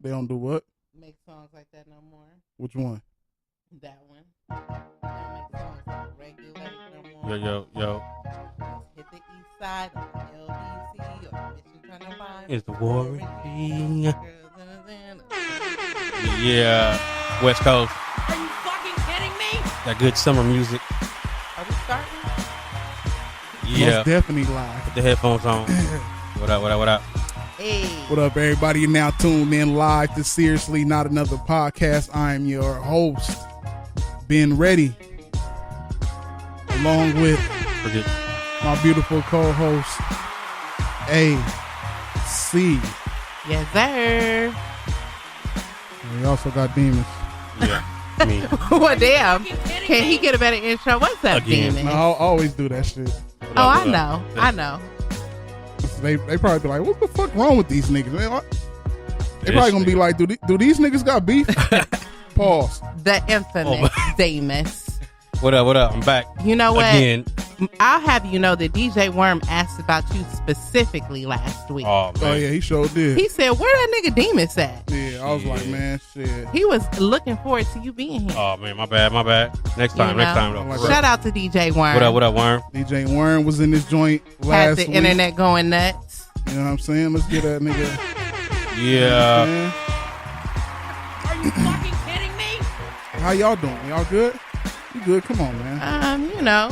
They don't do what? Make songs like that no more. Which one? That one. They don't make songs like regulate no more. Yo. Hit the east side on the LBC or Mission 25. It's the Warren King. Yeah. West Coast. Are you fucking kidding me? That good summer music. Are we starting? Yeah. Most definitely live. Put the headphones on. What up? Hey. What up, everybody? You're now tuned in live to Seriously Not Another Podcast. I am your host, Ben Ready, along with my beautiful co-host, AC. Yes, sir. And we also got Demis. Yeah. Me. Well, damn. Can he get a better intro? What's up, Again. Demon? No, I always do that shit. I know. They probably be like, what the fuck wrong with these niggas? Man, they probably gonna be like, do these niggas got beef? Pause. The infamous Demis. What up? I'm back. You know what? Again. I'll have you know that DJ Worm asked about you specifically last week. Oh, man. Oh yeah, he sure did. He said, where that nigga Demis at? Yeah, I was like, man, shit. He was looking forward to you being here. Oh, man, my bad. Next time, though. Like Shout out to DJ Worm. What up, Worm? DJ Warren was in this joint Had last the week. internet going nuts. You know what I'm saying? Let's get that nigga. Yeah. Are you fucking kidding me? How y'all doing? Y'all good? You good? Come on, man. You know,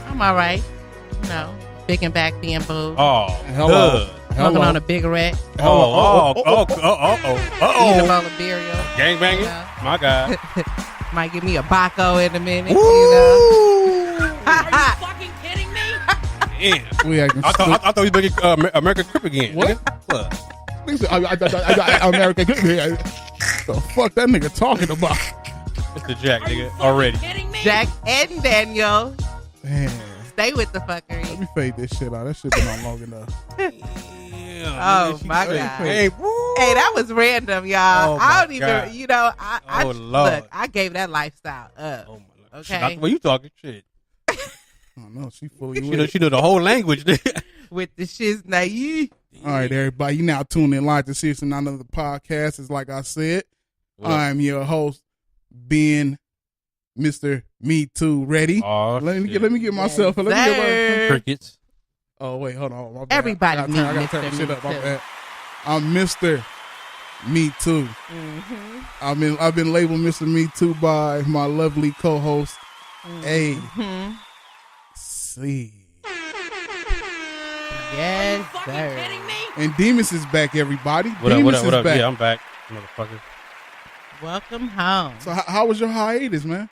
I'm all right. You know, big and back being booed. Oh, Hello. good. Smoking on a cigarette. Oh. Eating a bowl of burial. Gang banging? Yeah. My God. Might give me a Baco in a minute. Ooh. You know. Are you fucking kidding me? Yeah. We acting I thought you was going to American Crip again. What? What? America. The fuck that nigga talking about? It's the Jack, nigga. Already. Jack and Daniel. Man, Stay with the let fuckery. me fade this shit out. That shit been on long enough. Oh my God. Hey, Hey, that was random, y'all. Oh, I my don't even, God. you know, I Oh, Lord. look, I gave that lifestyle up. Oh, my God. Okay. Not the way you talking shit. I don't know. She fully She know the whole language. With the shiz naive. All right, everybody. You now tuned in live to Seriously Not Another Podcast. It's like I said, I'm your host, Ben, Mr. Me Too Ready. Oh, Let me get myself. Let me get my. Crickets. Oh wait, hold on. My bad. Everybody I needs gotta turn Mr. this shit Me up. My Too. bad. I'm Mr. Me Too. Mm-hmm. I've been labeled Mr. Me Too by my lovely co-host, Mm-hmm. AC. Yes, sir. And Demis is back, everybody. What up? Demis is back. Yeah, I'm back, motherfucker. Welcome home. So how was your hiatus, man?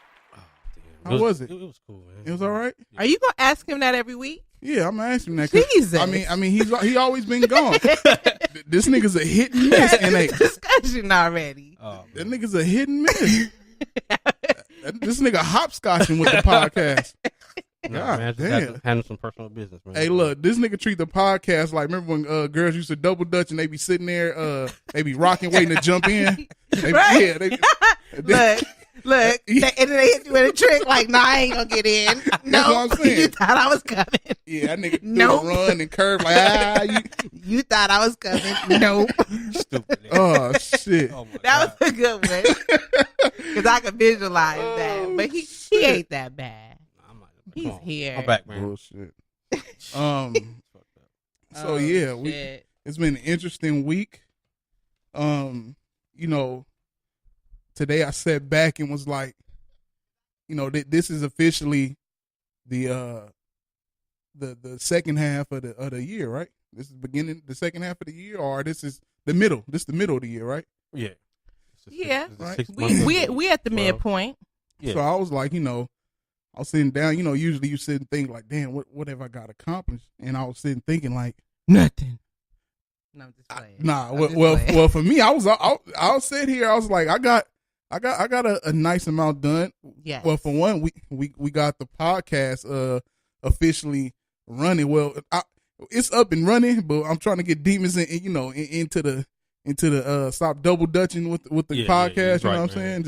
How was it? It was cool, man. It was all right. Are you gonna ask him that every week? Yeah, I'm asking that. 'Cause, Jesus. I mean, he always been gone. This nigga's a hit and miss, and Discussion already. Oh, that nigga's a hit and miss. This nigga hopscotching with the podcast. no, God man, I just damn. had to handle some personal business, man. Hey, look, this nigga treat the podcast like, remember when girls used to double dutch and they be sitting there, they be rocking, waiting to jump in. Right. Yeah, Look, and then they hit you with a trick like, nah, I ain't gonna get in. That's what I'm saying. You thought I was coming. yeah, that nigga Nope. do the run and curve like You thought I was coming. Nope. Stupid. Nigga. oh shit. Oh my That God. was a good one. Because I could visualize that. But he ain't that bad. I'm not, He's come on. here. I'm back, man. Bullshit. So Oh, yeah, shit. it's been an interesting week. You know, today I sat back and was like, you know, this is officially the second half of the year, right? This is the second half of the year, or this is the middle. This is the middle of the year, right? Yeah. Yeah. Right. We at the 12. midpoint. Yeah. So I was like, you know, I was sitting down. You know, usually you sit and think like, damn, what have I got accomplished? And I was sitting thinking like, Nothing. No, I'm just playing. nah. I'm just Well, playing. well, for me, I'll sit here. I was like, I got a nice amount done. Yes. Well, for one, we got the podcast officially running. Well, it's up and running, but I'm trying to get Demons into the stop double dutching with the podcast. You know what I'm saying?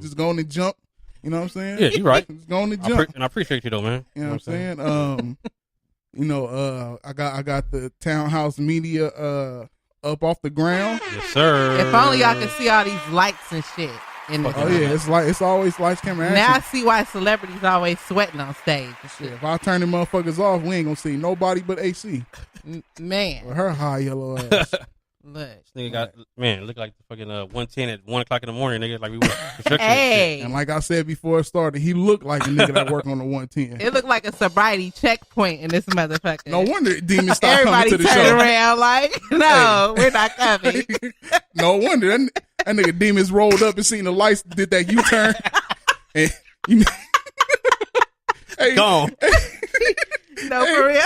Just go on and jump. You know what I'm saying? Yeah, you're right. Just go on and jump. And I appreciate you though, man. You know what I'm saying? I got the Townhouse Media up off the ground. Yes, sir. If only y'all could see all these lights and shit. In the Oh yeah, it's always lights, camera, action. Now I see why celebrities always sweating on stage and shit. If I turn them motherfuckers off, we ain't gonna see nobody but AC. Man, With her high yellow ass. look. Nigga got look like the fucking 110 at 1 o'clock in the morning. Nigga, like we were construction. Hey, And like I said before it started, he looked like a nigga that work on the 110. it looked like a sobriety checkpoint in this motherfucker. No wonder Demon stopped coming Everybody to the turned show. around like, no, we're not coming. No wonder that nigga Demons rolled up and seen the lights, did that U-turn, and you know, hey, Gone. No, for real.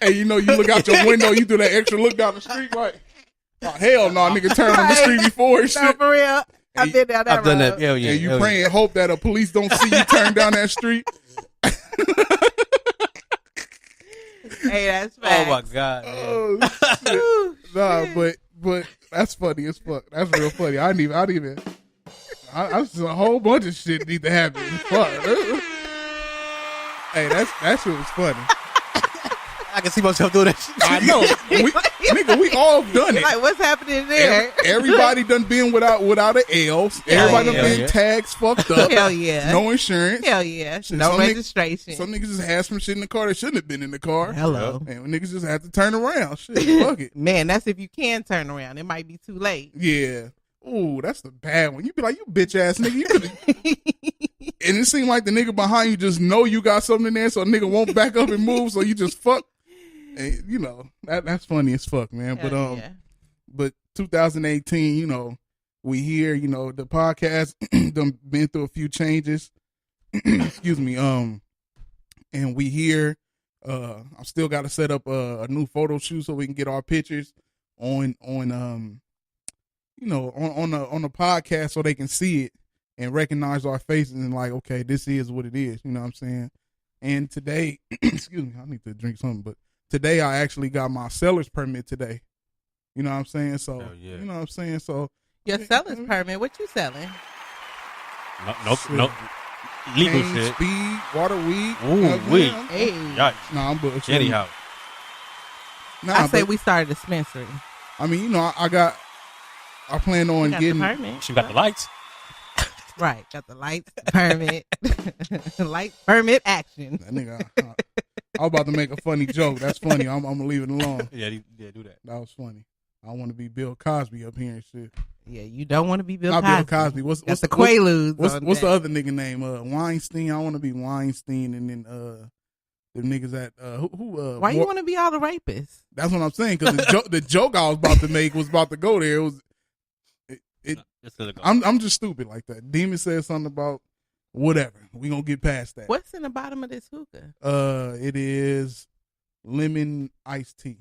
hey, you know, you look out your window, you do that extra look down the street, like, oh hell no, nigga turned on the street before and No, shit. for real. I've been down that I've done that. road. Hell yeah. And you hell praying, hope that a police don't see you turn down that street. Hey, that's Yeah. Oh facts. my god. Man. Oh shit. Nah, but that's funny as fuck. That's real funny. I just a whole bunch of shit need to happen. Fuck. Hey, that shit was funny. I can see myself doing that shit. I know. Nigga, we all done it. Like, what's happening there? Everybody done been without an L. Everybody done yeah, been yeah. tags fucked up. Hell yeah. No insurance. Hell yeah. Shit, No some nigg- registration. Some niggas just had some shit in the car that shouldn't have been in the car. Hello. And niggas just had to turn around. Shit, fuck it. Man, that's if you can turn around. It might be too late. Yeah. Ooh, that's the bad one. You be like, you bitch ass nigga. You coulda- and it seemed like the nigga behind you just know you got something in there, so a nigga won't back up and move, so you just fuck. And, you know, that's funny as fuck, man. Hell yeah. But 2018, you know, we here, you know, the podcast done been through a few changes. Excuse me. And we here. I still got to set up a new photo shoot so we can get our pictures on you know, on the podcast so they can see it and recognize our faces and like, okay, this is what it is. You know what I'm saying? And today, excuse me, I need to drink something, but today I actually got my seller's permit today. You know what I'm saying? So, Hell yeah. you know what I'm saying? So, Your seller's permit, what you selling? No. Legal cane, shit. speed, water, weed. Ooh, you know what I'm weed. saying? Hey. Yikes. Nah, I'm bullshitting. Anyhow. Nah, I say but, we started a dispensary. I mean, you know, I plan on We got getting. the permit. She got the lights. Right. Got the lights, permit. Light permit action. That nigga, I was about to make a funny joke. That's funny. I'm gonna leave it alone. Yeah, do that. That was funny. I want to be Bill Cosby up here and shit. Yeah, you don't want to be Bill Not Cosby. Bill Cosby. What's the Quaaludes? What's the other nigga name? Weinstein. I want to be Weinstein, and then the niggas at who Why you want to be all the rapists? That's what I'm saying. Because the joke I was about to make was about to go there. I'm just stupid like that. Demon said something about whatever. We gonna get past that. What's in the bottom of this hookah? It is lemon iced tea.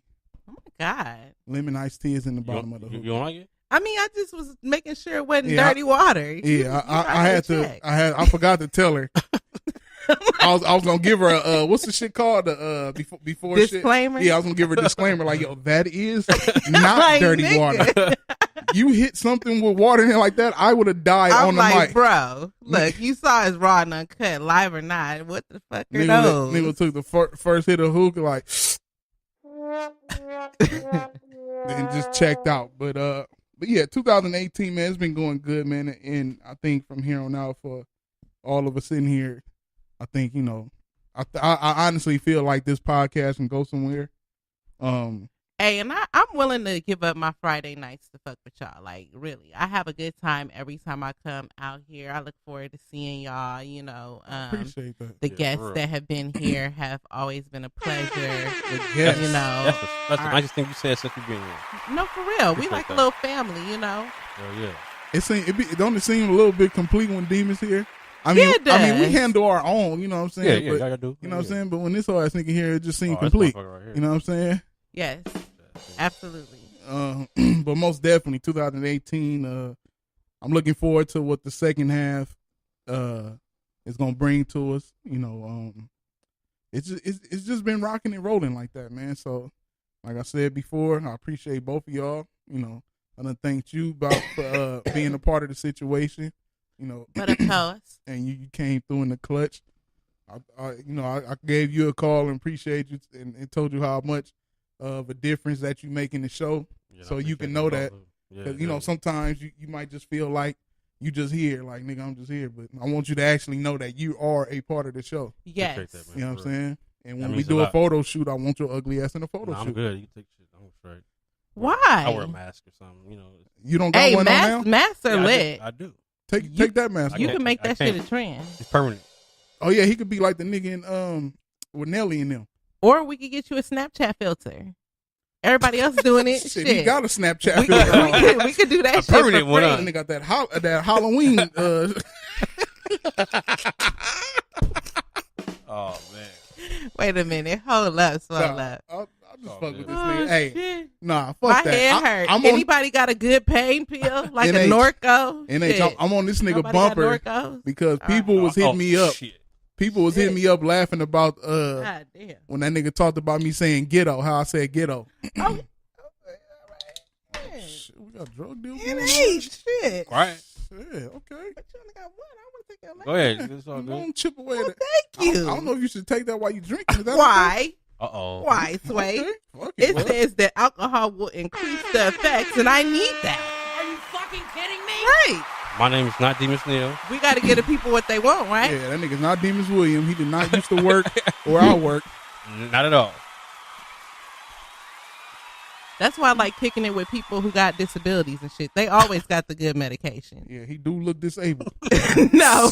Oh my God. Lemon iced tea is in the bottom of the hookah. You don't like it? I mean, I just was making sure it wasn't Yeah, dirty water. Yeah, I forgot to tell her. I was gonna give her a what's the shit called before disclaimer. Shit. Yeah, I was gonna give her a disclaimer like, yo, that is not Like, dirty nigga. water. You hit something with water in it like that, I would have died I'm on the like, mic. bro, look, you saw his raw and uncut, live or not. What the fuck are Nigga, those? nigga took the first hit of hookah like, and just checked out. But yeah, 2018, man, it's been going good, man. And I think from here on out, for all of us in here, I think, you know, I honestly feel like this podcast can go somewhere. Hey, and I'm willing to give up my Friday nights to fuck with y'all. Like, really, I have a good time every time I come out here. I look forward to seeing y'all. You know, Appreciate that. the Yeah, guests for real. that have been here have always been a pleasure. Yes. You know, That's the All nicest thing you said since you've been here. no, for real, we Appreciate like a that. little family. You know, Hell yeah. It don't seem a little bit complete when Demon's here. I mean, Yeah, it I mean, we does. handle our own. You know what I'm saying? Yeah, But, y'all gotta do. you know what I'm saying? But when this whole ass nigga here, it just seemed Oh, this complete. motherfucker right here. You know what I'm saying? yes, absolutely. But most definitely 2018, I'm looking forward to what the second half is gonna bring to us. You know, it's just been rocking and rolling like that, man. So like I said before, I appreciate both of y'all. You know, I done thanked you about being a part of the situation, you know. But of course, And you came through in the clutch. I gave you a call and appreciate you and told you how much of a difference that you make in the show. so you can know that. Because, you know, sometimes you might just feel like you just here, like, nigga, I'm just here. But I want you to actually know that you are a part of the show. Yes. That, you know what I'm saying? And when that we do a photo shoot, I want your ugly ass in a photo shoot. I'm good. You take shit. I'm straight. Why? I wear a mask or something, you know. You don't got one on now? Masks are lit. I do. Take that mask. You can make that shit a trend. It's permanent. Oh, yeah, he could be like the nigga in, with Nelly and them. Or we could get you a Snapchat filter. Everybody else doing it. Shit, he got a Snapchat filter. We could do that shit permanent for free. And they got that Halloween. Oh, man. Wait a minute. Hold up. Swallow up. I'll just fuck with this Oh, nigga. Hey, shit. nah, fuck My that. head hurt. Anybody got a good pain pill? Like a Norco? I'm on this nigga Nobody bumper got Norcos? because people was hitting me up. Shit. People was hitting me up laughing about God damn. when that nigga talked about me saying ghetto, how I said ghetto. Oh, Shit, we got drug deals. it ain't shit. Quiet. Yeah, okay. But you only got one. I want to take your Go ahead. It's all good. Don't chip away Well, that. thank you. I don't know if you should take that while you drinking. Is that Why? Uh-oh. Why, Sway? Okay? Fuck it, It well. says that alcohol will increase the effects, and I need that. Are you fucking kidding me? Right. My name is not Demis Neal. We got to get the people what they want, right? Yeah, that nigga's not Demis William. He did not used to work where I work. Not at all. That's why I like kicking it with people who got disabilities and shit. They always got the good medication. Yeah, he do look disabled. No,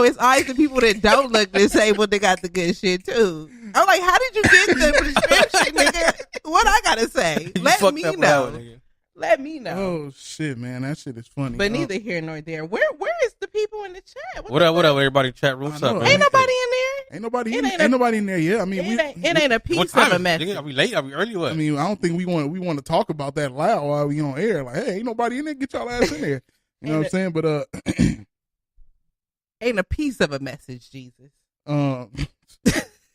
it's always the people that don't look disabled that got the good shit too. I'm like, how did you get the prescription, nigga? What I gotta say? You Let fucked me up know. loud, nigga. Let me know. Oh shit, man, that shit is funny. But neither here nor there. Where is the people in the chat? What up, everybody in chat room? What's up, man? Ain't nobody in there. Ain't nobody It in, ain't nobody in there yet. I mean, It ain't a What piece time of a is it, message. nigga? Are we late? Are we early? What? I mean, I don't think we want to talk about that loud while we on air. Like, hey, ain't nobody in there. Get y'all ass in there. You know what I'm saying? But Ain't a piece of a message, Jesus.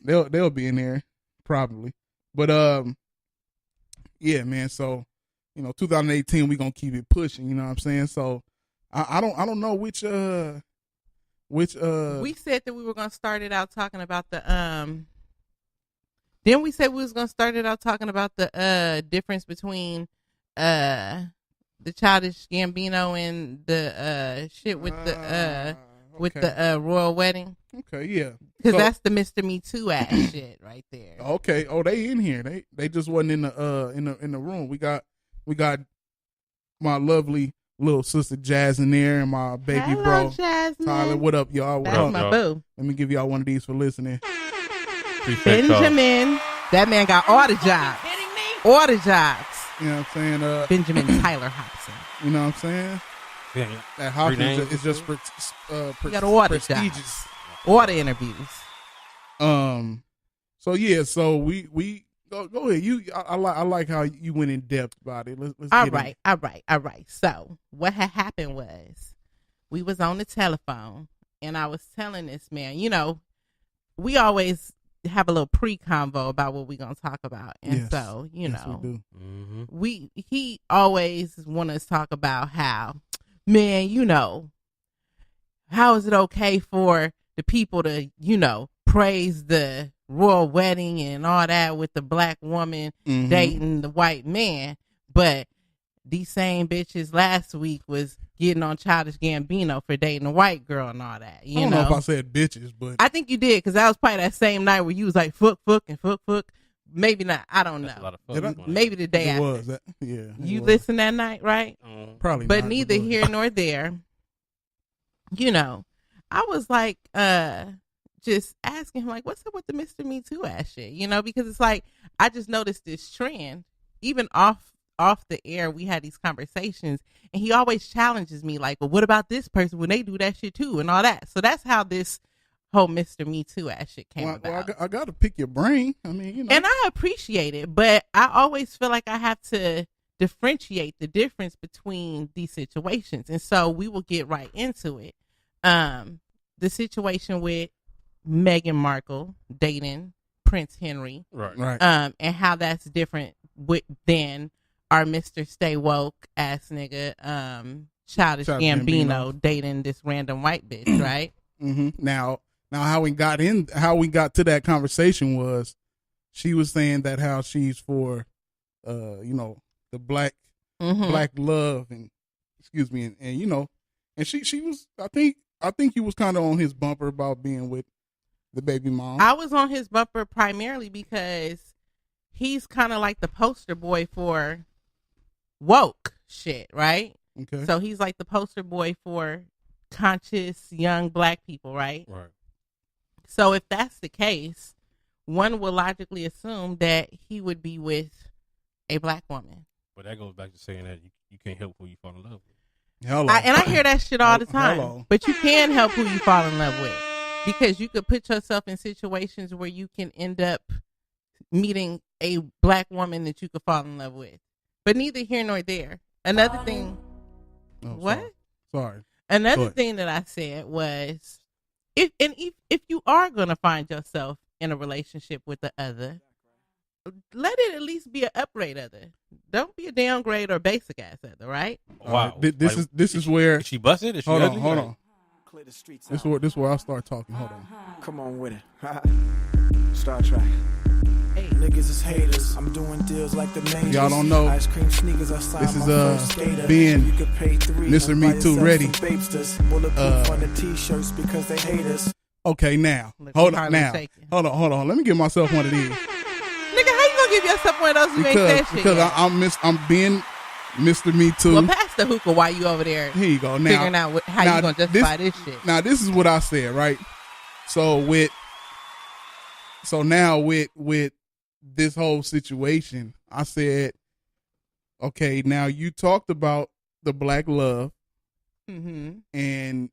they'll be in there probably. But yeah, man. So 2018 we gonna keep it pushing. You know what I'm saying? So I don't know which. We said that we were gonna start it out talking about the Then we said we was gonna start it out talking about the difference between the Childish Gambino and the shit with the royal wedding. Okay, yeah. Because So- that's the Mr. Me Too ass shit right there. Okay. Oh, they in here. They just wasn't in the room. We got my lovely little sister Jazz in there and my baby Hello, bro Jasmine. Tyler. What up, y'all? What That's up? my boo. Let me give y'all one of these for listening. Appreciate y'all. Benjamin. That man got all the jobs. Kidding me? All the jobs. You know what I'm saying? Benjamin Tyler Hobson. You know what I'm saying? Yeah, yeah. That Hopkins names is just You got all the prestigious. jobs. All the interviews. So yeah. So we go ahead. I like how you went in depth about it. Let's All get right. So what had happened was we was on the telephone and I was telling this man, we always have a little pre-convo about what we're going to talk about. And Yes. so, we do. Mm-hmm. he always want us to talk about how, man, how is it okay for the people to, praise the royal wedding and all that with the black woman Mhm. dating the white man, but these same bitches last week was getting on Childish Gambino for dating a white girl and all that. I don't know if I said bitches, but I think you did, because that was probably that same night where you was like fuck and fuck. Maybe not. I don't That's a lot know. of Did I- fun. Maybe the day it after. was that. Yeah, it You was. listened that night, right? Probably, But not, neither it was. here nor there. I was like, just asking him, like, what's up with the Mr. Me Too ass shit? Because it's like, I just noticed this trend, even off the air, we had these conversations, and he always challenges me, like, well, what about this person when they do that shit too, and all that. So that's how this whole Mr. Me Too ass shit came Well, about. I got to pick your brain. I mean, And I appreciate it, but I always feel like I have to differentiate the difference between these situations. And so we will get right into it. The situation with Meghan Markle dating Prince Henry, Right. and how that's different than our Mr. Stay Woke ass nigga, Childish Gambino dating this random white bitch, right? Mm-hmm. Now how we got to that conversation was she was saying that how she's for the the black love and excuse me and you know, and she was I think he was kind of on his bumper about being with the baby mom. I was on his bumper primarily because he's kind of like the poster boy for woke shit, right? Okay. So he's like the poster boy for conscious young black people, right? Right. So if that's the case, one will logically assume that he would be with a black woman. But that goes back to saying that you can't help who you fall in love with. Hello. And I hear that shit all the time. Hello. But you can help who you fall in love with. Because you could put yourself in situations where you can end up meeting a black woman that you could fall in love with. But neither here nor there. Another thing. Oh, What? Sorry. Another thing that I said was, if you are going to find yourself in a relationship with the other, let it at least be an upgrade other. Don't be a downgrade or basic ass other, right? Wow. This is where. Is she busted? Is she Hold ugly? on. This is where I start talking. Hold on. Come on with it. Star Trek. Hey. Niggas is haters. I'm doing deals like the majors. Y'all don't know. Ice cream sneakers. I signed This is my first skater. being You could pay $3. Mr. Me Too Ready. Bulletproof on the t-shirts because they hate us. Okay, now. Look, Hold I'm on hardly now. shaking. Hold on. Let me give myself one of these. Nigga, how you gonna give yourself one of those? You ain't said shit Because yet? I'm being Mr. Me Too. Well, pass the hookah while you over there Here you go. Now, figuring out how you gonna justify this shit. Now this is what I said, right? So now with this whole situation, I said, okay, now you talked about the black love, Mm-hmm. and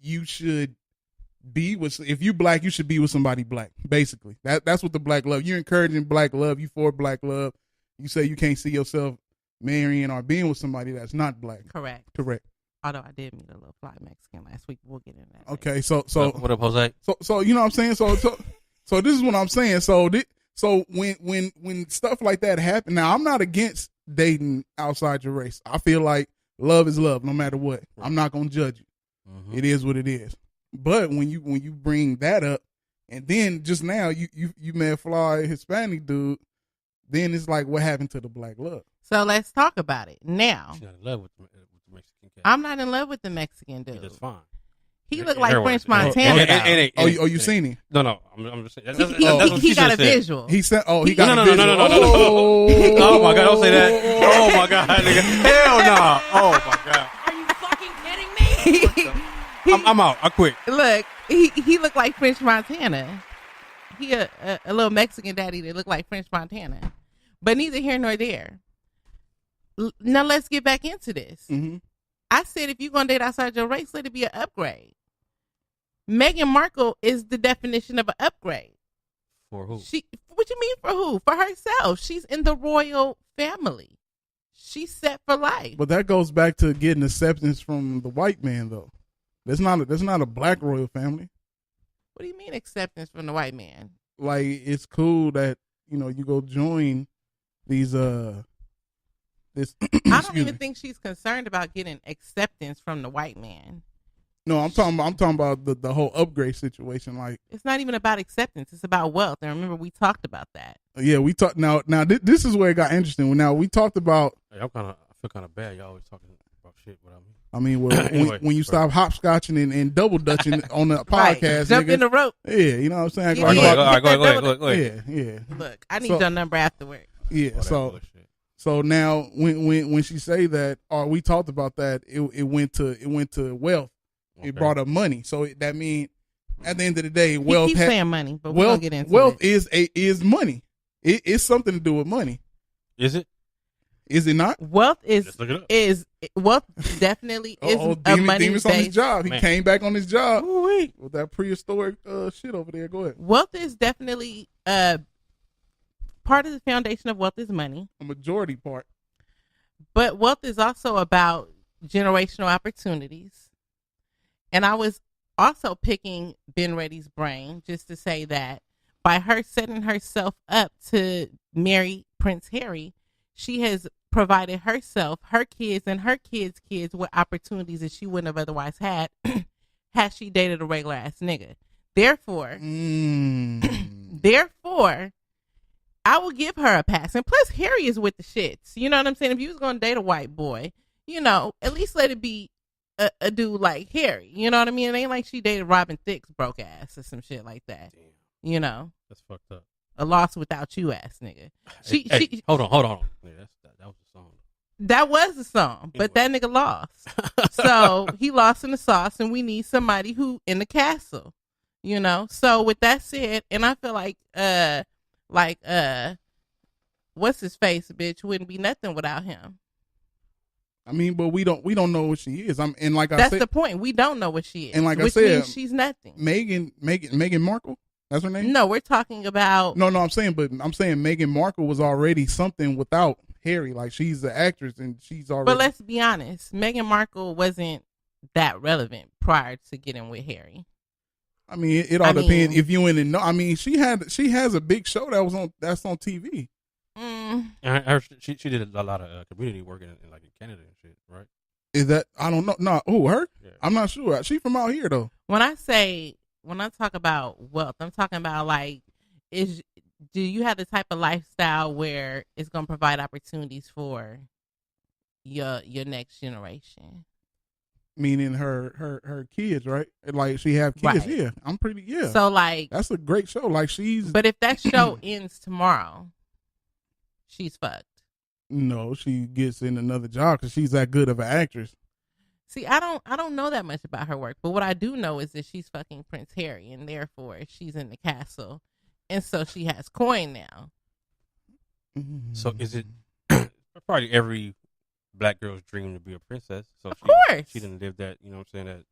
you should be with, if you black, you should be with somebody black. Basically, that's what the black love. You're encouraging black love. You for black love. You say you can't see yourself marrying or being with somebody that's not black. Correct. Although I did meet a little fly Mexican last week. We'll get into that. Okay, so What up, Jose? So you know what I'm saying. So this is what I'm saying. So when stuff like that happen, now I'm not against dating outside your race. I feel like love is love, no matter what. I'm not gonna judge you. Mm-hmm. It is what it is. But when you bring that up, and then just now you met a fly Hispanic dude, then it's like, what happened to the black love? So let's talk about it now. She's not in love with the Mexican cat. I'm not in love with the Mexican He's dude. just fine. He In looked her like words. French Montana. You seen him? No. I'm just saying. That's He what she got a should've said. visual. He said, he got No. a visual. Oh my God! Don't say that. Oh my God, nigga. Hell no. Oh my God. Are you fucking kidding me? I'm out. I quit. Look, he looked like French Montana. He a little Mexican daddy that looked like French Montana. But neither here nor there. Now let's get back into this. Mm-hmm. I said if you're going to date outside your race, let it be an upgrade. Meghan Markle is the definition of an upgrade. For who? What you mean for who? For herself. She's in the royal family. She's set for life. But that goes back to getting acceptance from the white man, though. That's not a black royal family. What do you mean acceptance from the white man? Like, it's cool that you go join these this. I don't excuse even me. think she's concerned about getting acceptance from the white man. No, I'm talking about the whole upgrade situation. Like, It's not even about acceptance. It's about wealth. And remember, we talked about that. yeah, we talked. Now this is where it got interesting. Now we talked about. Hey, I feel kind of bad. Y'all always talking about shit, but Anyway, when you stop hopscotching and double dutching on the Right. podcast, Jump nigga, in the rope. yeah, you know what I'm saying. Get All right, in. go ahead. Yeah. Look, I need So- your number after work. Yeah. All that So bullshit. So now when she say that, or we talked about that, it went to wealth. Okay. It brought up money. So that means at the end of the day, wealth He keeps saying money, but we're wealth gonna get into wealth it. is money. It's something to do with money. Is it? Is it not? Wealth Let's look it up. wealth definitely is a money Demis on his based. job. He Man. came back on his job Ooh-wee. with that prehistoric shit over there. Go ahead. Wealth is definitely part of the foundation of wealth is money, A majority part. but wealth is also about generational opportunities. And I was also picking Ben Reddy's brain just to say that by her setting herself up to marry Prince Harry, she has provided herself, her kids, and her kids' kids with opportunities that she wouldn't have otherwise had had she dated a regular ass nigga. Therefore, Mm. therefore, I will give her a pass. And plus, Harry is with the shits. You know what I'm saying? If you was going to date a white boy, you know, at least let it be a dude like Harry. You know what I mean? It ain't like she dated Robin Thicke's broke ass or some shit like that. Damn. You know? That's fucked up. A lost without you ass nigga. Hey, hold on. Yeah, that was the song. That was the song, but that nigga lost. So he lost in the sauce, and we need somebody who in the castle, you know? So with that said, and I feel like what's his face, bitch, wouldn't be nothing without him. I mean, but we don't know what she is. That's the point. We don't know what she is. And like I which said, means she's nothing. Meghan Markle? That's her name? No, we're talking about. No, I'm saying Meghan Markle was already something without Harry. Like, she's the actress and she's already. But let's be honest, Meghan Markle wasn't that relevant prior to getting with Harry. I mean, it all depends if you in the know. I mean, she has a big show that's on TV. She did a lot of community work in like in Canada and shit, right? Is that, I don't know. No, who, her? Yeah. I'm not sure. She from out here though. When I talk about wealth, I'm talking about like, do you have the type of lifestyle where it's going to provide opportunities for your next generation? Meaning her kids, right? Like, she have kids. Right. Yeah, I'm pretty. Yeah. So like, that's a great show. Like, she's. But if that show ends tomorrow, she's fucked. No, she gets in another job because she's that good of an actress. See, I don't know that much about her work, but what I do know is that she's fucking Prince Harry, and therefore she's in the castle, and so she has coin now. So is it probably every black girl's dream to be a princess? So of course, she didn't live that. You know what I'm saying,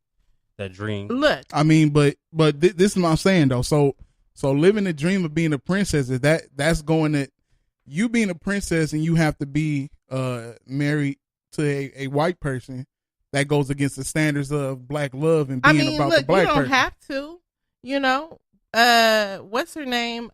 that dream. Look, I mean, but this is what I'm saying though. So living the dream of being a princess is that's going to you being a princess, and you have to be married to a white person. That goes against the standards of black love and being about the black person. You don't have to, you know. What's her name?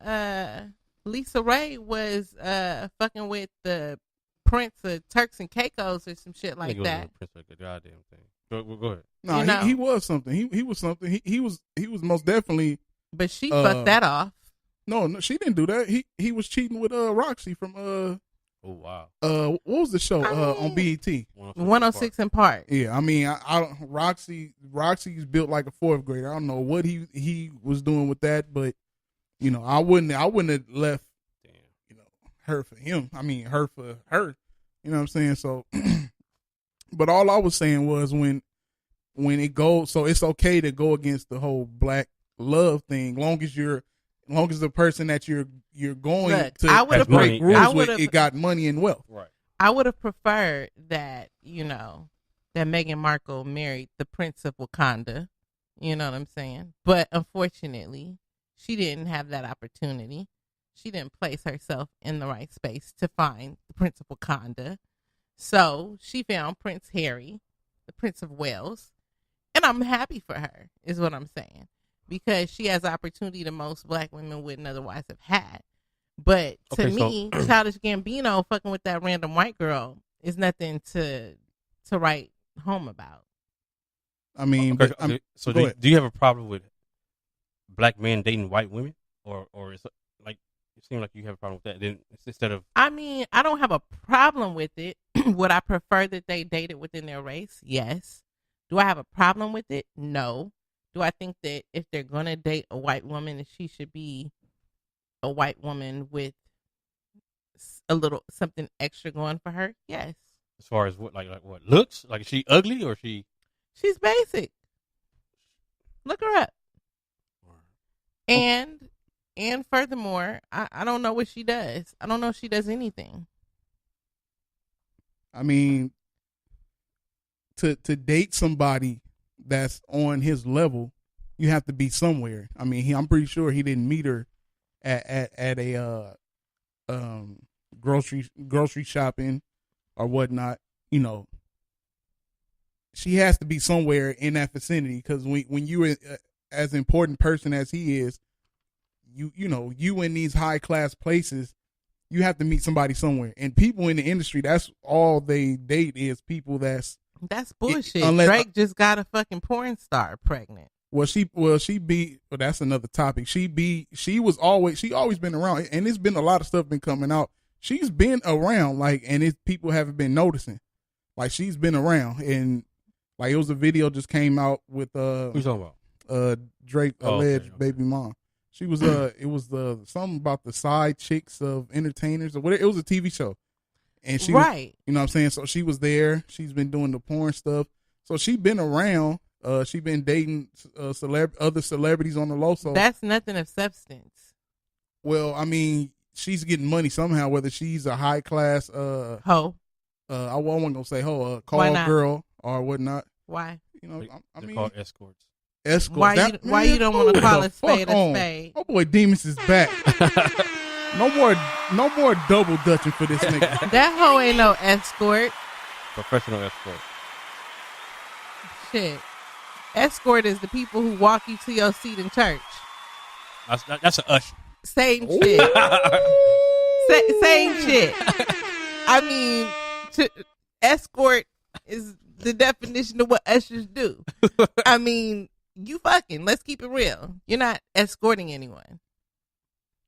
Lisa Ray was fucking with the Prince of Turks and Caicos or some shit like that. Prince of the goddamn thing. Go ahead. No, you know? he was something. He was something. He was most definitely. But she fucked that off. No, she didn't do that. He was cheating with Roxy from Oh wow. What was the show on BET? 106 in Park. Yeah, I mean, Roxy's built like a fourth grader. I don't know what he was doing with that, but you know, I wouldn't have left. Damn. You know, her for him. I mean, her for her. You know what I'm saying? So, but all I was saying was when it goes, so it's okay to go against the whole black love thing, long as the person that you're going to break rules with, it got money and wealth. Right. I would have preferred that, you know, that Meghan Markle married the Prince of Wakanda. You know what I'm saying? But unfortunately, she didn't have that opportunity. She didn't place herself in the right space to find the Prince of Wakanda. So she found Prince Harry, the Prince of Wales. And I'm happy for her, is what I'm saying. Because she has opportunity that most black women wouldn't otherwise have had. But to me, Childish Gambino fucking with that random white girl is nothing to write home about. I mean, so do you have a problem with black men dating white women, or it's like it seems like you have a problem with that? Then instead of, I mean, I don't have a problem with it. Would I prefer that they dated within their race? Yes. Do I have a problem with it? No. Do I think that if they're gonna date a white woman, that she should be a white woman with a little something extra going for her? Yes. as far as what what looks like? Is she ugly or she? She's basic. Look her up. And furthermore, I don't know what she does. I don't know if she does anything. I mean, to date somebody that's on his level, you have to be somewhere. I mean, I'm pretty sure he didn't meet her at a grocery shopping or whatnot. You know, she has to be somewhere in that vicinity, because when you're as important person as he is, you know, you in these high class places, you have to meet somebody somewhere. And people in the industry, that's all they date is people that's bullshit. Unless, Drake just got a fucking porn star pregnant. That's another topic. She always been around, and it's been a lot of stuff been coming out. She's been around, like, and people haven't been noticing. Like, she's been around, and like it was a video just came out with Who you talking about? Drake alleged okay. baby mom. She was it was something about the side chicks of entertainers or whatever. It was a TV show, and she was, you know what I'm saying. So she was there. She's been doing the porn stuff. So she been around. She been dating other celebrities on the low. So that's nothing of substance. Well, I mean, she's getting money somehow. Whether she's a high class hoe, I wasn't gonna say hoe, call girl or whatnot. Why? You know, I mean, called escorts. Why you don't want to call a spade a spade? Oh boy, Demis is back. No more double dutching for this nigga. That hoe ain't no escort. Professional escort. Shit. Escort is the people who walk you to your seat in church. That's an usher. Same shit. Same shit. I mean, escort is the definition of what ushers do. I mean, you fucking, let's keep it real. You're not escorting anyone.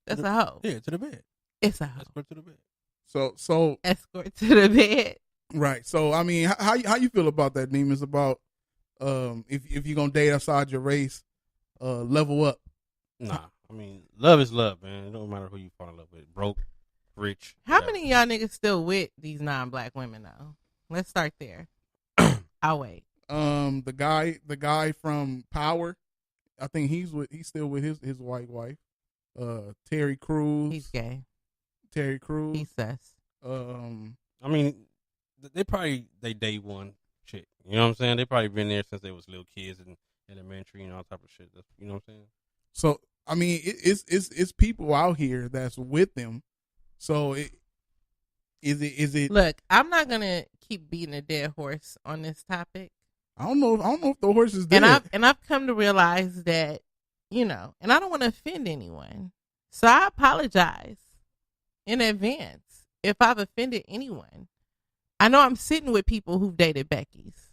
That's a hoe. Yeah, to the bed. It's a hoe. Escort to the bed. So escort to the bed. Right. So I mean, how you feel about that, Demons? About if you're gonna date outside your race, level up. Nah, I mean, love is love, man. It don't matter who you fall in love with, broke, rich. How many of y'all niggas still with these non-black women though? Let's start there. I'll wait. The guy from Power, I think he's still with his white wife. Terry Crews. He's gay. Terry Crews. He's sus. I mean, they day one shit. You know what I'm saying? They probably been there since they was little kids in elementary and all type of shit. You know what I'm saying? So I mean, it's people out here that's with them. So is it? Look, I'm not gonna keep beating a dead horse on this topic. I don't know if the horse is dead. And I've come to realize that, and I don't want to offend anyone. So I apologize in advance if I've offended anyone. I know I'm sitting with people who've dated Becky's.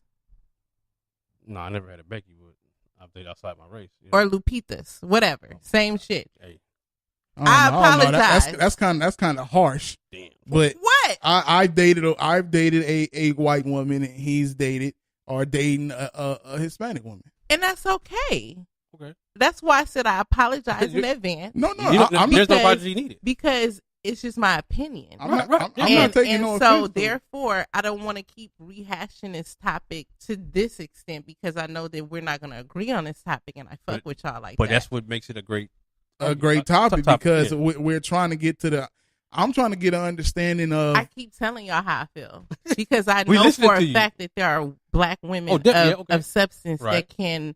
No, I never had a Becky, but I've dated outside my race. Or Lupitas, whatever. Same shit. Hey. I apologize. That's kind of harsh. Damn. But what? I've dated a white woman, and he's dated or dating a Hispanic woman, and that's okay. Okay. That's why I said I apologize in advance. No, there's no apology needed because it's just my opinion. I'm not taking no offense. So therefore, I don't want to keep rehashing this topic to this extent because I know that we're not going to agree on this topic, and I fuck with y'all like that. But that's what makes it a great topic because we're trying to get to I'm trying to get an understanding of. I keep telling y'all how I feel because I know for a fact that there are black women of substance that can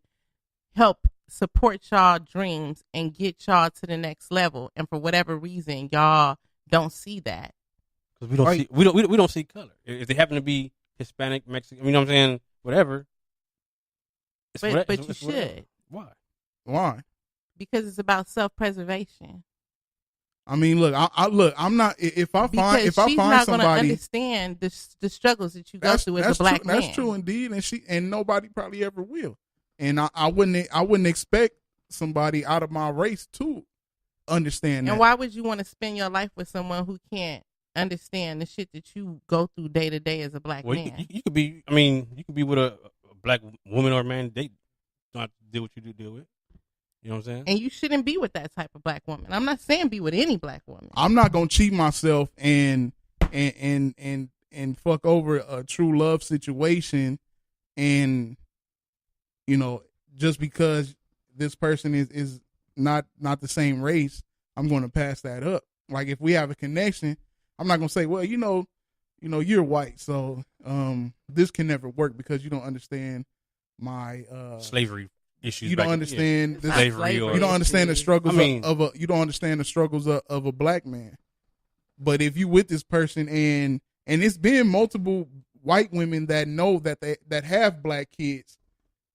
help support y'all dreams and get y'all to the next level. And for whatever reason, y'all don't see that because we don't see color. If they happen to be Hispanic, Mexican, you know what I'm saying? Whatever. But you should. Why? Because it's about self-preservation. I mean, look, I'm not. If I find she's not somebody, gonna understand the struggles that you go through as a black man. That's true indeed, and nobody probably ever will. And I wouldn't expect somebody out of my race to understand that. And why would you want to spend your life with someone who can't understand the shit that you go through day to day as a black man? You could be. I mean, you could be with a black woman or a man. They don't have to deal with what you deal with. You know what I'm saying? And you shouldn't be with that type of black woman. I'm not saying be with any black woman. I'm not gonna cheat myself and fuck over a true love situation, and just because this person is not the same race, I'm gonna pass that up. Like if we have a connection, I'm not gonna say, well, you're white, so this can never work because you don't understand my slavery issues. You don't understand slavery, or you don't understand the struggles you don't understand the struggles of a black man. But if you with this person and it's been multiple white women that know that have black kids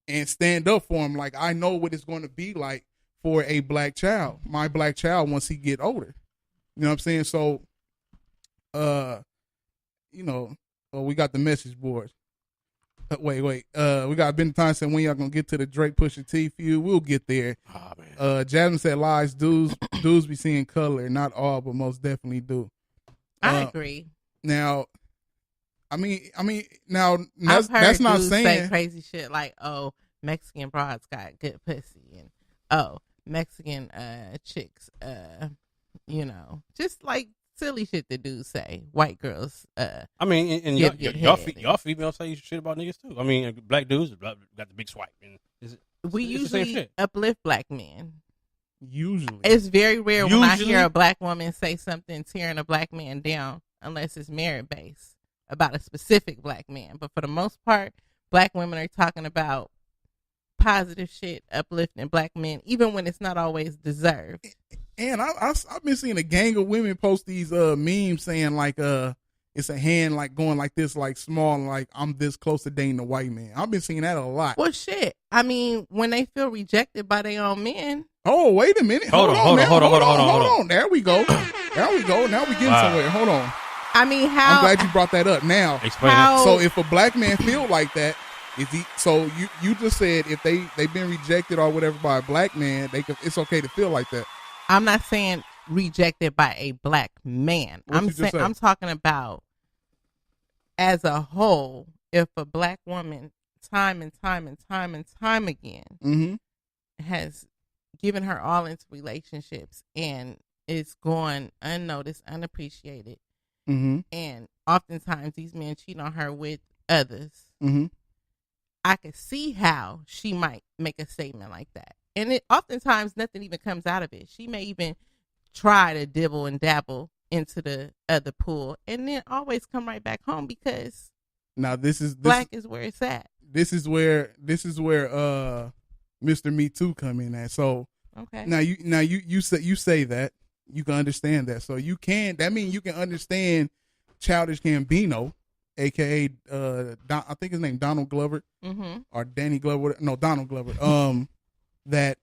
and stand up for them, like I know what it's going to be like for a black child, my black child once he get older. You know what I'm saying? So, we got the message board. Wait. We got Ben Time saying when y'all gonna get to the Drake Pusha T feud. We'll get there. Oh man. Jasmine said lies. Dudes be seeing color. Not all, but most definitely do. I agree. Now, I mean, now I've heard that's not dudes saying say crazy shit like, "Oh, Mexican broads got good pussy," and "Oh, Mexican chicks, just like silly shit that dudes say. White girls, I mean, and y'all females say shit about niggas too. I mean, black dudes got the big swipe, and we it's the same usually shit. uplift black men. usually. It's very rare when I hear a black woman say something tearing a black man down, unless it's merit based about a specific black man. But for the most part, black women are talking about positive shit, uplifting black men, even when it's not always deserved. And I've been seeing a gang of women post these memes saying like it's a hand like going like this, like small, like I'm this close to dating a white man. I've been seeing that a lot. Well, shit. I mean, when they feel rejected by their own men. Oh, wait a minute. Hold on. There we go. Now we getting somewhere. Hold on. I mean, how? I'm glad you brought that up. Now, explain it. So if a black man feel like that, is he? So you just said if they've been rejected or whatever by a black man, it's okay to feel like that. I'm not saying rejected by a black man. I'm talking about as a whole. If a black woman time and time again has given her all into relationships and it's going unnoticed, unappreciated, and oftentimes these men cheat on her with others, I could see how she might make a statement like that. And oftentimes nothing even comes out of it. She may even try to dibble and dabble into the other pool and then always come right back home because now black is where it's at. This is where Mr. Me Too come in at. So okay. Now you say that you can understand that. So that means you can understand Childish Gambino, aka I think his name Donald Glover or Danny Glover. No, Donald Glover. That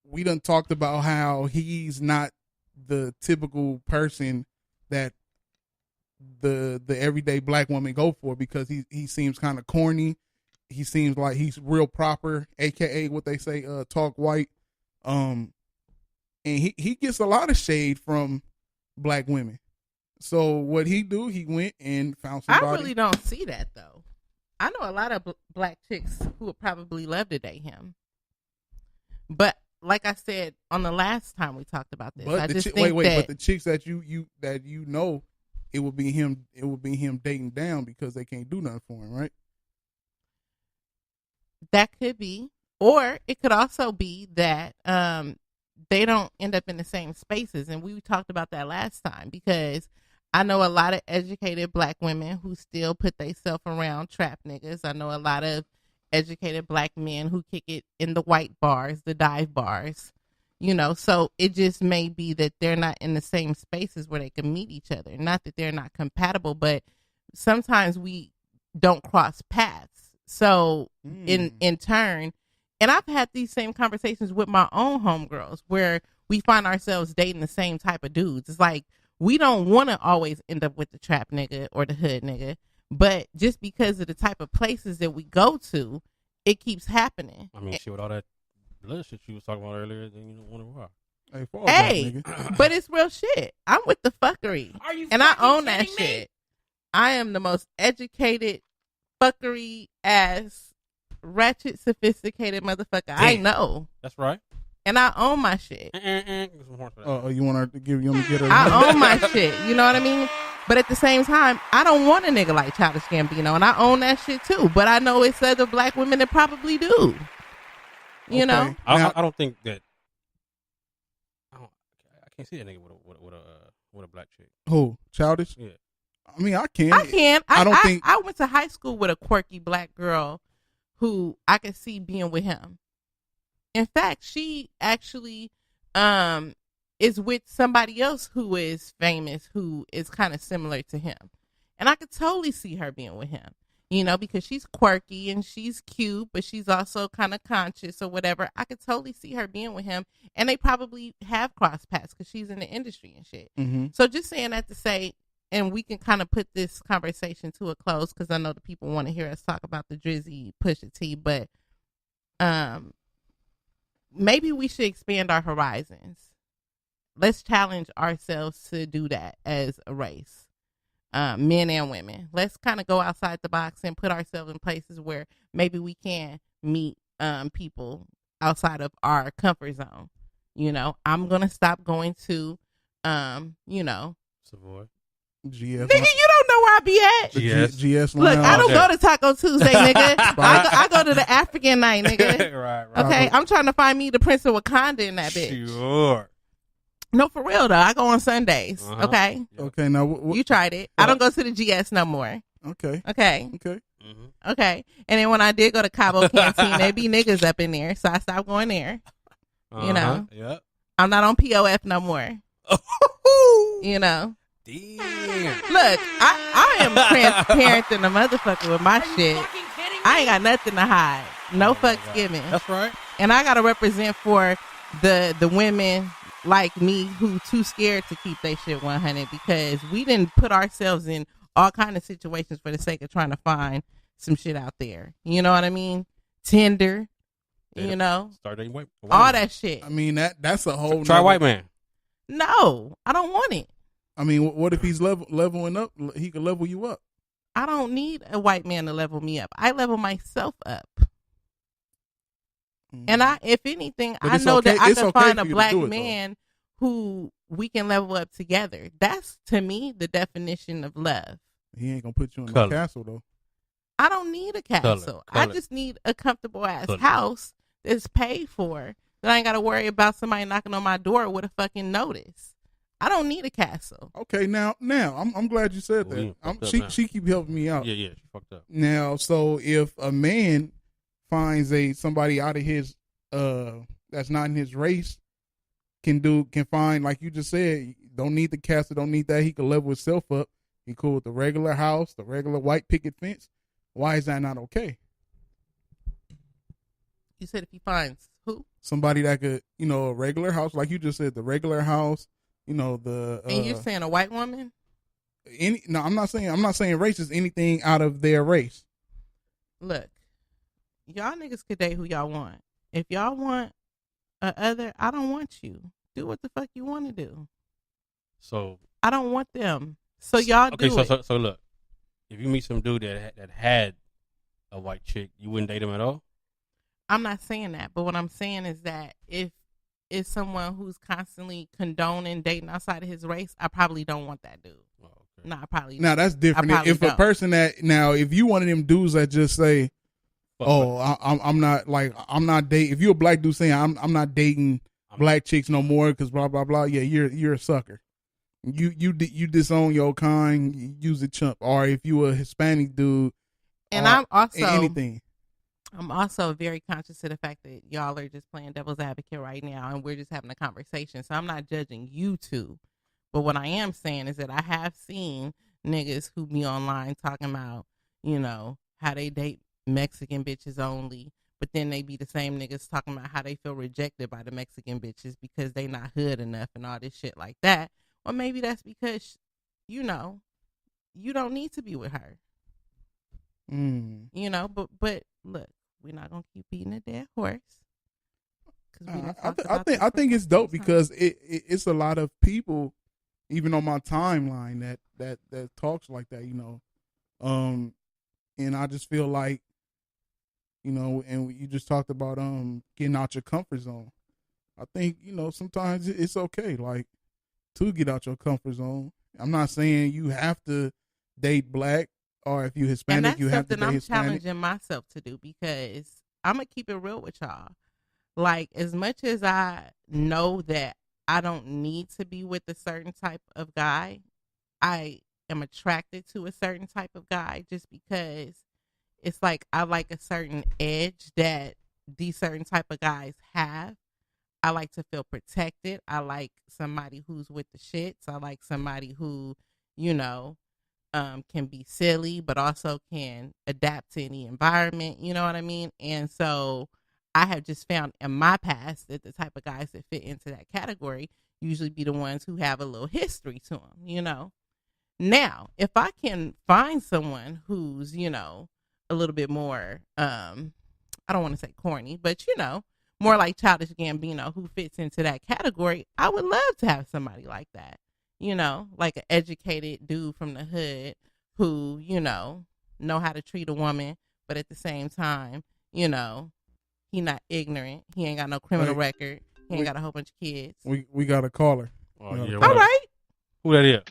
we done talked about how he's not the typical person that the everyday black woman go for because he seems kind of corny. He seems like he's real proper, aka what they say, talk white. And he gets a lot of shade from black women. So what he do? He went and found somebody. I really don't see that though. I know a lot of black chicks who would probably love to date him. But like I said on the last time we talked about this, but the chicks that you know, it would be him dating down because they can't do nothing for him, right? That could be, or it could also be that they don't end up in the same spaces, and we talked about that last time because I know a lot of educated black women who still put themselves around trap niggas. I know a lot of educated black men who kick it in the white bars, the dive bars, so it just may be that they're not in the same spaces where they can meet each other. Not that they're not compatible, but sometimes we don't cross paths. So in turn, and I've had these same conversations with my own homegirls where we find ourselves dating the same type of dudes. It's like, we don't want to always end up with the trap nigga or the hood nigga. But just because of the type of places that we go to, it keeps happening. I mean, shit, with all that blood shit you was talking about earlier, then you don't wonder why. Hey, but it's real shit. I'm with the fuckery. Are you and I own kidding that me? shit. I am the most educated, fuckery ass, ratchet, sophisticated motherfucker I know. That's right. And I own my shit. Oh, you want her to get her? I own my shit. You know what I mean? But at the same time, I don't want a nigga like Childish Gambino, and I own that shit too. But I know it's other black women that probably do. You know? I don't think that. I can't see that nigga with a black chick. Who? Childish? Yeah. I mean, I can. I went to high school with a quirky black girl who I could see being with him. In fact, she actually is with somebody else who is famous, who is kind of similar to him. And I could totally see her being with him, because she's quirky and she's cute, but she's also kind of conscious or whatever. I could totally see her being with him. And they probably have crossed paths because she's in the industry and shit. So just saying that to say, and we can kind of put this conversation to a close because I know the people want to hear us talk about the Drizzy Pusha T, but maybe we should expand our horizons. Let's challenge ourselves to do that as a race, men and women. Let's kind of go outside the box and put ourselves in places where maybe we can meet people outside of our comfort zone. You know, I'm going to stop going to, Savoy. GS. Nigga, you don't know where I be at. GS Look, line. I don't go to Taco Tuesday, nigga. I go to the African night, nigga. right. Okay, I'm trying to find me the Prince of Wakanda in that bitch. Sure. No, for real though. I go on Sundays. Okay. Okay, now You tried it. I don't go to the GS no more. Okay. Okay. Mm-hmm. Okay. And then when I did go to Cabo Canteen, there be niggas up in there, so I stopped going there. You know. Yeah. I'm not on POF no more. You know. Damn. Look, I am transparent than a motherfucker with my shit. Fucking kidding me? I ain't got nothing to hide. No fucks given. That's right. And I gotta represent for the women like me who too scared to keep their shit 100 because we didn't put ourselves in all kind of situations for the sake of trying to find some shit out there. You know what I mean? Tinder, you know, Start dating white. all that shit. I mean that's a whole. Try white man. No, I don't want it. I mean, what if he's leveling up? He could level you up. I don't need a white man to level me up. I level myself up. And if anything, But I it's know okay- that I it's can okay find for a you to black do it, though. man who we can level up together. That's to me the definition of love. He ain't gonna put you in Color. the castle though. I don't need a castle. I Color. just need a comfortable ass Color. house that's paid for. That I ain't got to worry about somebody knocking on my door with a fucking notice. I don't need a castle. Okay, now I'm glad you said Well, that. you fucked up now. She keep helping me out. Yeah. She fucked up. Now, so if a man finds somebody out of his that's not in his race can find, like you just said, don't need the castle, don't need that. He can level himself up. He cool with the regular house, the regular white picket fence. Why is that not okay? You said if he finds who? Somebody that could, a regular house, like you just said, the regular house, the And you're saying a white woman? I'm not saying race is anything out of their race. Look, y'all niggas could date who y'all want. If y'all want a other, I don't want you. Do what the fuck you want to do. So I don't want them. So y'all okay. do it. So look, if you meet some dude that had a white chick, you wouldn't date him at all. I'm not saying that, but what I'm saying is that if it's someone who's constantly condoning dating outside of his race, I probably don't want that dude. Oh, okay. No, I probably Now that's different. I probably If a don't. person if you one of them dudes that just say, I'm not dating. If you're a black dude saying I'm not dating black chicks no more because blah blah blah. Yeah, you're a sucker. You disown your kind. You use a chump. Or if you a Hispanic dude, And I'm also anything. I'm also very conscious of the fact that y'all are just playing devil's advocate right now, and we're just having a conversation. So I'm not judging you two, but what I am saying is that I have seen niggas who be online talking about, how they date Mexican bitches only, but then they be the same niggas talking about how they feel rejected by the Mexican bitches because they not hood enough and all this shit like that. Or maybe that's because, you don't need to be with her. But look, we're not gonna keep beating a dead horse. I think it's dope because it's a lot of people, even on my timeline that talks like that, and I just feel like, and you just talked about getting out your comfort zone. I think sometimes it's okay, like, to get out your comfort zone. I'm not saying you have to date black, or if you're Hispanic, you have to date I'm Hispanic. challenging myself to do because I'm gonna keep it real with y'all. Like, as much as I know that I don't need to be with a certain type of guy, I am attracted to a certain type of guy just because it's like I like a certain edge that these certain type of guys have. I like to feel protected. I like somebody who's with the shits. I like somebody who, can be silly, but also can adapt to any environment. You know what I mean? And so I have just found in my past that the type of guys that fit into that category usually be the ones who have a little history to them, Now, if I can find someone who's, you know, a little bit more, I don't want to say corny, but, you know, more like Childish Gambino, who fits into that category, I would love to have somebody like that. You know, like an educated dude from the hood who, you know how to treat a woman, but at the same time, you know, he not ignorant. He ain't got no criminal record. He ain't got a whole bunch of kids. We got a caller. Oh, yeah, all right. Who that is?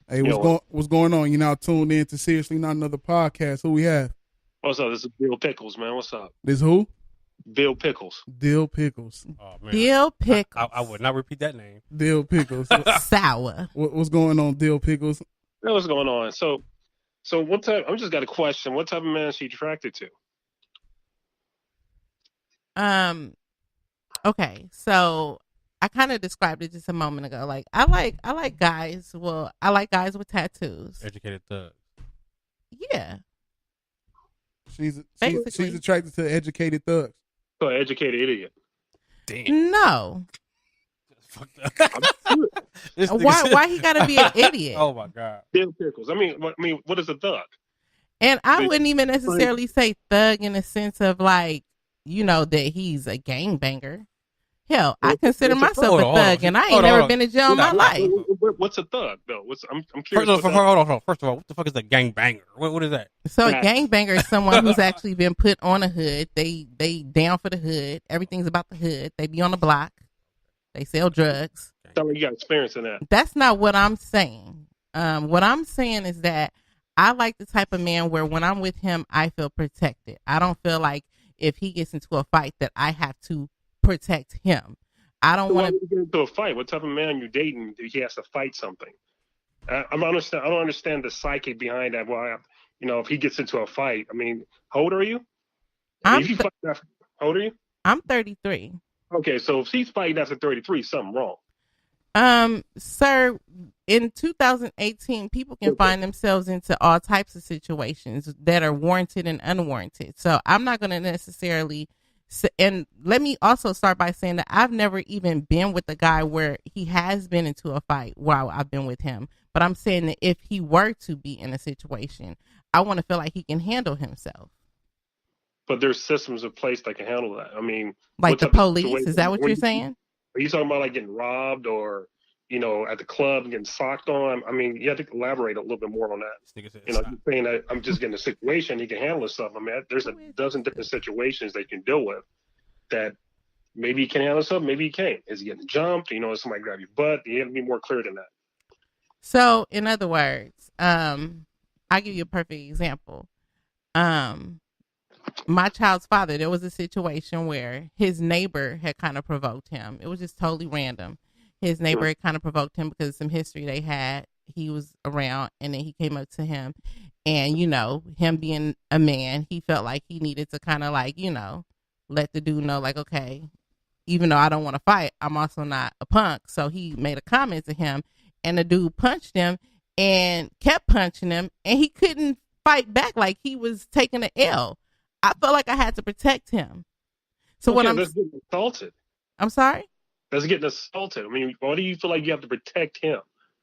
Hey, what's going on? You now tuned in to Seriously Not Another Podcast. Who we have? What's up? This is Bill Pickles, man. What's up? This who? Bill Pickles. Dill Pickles. Oh, man. Dill Pickles. I would not repeat that name. Dill Pickles. Sour. What's going on, Dill Pickles? What's going on? So what type? I just got a question. What type of man is she attracted to? Okay, so I kind of described it just a moment ago. Like I like guys. Well, I like guys with tattoos. Educated thug. Yeah. She's Basically. attracted to educated thugs. So an educated idiot. Damn. No. This Why he gotta be an idiot? Oh my God. Bill Pickles. I mean, what is a thug? And I wouldn't even necessarily say thug in the sense of like, you know, that he's a gangbanger. Hell, I consider myself a thug, and I ain't never been to jail in my life. What's a thug, though? I'm curious. Hold on. First of all, what the fuck is a gangbanger? What is that? So a gangbanger is someone who's actually been put on a hood. They down for the hood. Everything's about the hood. They be on the block. They sell drugs. Sound like you got experience in that. That's not what I'm saying. What I'm saying is that I like the type of man where when I'm with him, I feel protected. I don't feel like if he gets into a fight that I have to protect him. I don't want to get into a fight. What type of man you dating? He has to fight something. I don't understand the psyche behind that. Well, if he gets into a fight, I mean, how old are you? How old are you? I'm 33. Okay, so if he's fighting after 33, something wrong. Sir, in 2018, people can find themselves into all types of situations that are warranted and unwarranted. So I'm not going to necessarily. And let me also start by saying that I've never even been with a guy where he has been into a fight while I've been with him. But I'm saying that if he were to be in a situation, I want to feel like he can handle himself. But there's systems in place that can handle that. I mean, like the police, is that what you're saying? Are you talking about like getting robbed or, at the club and getting socked on? I mean, you have to elaborate a little bit more on that. You're saying that I'm just getting a situation, he can handle himself. I mean, there's a dozen different situations they can deal with that maybe he can handle himself, maybe he can't. Is he getting jumped? Is somebody grab your butt? You have to be more clear than that. So, in other words, I'll give you a perfect example. My child's father, there was a situation where his neighbor had kind of provoked him. It was just totally random. His neighbor had kind of provoked him because of some history they had. He was around, and then he came up to him. And, him being a man, he felt like he needed to kind of like, let the dude know, like, okay, even though I don't want to fight, I'm also not a punk. So he made a comment to him, and the dude punched him and kept punching him, and he couldn't fight back like he was taking an L. I felt like I had to protect him. So that's getting assaulted. I'm sorry? That's getting assaulted. I mean, why do you feel like you have to protect him?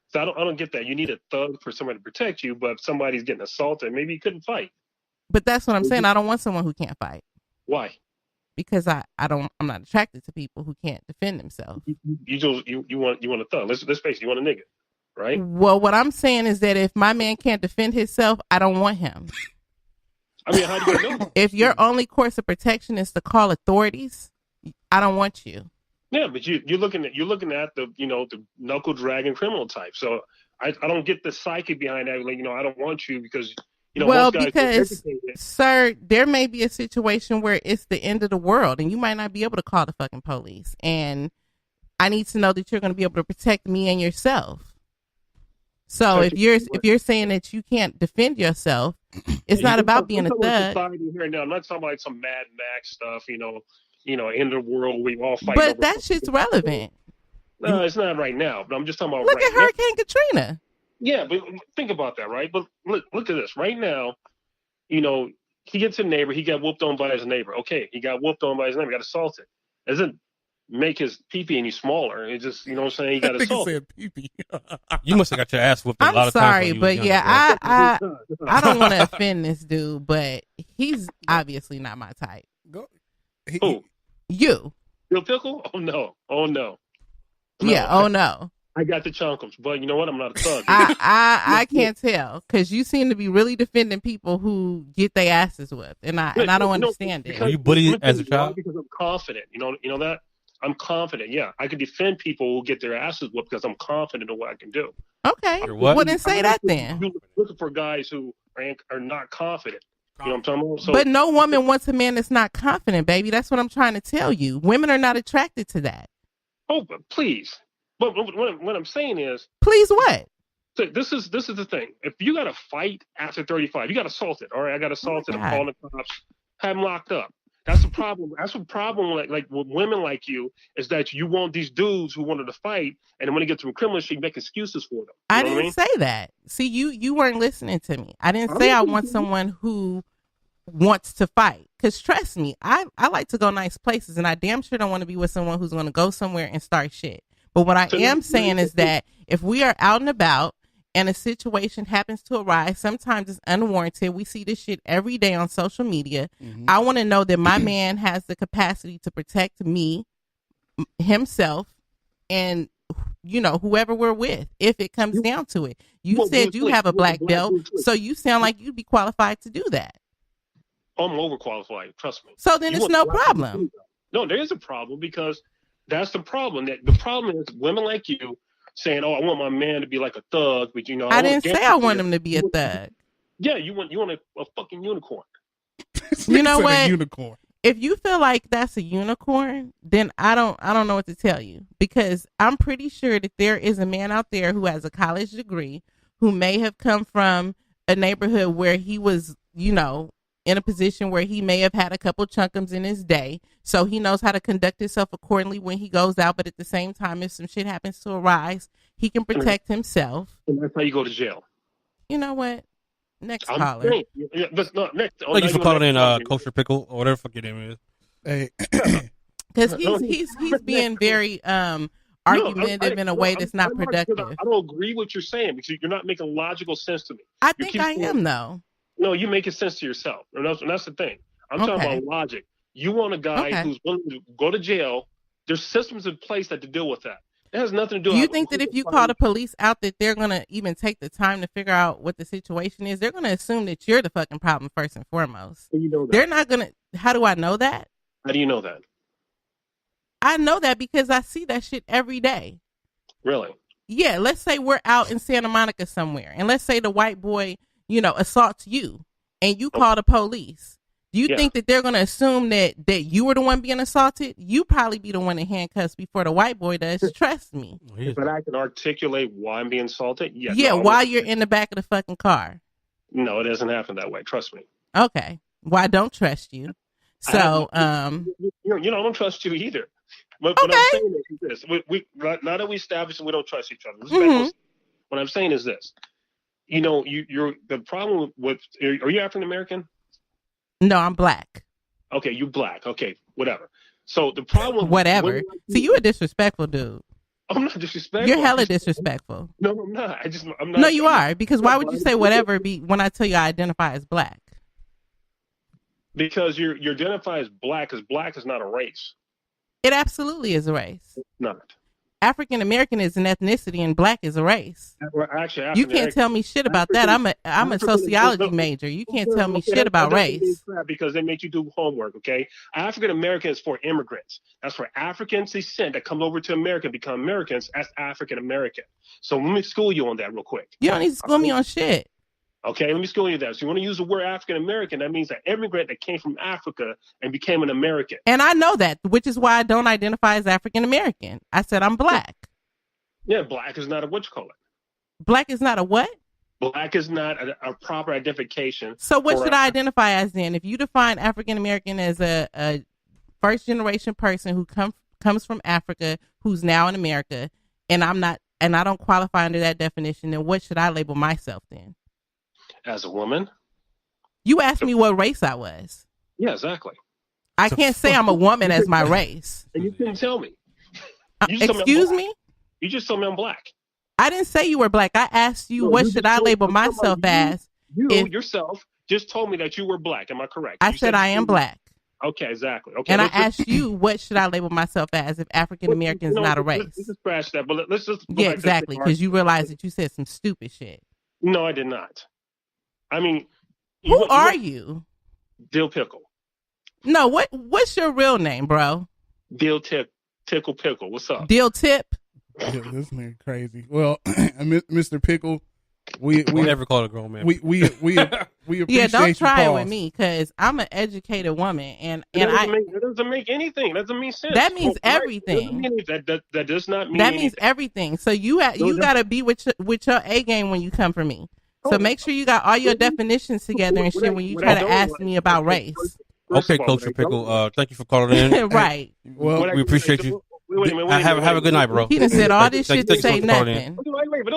So I don't get that. You need a thug for somebody to protect you, but if somebody's getting assaulted, maybe he couldn't fight. But that's what I'm saying. I don't want someone who can't fight. Why? Because I'm not attracted to people who can't defend themselves. You want a thug. Let's face it, you want a nigga, right? Well, what I'm saying is that if my man can't defend himself, I don't want him. I mean, how do you know? If your only course of protection is to call authorities, I don't want you. Yeah, but you're looking at the knuckle dragging criminal type. So I don't get the psyche behind that. Like, I don't want you because well, most guys because sir, there may be a situation where it's the end of the world, and you might not be able to call the fucking police. And I need to know that you're going to be able to protect me and yourself. So if you're saying that you can't defend yourself, it's not about being a thug. Here now. I'm not talking about some Mad Max stuff, end of the world, we all fight. But that shit's relevant. No, it's not right now. But I'm just talking about look at Hurricane Katrina. Yeah, but think about that, right? But look at this. Right now, he gets a neighbor, he got whooped on by his neighbor. Okay, he got whooped on by his neighbor, got assaulted. make his pee-pee any smaller. It just, you know what I'm saying? He got That nigga assaulted. said pee-pee. You must have got your ass whooped a lot I'm of times. sorry, when you but was yeah, younger, bro. I don't want to offend this dude, but he's obviously not my type. Go. Who? You. Bill Pickle? Oh no. Oh no. Yeah. Oh no. I got the chunkums, but you know what? I'm not a thug. I can't tell because you seem to be really defending people who get their asses whipped, and I don't understand it. Were you bullied as a child? Because I'm confident. You know that I'm confident. Yeah, I can defend people who get their asses whipped because I'm confident in what I can do. Okay, You're what? well then say that then. You're looking for guys who are not confident. You know what I'm talking about? So, But no woman wants a man that's not confident, baby. That's what I'm trying to tell you. Women are not attracted to that. oh, but please. But what I'm saying is, Please what? so this is the thing. If you got to fight after 35, you got assaulted. All right, I got assaulted. I'm calling the cops. Have him locked up. That's the problem. That's the problem. Like with women like you is that you want these dudes who wanted to fight, and then when they get to a criminal shit, you make excuses for them. I didn't say that. See, you weren't listening to me. I didn't say I want someone who wants to fight. Because trust me, I like to go nice places, and I damn sure don't want to be with someone who's going to go somewhere and start shit. But what I am saying is that if we are out and about and a situation happens to arise, sometimes it's unwarranted. We see this shit every day on social media. Mm-hmm. I want to know that my man has the capacity to protect me, himself, and whoever we're with, if it comes down to it. You said you have a black belt, so you sound like you'd be qualified to do that. I'm overqualified, trust me. So then it's no problem. No, there is a problem because that's the problem. The problem is women like you saying, "Oh, I want my man to be like a thug," but I didn't say I want him to be a thug. Yeah, you want a fucking unicorn. You know what? Unicorn. If you feel like that's a unicorn, then I don't know what to tell you, because I'm pretty sure that there is a man out there who has a college degree, who may have come from a neighborhood where he was, in a position where he may have had a couple chunkums in his day. So he knows how to conduct himself accordingly when he goes out. But at the same time, if some shit happens to arise, he can protect himself. And that's how you go to jail. You know what? Next caller. Yeah, but not next. Thank you for calling in Kosher Pickle or whatever the fuck your name is. Hey. Because he's being very argumentative in a way that's not productive. I don't agree with what you're saying because you're not making logical sense to me. I think I am, though. No, you make sense to yourself. And that's the thing. I'm talking about logic. You want a guy who's willing to go to jail. There's systems in place that to deal with that. It has nothing to do with. Do you think that if you call the police out that they're going to even take the time to figure out what the situation is? They're going to assume that you're the fucking problem first and foremost. You know that. They're not going to. How do I know that? How do you know that? I know that because I see that shit every day. Really? Yeah. Let's say we're out in Santa Monica somewhere, and let's say the white boy, assaults you, and you call the police. Do you think that they're going to assume that you were the one being assaulted? You probably be the one in handcuffs before the white boy does. Trust me. But I can articulate why I'm being assaulted. Yeah, while you're in the back of the fucking car. No, it doesn't happen that way. Trust me. Okay. Well, I don't trust you. So, I don't trust you either. But what I'm saying is this: we now that we established that we don't trust each other. Mm-hmm. What I'm saying is this: you're the problem with. Are you African American? No, I'm black. Okay, you black. Okay, whatever. So the problem. Whatever. See, you a disrespectful dude. I'm not disrespectful. You're hella disrespectful. No, I'm not. I'm not. No, you are. Because why would you say whatever when I tell you I identify as black? Because you identify as black, because black is not a race. It absolutely is a race. It's not. African American is an ethnicity and black is a race. Actually, you can't tell me shit about that. I'm a sociology major. You can't tell me shit about race. Because they make you do homework, okay? African American is for immigrants. That's for African descent that come over to America and become Americans. That's African American. So let me school you on that real quick. You don't need to school me on shit. Okay, let me school you that. So you want to use the word African American, that means an immigrant that came from Africa and became an American. And I know that, which is why I don't identify as African American. I said I'm black. Yeah, black is not a what you call it. Black is not a what? Black is not a proper identification. So what should I identify as then? If you define African American as a first generation person who comes from Africa, who's now in America, and I don't qualify under that definition, then what should I label myself then? As a woman? You asked me what race I was. Yeah, exactly. I can't say I'm a woman as my race. And you couldn't tell me. You just told Excuse I'm black. me? You just told me I'm black. I didn't say you were black. I asked you, what should I label myself as? You if- yourself just told me that you were black. Am I correct? I You said I am black. Okay, exactly. Okay, And I asked you, what should I label myself as if African American is not a race? Let's just scratch that, but let's just go Yeah, back to exactly, the because you realized that you said some stupid shit. No, I did not. I mean, Who are you? Dill Pickle. No, what's your real name, bro? Dill Tickle Pickle. What's up? Dill Tip? Yeah, this nigga crazy. Well, Mr. Pickle, we never call a grown man. we appreciate Yeah, don't try you, it with me, because I'm an educated woman, and It doesn't make anything. That doesn't mean sense. That means Right. everything. That does not mean That means anything. everything. So you gotta be with your A game when you come for me. So make sure you got all your definitions together and shit when you try to ask me about race. Okay, Coach Pickle. Thank you for calling in. Right. Well, we appreciate you. Wait a minute. Have a good night, bro. He done said all this shit to Thank you say for calling in. nothing. Wait, but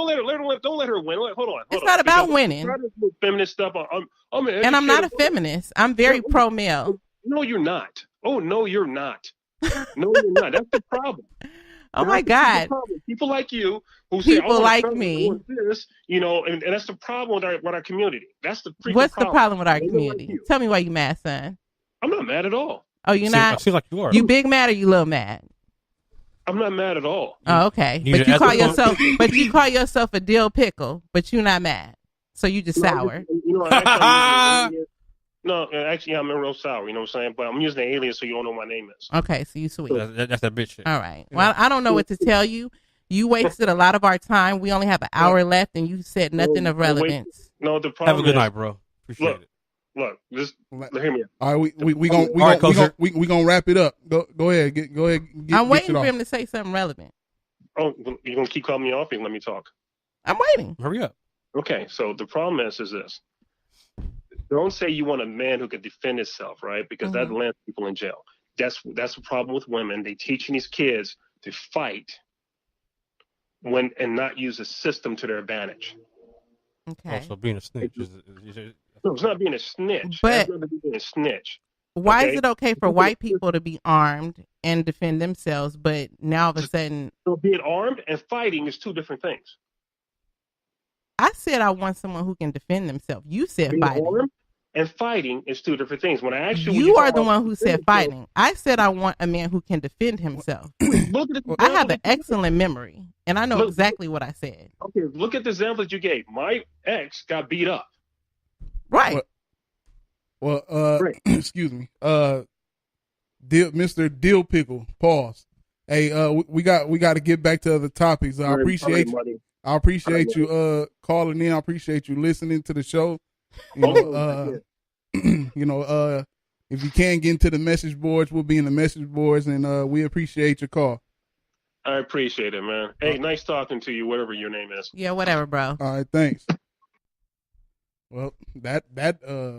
don't let her win. Hold on. It's not about winning. Try to do feminist stuff. I'm an And I'm not a educated woman. feminist. I'm very pro male. No, you're not. Oh, no, you're not. No, you're not. That's the problem. Oh my God. People like you who say, People "Oh, like I me. want this," and that's the problem with our community. That's the freaking What's the problem with our They don't community? like you. Tell me why you mad, son. I'm not mad at all. Oh, you're not? Seems like you are. You big mad or you little mad? I'm not mad at all. Oh, okay. You But need you to call ask the yourself you call yourself a dill pickle, but you're not mad. So you just sour. Actually, I'm real sour. You know what I'm saying? But I'm using an alias so you don't know what my name is. Okay, so you sweet. That's that bitch shit. All right. Well, I don't know what to tell you. You wasted a lot of our time. We only have an hour left, and you said nothing of relevance. No, the problem Have a good is, night, bro. Appreciate it. Look, just hear me out. all right, we gonna wrap it up. Go ahead, get I'm waiting it for off. him to say something relevant. Oh, you're going to keep calling me off and let me talk? I'm waiting. Hurry up. Okay, so the problem is this. Don't say you want a man who can defend himself, right? Because that lands people in jail. That's the problem with women. They teaching these kids to fight and not use the system to their advantage. Okay. Also, being a snitch is No, it's not being a snitch. But- That's not being a snitch. Why Okay. is it okay for white people to be armed and defend themselves, but now all of a sudden, So being armed and fighting is two different things. I said I want someone who can defend themselves. You said Being fighting. armed and fighting is two different things. When I asked you, You are the one who said fighting. I said I want a man who can defend himself. Look at the I have an example that you excellent memory, and I know Look- exactly what I said. Okay, look at the example that you gave. My ex got beat up. Right. Well, Right. excuse me, Mr. Dill Pickle. Pause. Hey, we got to get back to other topics. I appreciate you. Money. I appreciate you calling in. I appreciate you listening to the show. If you can get into the message boards, we'll be in the message boards, and we appreciate your call. I appreciate it, man. Hey, nice talking to you, whatever your name is. Yeah, whatever, bro. All right, thanks. Well, that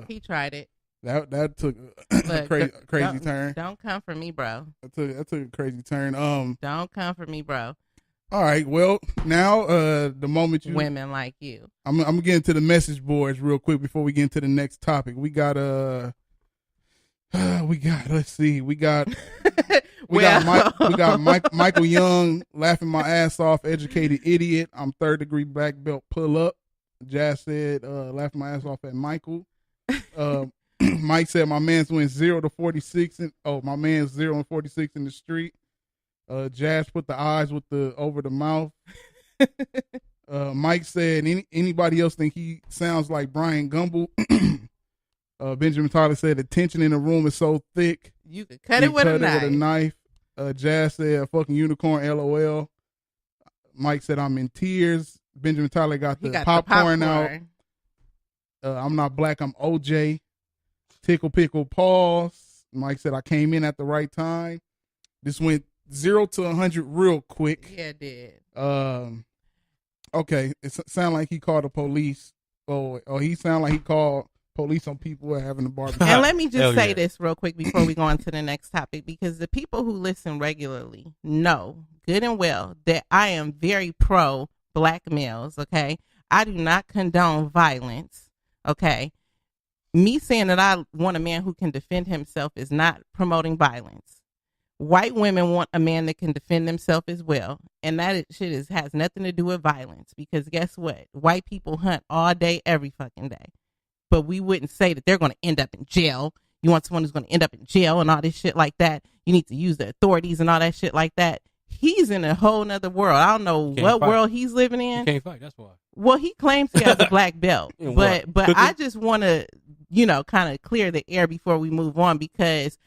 He tried it. that took a Look, crazy don't- turn. Don't come for me, bro. That took a crazy turn. Don't come for me, bro. All right. Well, now the moment you Women like you. I'm gonna get into the message boards real quick before we get into the next topic. We got let's see. We got Michael Young laughing my ass off, educated idiot. I'm third degree black belt, pull up. Jazz said laughing my ass off at Michael. Mike said my man's went 0 to 46 my man's 0 and 46 in the street. Jazz put the eyes with the over the mouth. Mike said anybody else think he sounds like Brian Gumble? Benjamin Tyler said the tension in the room is so thick. You could cut it with a knife. Jazz said a fucking unicorn, LOL. Mike said I'm in tears. Benjamin Tyler got the popcorn out. I'm not black, I'm OJ. Tickle pickle pause. Mike said I came in at the right time. This went 0 to 100 real quick. Yeah, it did. Okay, it sounded like he called the police. Oh, he sounded like he called police on people who are having a barbecue. And let me just say this real quick before we go on to the next topic, because the people who listen regularly know good and well that I am very pro black males, okay? I do not condone violence, okay? me saying that I want a man who can defend himself is not promoting violence. White women want a man that can defend themselves as well. And that shit has nothing to do with violence, because guess what? White people hunt all day, every fucking day. But we wouldn't say that they're going to end up in jail. You want someone who's going to end up in jail and all this shit like that. You need to use the authorities and all that shit like that. He's in a whole nother world. I don't know what world he's living in. He can't fight, that's why. Well, he claims he has a black belt. but I just want to, kind of clear the air before we move on, because,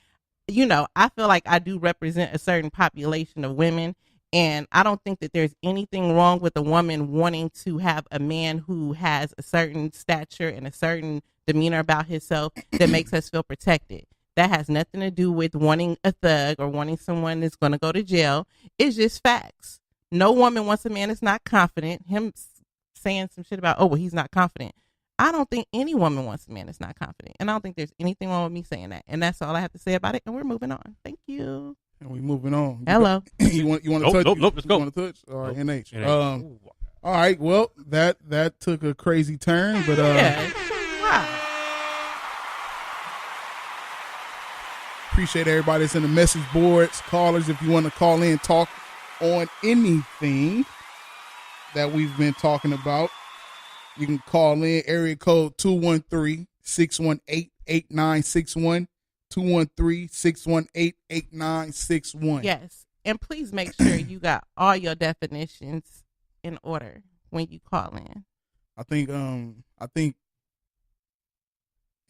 I feel like I do represent a certain population of women. And I don't think that there's anything wrong with a woman wanting to have a man who has a certain stature and a certain demeanor about himself that makes us feel protected. That has nothing to do with wanting a thug or wanting someone that's going to go to jail. It's just facts. No woman wants a man that's not confident. Him saying some shit about, oh, well, he's not confident. I don't think any woman wants a man that's not confident. And I don't think there's anything wrong with me saying that. And that's all I have to say about it. And we're moving on. Thank you. And we moving on. Hello. You want to touch? Nope, let's go. You want to touch? All right, NH. All right. Well, that took a crazy turn, but yeah. Wow. Appreciate everybody that's in the message boards, callers. If you want to call in, talk on anything that we've been talking about, you can call in. Area code 213-618-8961. 213-618-8961. Yes. And please make sure you got all your definitions in order when you call in. I think, and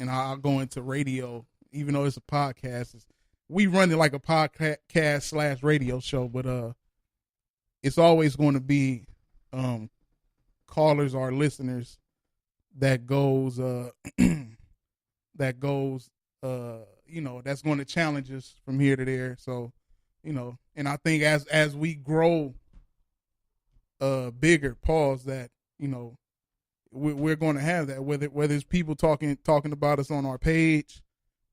I'll go into radio, even though it's a podcast. We run it like a podcast / radio show, but it's always going to be callers or listeners that goes that's going to challenge us from here to there. So, and I think as we grow bigger, that, we're going to have that, whether it's people talking about us on our page,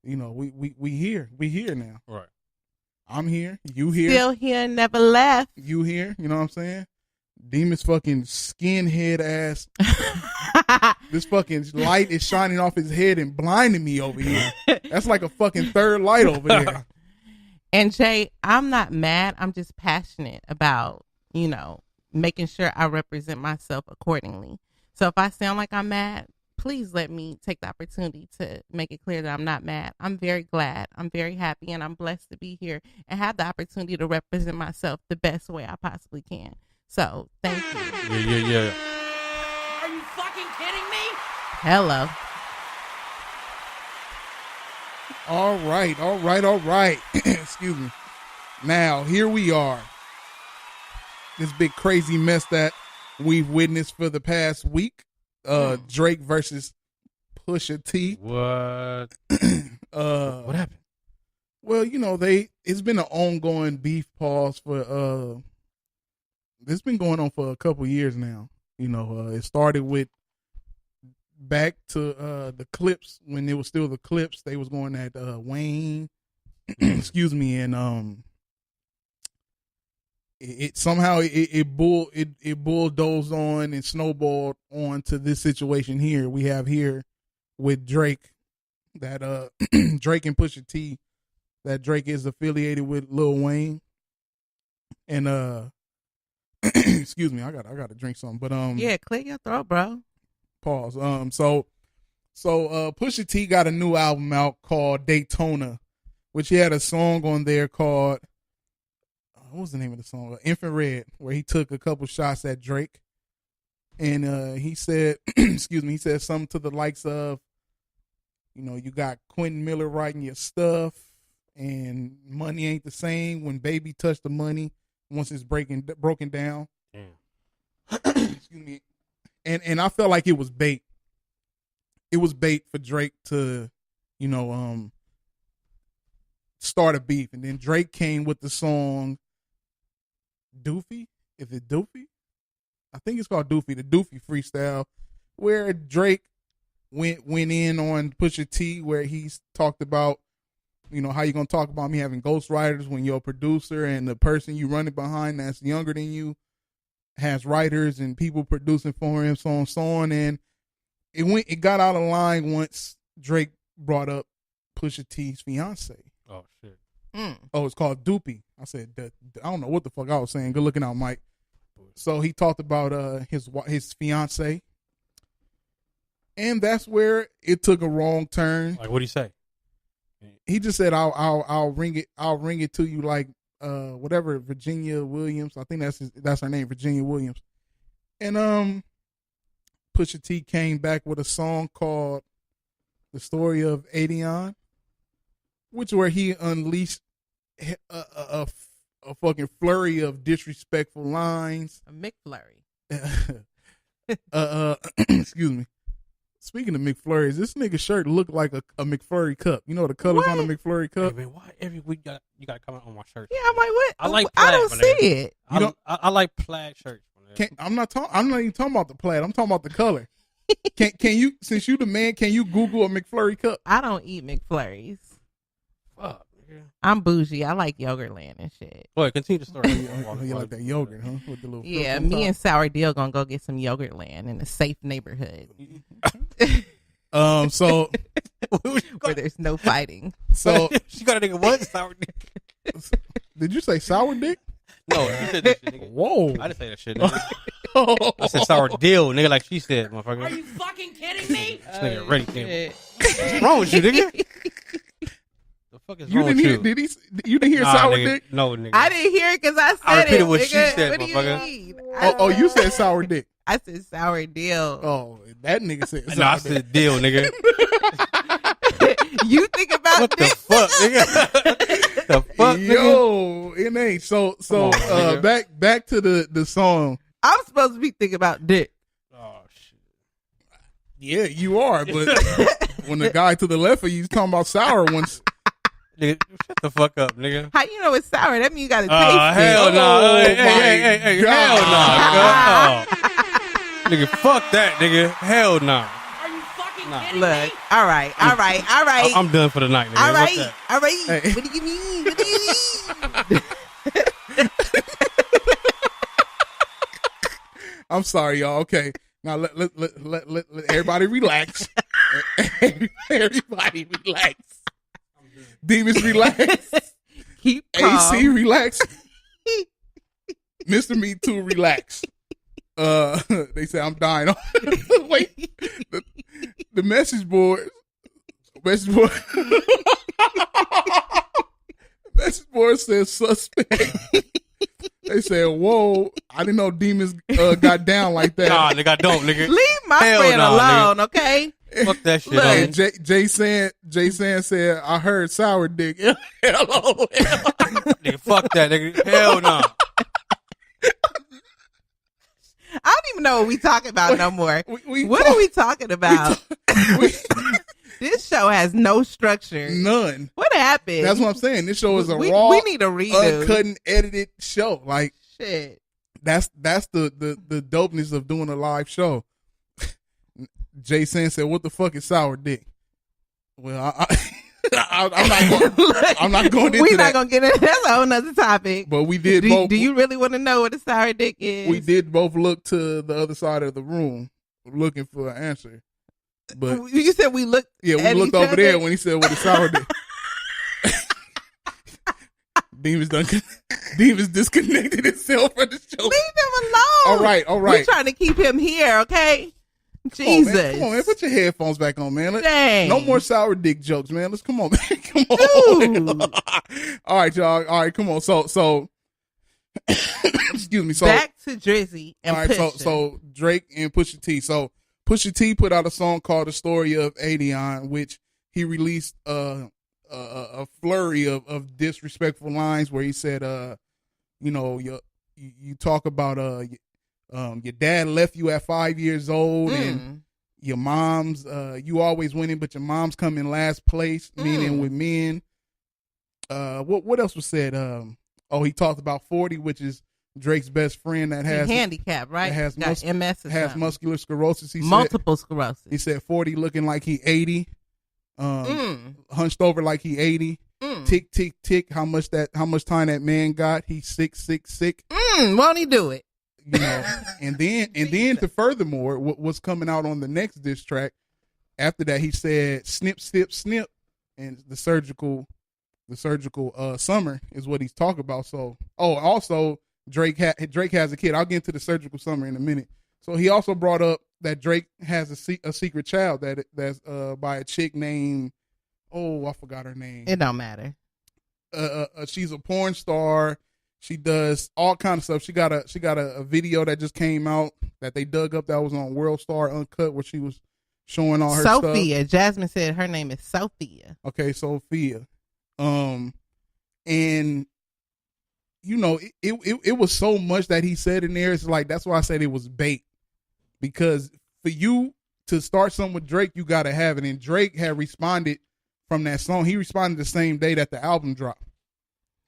we here now. Right. I'm here. You here. Still here, never left. You here. You know what I'm saying? Demis fucking skinhead ass. This fucking light is shining off his head and blinding me over here. That's like a fucking third light over there. And Jay, I'm not mad. I'm just passionate about, making sure I represent myself accordingly. So if I sound like I'm mad, please let me take the opportunity to make it clear that I'm not mad. I'm very glad. I'm very happy, and I'm blessed to be here and have the opportunity to represent myself the best way I possibly can. So thank you. Yeah. Are you fucking kidding me? Hello. All right. Excuse me. Now, here we are. This big crazy mess that we've witnessed for the past week. Drake versus Pusha T. What? What happened? Well, it's been an ongoing beef pause for it's been going on for a couple years now. It started with back to the Clips, when it was still the Clips. They was going at Wayne, excuse me, and it somehow bulldozed on and snowballed on to this situation here we have here with Drake, that Drake and Pusha T, that Drake is affiliated with Lil Wayne, and excuse me, I gotta drink something, but yeah, clear your throat, bro. Pause. So Pusha T got a new album out called Daytona, which he had a song on there called, what was the name of the song? Infrared, where he took a couple shots at Drake. And he said, excuse me, he said something to the likes of, you got Quentin Miller writing your stuff, and money ain't the same when baby touch the money once it's broken down. Damn. Excuse me. And I felt like it was bait. It was bait for Drake to, start a beef. And then Drake came with the song Doofy. Is it Doofy? I think it's called Doofy, the Doofy freestyle, where Drake went in on Pusha T, where he's talked about, how you gonna talk about me having ghostwriters when you're a producer and the person you running behind that's younger than you has writers and people producing for him, so on, and it got out of line once Drake brought up Pusha T's fiance. Oh shit. Oh, it's called Doopy. I said, I don't know what the fuck I was saying. Good looking out, Mike. So he talked about his fiance, and that's where it took a wrong turn. Like, what'd he say? He just said, "I'll ring it to you like whatever Virginia Williams. I think that's her name, Virginia Williams." And Pusha T came back with a song called "The Story of Adion," which where he unleashed a fucking flurry of disrespectful lines. A McFlurry. Excuse me. Speaking of McFlurries, this nigga shirt looked like a McFlurry cup. You know the colors on the McFlurry cup? Hey, man, why every week you got to comment on my shirt? Yeah, I'm like, what? I like plaid, I don't see it. I like plaid shirts. I'm not even talking about the plaid. I'm talking about the color. Can you, since you the man, can you Google a McFlurry cup? I don't eat McFlurries. Fuck. Yeah. I'm bougie. I like Yogurtland and shit. Boy, continue the story. You like that yogurt, huh? With the little me and Sour Deal gonna go get some Yogurtland in a safe neighborhood. So where there's no fighting. So she got a nigga what? Sour dick. Did you say sour dick? No, you said that shit, nigga. Whoa. I didn't say that shit, nigga. I said sour deal, nigga, like she said, motherfucker. Are you fucking kidding me? This nigga ready came. What's wrong with you, nigga? The fuck is You wrong didn't with hear? you? You didn't hear sour nigga. dick? No, nigga. I didn't hear it because I said I repeated it. what nigga. she said, What do you motherfucker. mean? Oh, you said sour dick. I said Sour Deal. Oh, that nigga said sour No, I dick. said deal, nigga. You think about What the dick? fuck, nigga? The fuck, nigga? Yo, it ain't. So on, nigga. back to the song. I'm supposed to be thinking about dick. Oh shit. Yeah, you are. But when the guy to the left of you is talking about sour ones, Nigga, shut the fuck up, nigga. How you know it's sour? That means you got to taste Hell it. no. Oh, Hey, my hell God. no, nigga. Oh. Nigga, fuck that, nigga. Hell no. Are you fucking kidding Look, me? all right. I'm done for the night, nigga. All What's right. that? All right. Hey. What do you mean? What do you mean? I'm sorry, y'all. Okay, now let everybody relax. Everybody relax. Demis, relax. Keep calm. AC, relax. Mr. Me Too, relax. They say I'm dying. Wait, the message board. Message board says suspect. They said, "Whoa, I didn't know Demons got down like that." Nah, nigga, I don't, nigga. Leave my Hell friend nah, alone, okay? Fuck that shit, Look. Hey, homie. Jay San said, "I heard sour dick." Hello. Nigga, fuck that, nigga. Hell no. I don't even know what we talking about no more. What talk- are we talking about? This show has no structure. None. What happened? That's what I'm saying. This show is a we raw, need a redo. uncut, and edited show. Like Shit. that's the dopeness of doing a live show. Jason said, "What the fuck is sour dick?" Well, I'm not going into We're that. not gonna get into that's a whole nother topic. But we did do, both. do you really want to know what a sour dick is? We did both look to the other side of the room looking for an answer. But You said we looked. yeah, we at looked each over other? there when he said, "What is sour dick?" Demons disconnected himself from the show. Leave him alone. All We're right. trying to keep him here, okay? Come on, Jesus. man. Come on, man. Put your headphones back on, man. Dang. No more sour dick jokes, man. Let's come on, man. Come on. Dude. All right, y'all. All right, come on. So excuse me. So Back to Drizzy and all right, Pusha. so Drake and Pusha T. So Pusha T put out a song called "The Story of Adion," which he released a flurry of disrespectful lines where he said, you know, you talk about your dad left you at 5 years old and your mom's you always winning, but your mom's come in last place, meaning with men. What else was said? He talked about 40, which is Drake's best friend that has handicap, right? that has Got MS or has something. muscular sclerosis. He Multiple sclerosis. He said 40 looking like he 80, hunched over like he 80. Tick tick tick. How much time that man got? He's sick. Won't he do it? You know, and then to furthermore, what's coming out on the next diss track? after that, he said snip, snip, snip, and the surgical summer is what he's talking about. So, also Drake has a kid. I'll get into the surgical summer in a minute. So he also brought up that Drake has a secret child that's by a chick named, I forgot her name. It don't matter. She's a porn star. She does all kind of stuff. She got a video that just came out that they dug up that was on World Star Uncut where she was showing all her stuff. Sophia. Jasmine said her name is Sophia. Okay, Sophia. And you know, it was so much that he said in there. It's like, that's why I said it was bait, because for you to start something with Drake, you got to have it. And Drake had responded from that song. He responded the same day that the album dropped.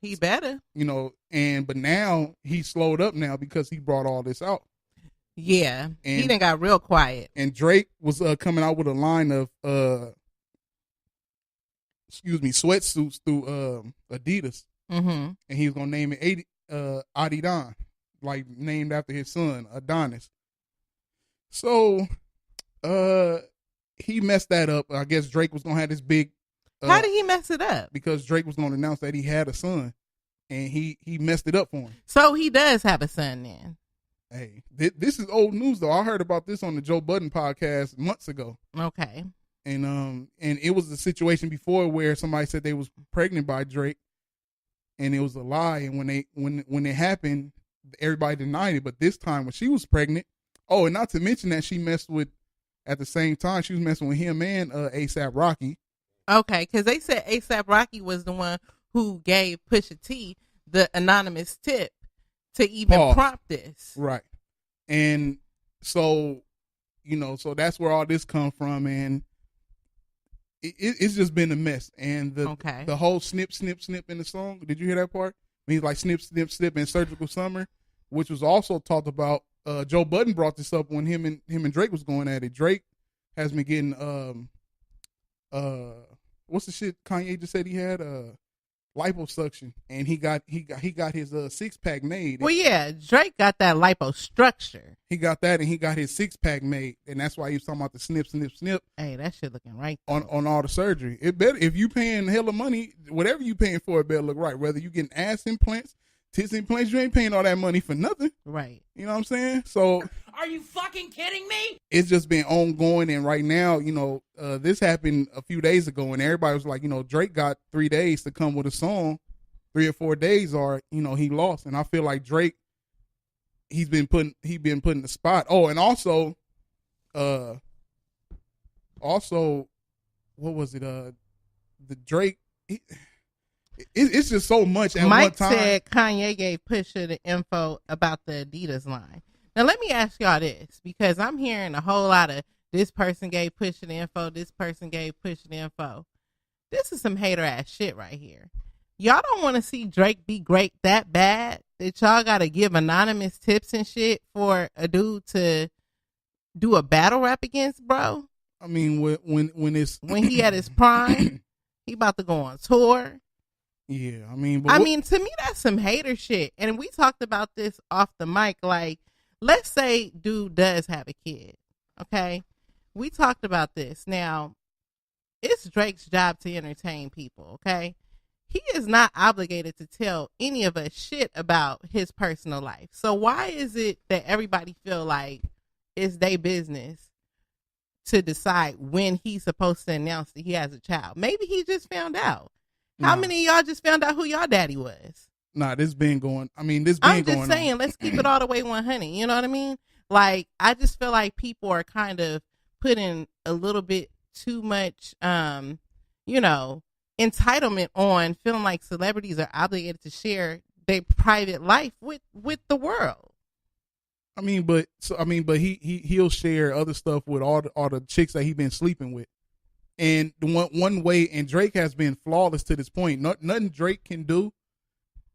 He better, you know, but now he slowed up now because he brought all this out. Yeah, and he done got real quiet. And Drake was coming out with a line of sweatsuits through Adidas, and he was gonna name it Adidon, like named after his son Adonis. So he messed that up. I guess Drake was gonna have this big. How did he mess it up? Because Drake was going to announce that he had a son, and he messed it up for him. So he does have a son then. Hey, this is old news though. I heard about this on the Joe Budden podcast months ago. Okay. And it was a situation before where somebody said they was pregnant by Drake, and it was a lie. And when it happened, everybody denied it. But this time when she was pregnant, and not to mention that she messed with, at the same time she was messing with him and A$AP Rocky. Okay, because they said A$AP Rocky was the one who gave Pusha T the anonymous tip to even prompt this. Right. And so, you know, so that's where all this come from. And it's just been a mess. And the whole snip, snip, snip in the song, did you hear that part? When he's like snip, snip, snip in Surgical Summer, which was also talked about. Joe Budden brought this up when him and Drake was going at it. Drake has been getting what's the shit Kanye just said he had? Liposuction, and he got his 6-pack made. Well, yeah, Drake got that lipostructure. He got that, and he got his 6-pack made, and that's why he was talking about the snip, snip, snip. Hey, that shit looking right on all the surgery. It better, if you paying hella money, whatever you paying for, it better look right. Whether you getting ass implants, tits implants, you ain't paying all that money for nothing. Right. You know what I'm saying? So are you fucking kidding me? It's just been ongoing, and right now, you know, this happened a few days ago, and everybody was like, you know, Drake got 3 days to come with a song. 3 or 4 days, or you know, he lost. And I feel like Drake, he's been putting the spot. And also what was it? The Drake. It's just so much at Mike one time. said Kanye gave Pusha the info about the Adidas line. Now let me ask y'all this, because I'm hearing a whole lot of this person gave Pusha the info, this person gave Pusha the info. This is some hater ass shit right here. Y'all don't want to see Drake be great that bad that y'all got to give anonymous tips and shit for a dude to do a battle rap against, bro? I mean, when he at his prime, he about to go on tour. Yeah, I mean, to me, that's some hater shit. And we talked about this off the mic. Like, let's say dude does have a kid. Okay, we talked about this. Now, it's Drake's job to entertain people. Okay. He is not obligated to tell any of us shit about his personal life. So why is it that everybody feel like it's their business to decide when he's supposed to announce that he has a child? Maybe he just found out. How many of y'all just found out who y'all daddy was? Nah, this been going. I'm just saying, let's keep it all the way 100. You know what I mean? Like, I just feel like people are kind of putting a little bit too much, entitlement on feeling like celebrities are obligated to share their private life with the world. But he'll share other stuff with all the chicks that he been sleeping with. And the one way, and Drake has been flawless to this point. Nothing Drake can do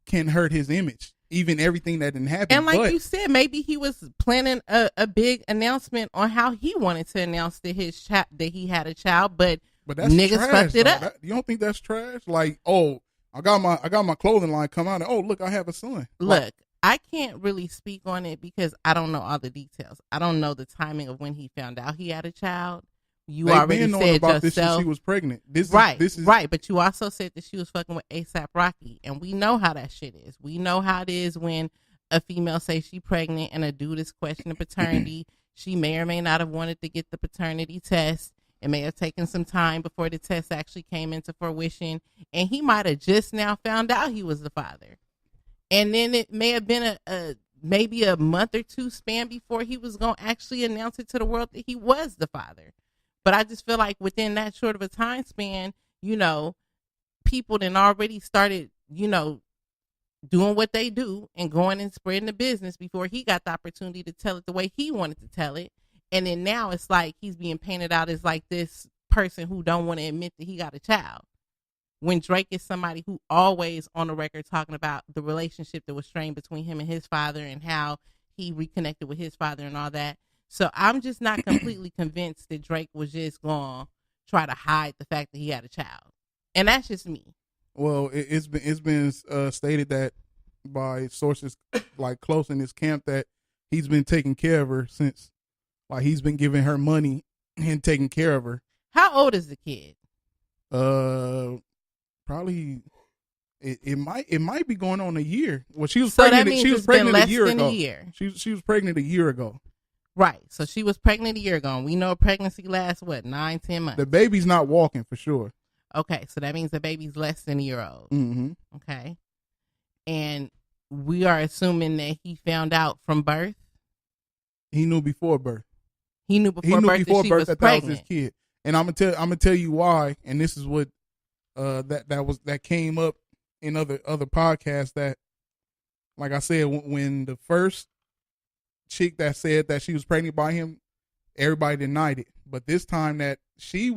can hurt his image. Even everything that didn't happen. And like you said, maybe he was planning a big announcement on how he wanted to announce that that he had a child, but that's niggas trash, fucked it up. You don't think that's trash? Like, I got my clothing line come out and look, I have a son. Look, I can't really speak on it because I don't know all the details. I don't know the timing of when he found out he had a child. You They already been knowing said about this since yourself. she was pregnant. This is Right. But you also said that she was fucking with ASAP Rocky. And we know how that shit is. We know how it is when a female says she's pregnant and a dude is questioning paternity. She may or may not have wanted to get the paternity test. It may have taken some time before the test actually came into fruition. And he might have just now found out he was the father. And then it may have been maybe a month or two span before he was going to actually announce it to the world that he was the father. But I just feel like within that short of a time span, you know, people then already started, you know, doing what they do and going and spreading the business before he got the opportunity to tell it the way he wanted to tell it. And then now it's like he's being painted out as like this person who don't want to admit that he got a child. When Drake is somebody who always on the record talking about the relationship that was strained between him and his father and how he reconnected with his father and all that. So I'm just not completely convinced that Drake was just going to try to hide the fact that he had a child. And that's just me. Well, it's been stated that by sources like close in his camp that he's been taking care of her since, like he's been giving her money and taking care of her. How old is the kid? Probably it might be going on a year. Well, she was So pregnant. that means She was it's been pregnant a less year than ago. a year. She was pregnant a year ago. Right. So she was pregnant a year ago. And we know pregnancy lasts, what, 9-10 months? The baby's not walking for sure. Okay. So that means the baby's less than a year old. Mm-hmm. Okay. And we are assuming that he found out from birth. He knew before birth. He knew before birth that she was that pregnant. was his kid. And I'm gonna tell you why. And this is what that came up in other podcasts. That, like I said, when the first chick that said that she was pregnant by him, everybody denied it. But this time that she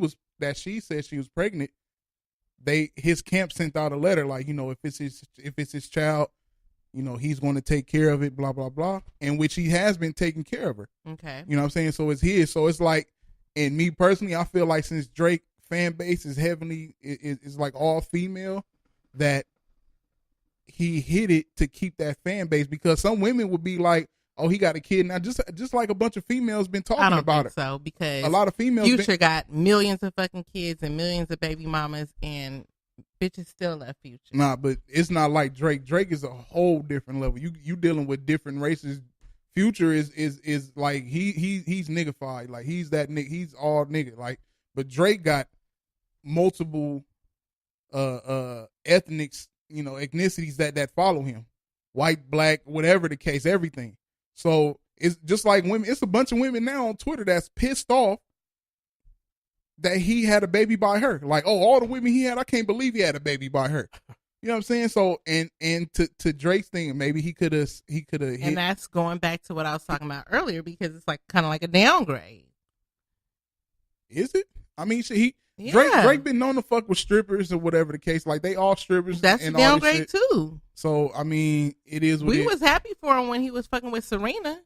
said she was pregnant, his camp sent out a letter like, you know, if it's his child, you know, he's going to take care of it, blah blah blah, and which he has been taking care of her. Okay. You know what I'm saying? So it's his. So it's like, and me personally, I feel like since Drake fan base is heavily is like all female, that he hit it to keep that fan base, because some women would be like, oh, he got a kid now, just like a bunch of females been talking I don't about think it. so, because a lot of females Future got millions of fucking kids and millions of baby mamas, and bitches still love Future. Nah, but it's not like Drake. Drake is a whole different level. You dealing with different races. Future is like he's niggified. Like he's that nigga. He's all nigga. Like, but Drake got multiple ethnics, you know, ethnicities that follow him. White, black, whatever the case, everything. So it's just like women. It's a bunch of women now on Twitter that's pissed off that he had a baby by her. Like, oh, all the women he had, I can't believe he had a baby by her. You know what I'm saying? So, and to Drake's thing, maybe he could have hit. And that's going back to what I was talking about earlier, because it's like kind of like a downgrade. Is it? I mean, Yeah. Drake been known to fuck with strippers or whatever the case. Like, they all strippers. That's and a all this downgrade shit. too. So, I mean, it is what We it was happy for him when he was fucking with Serena.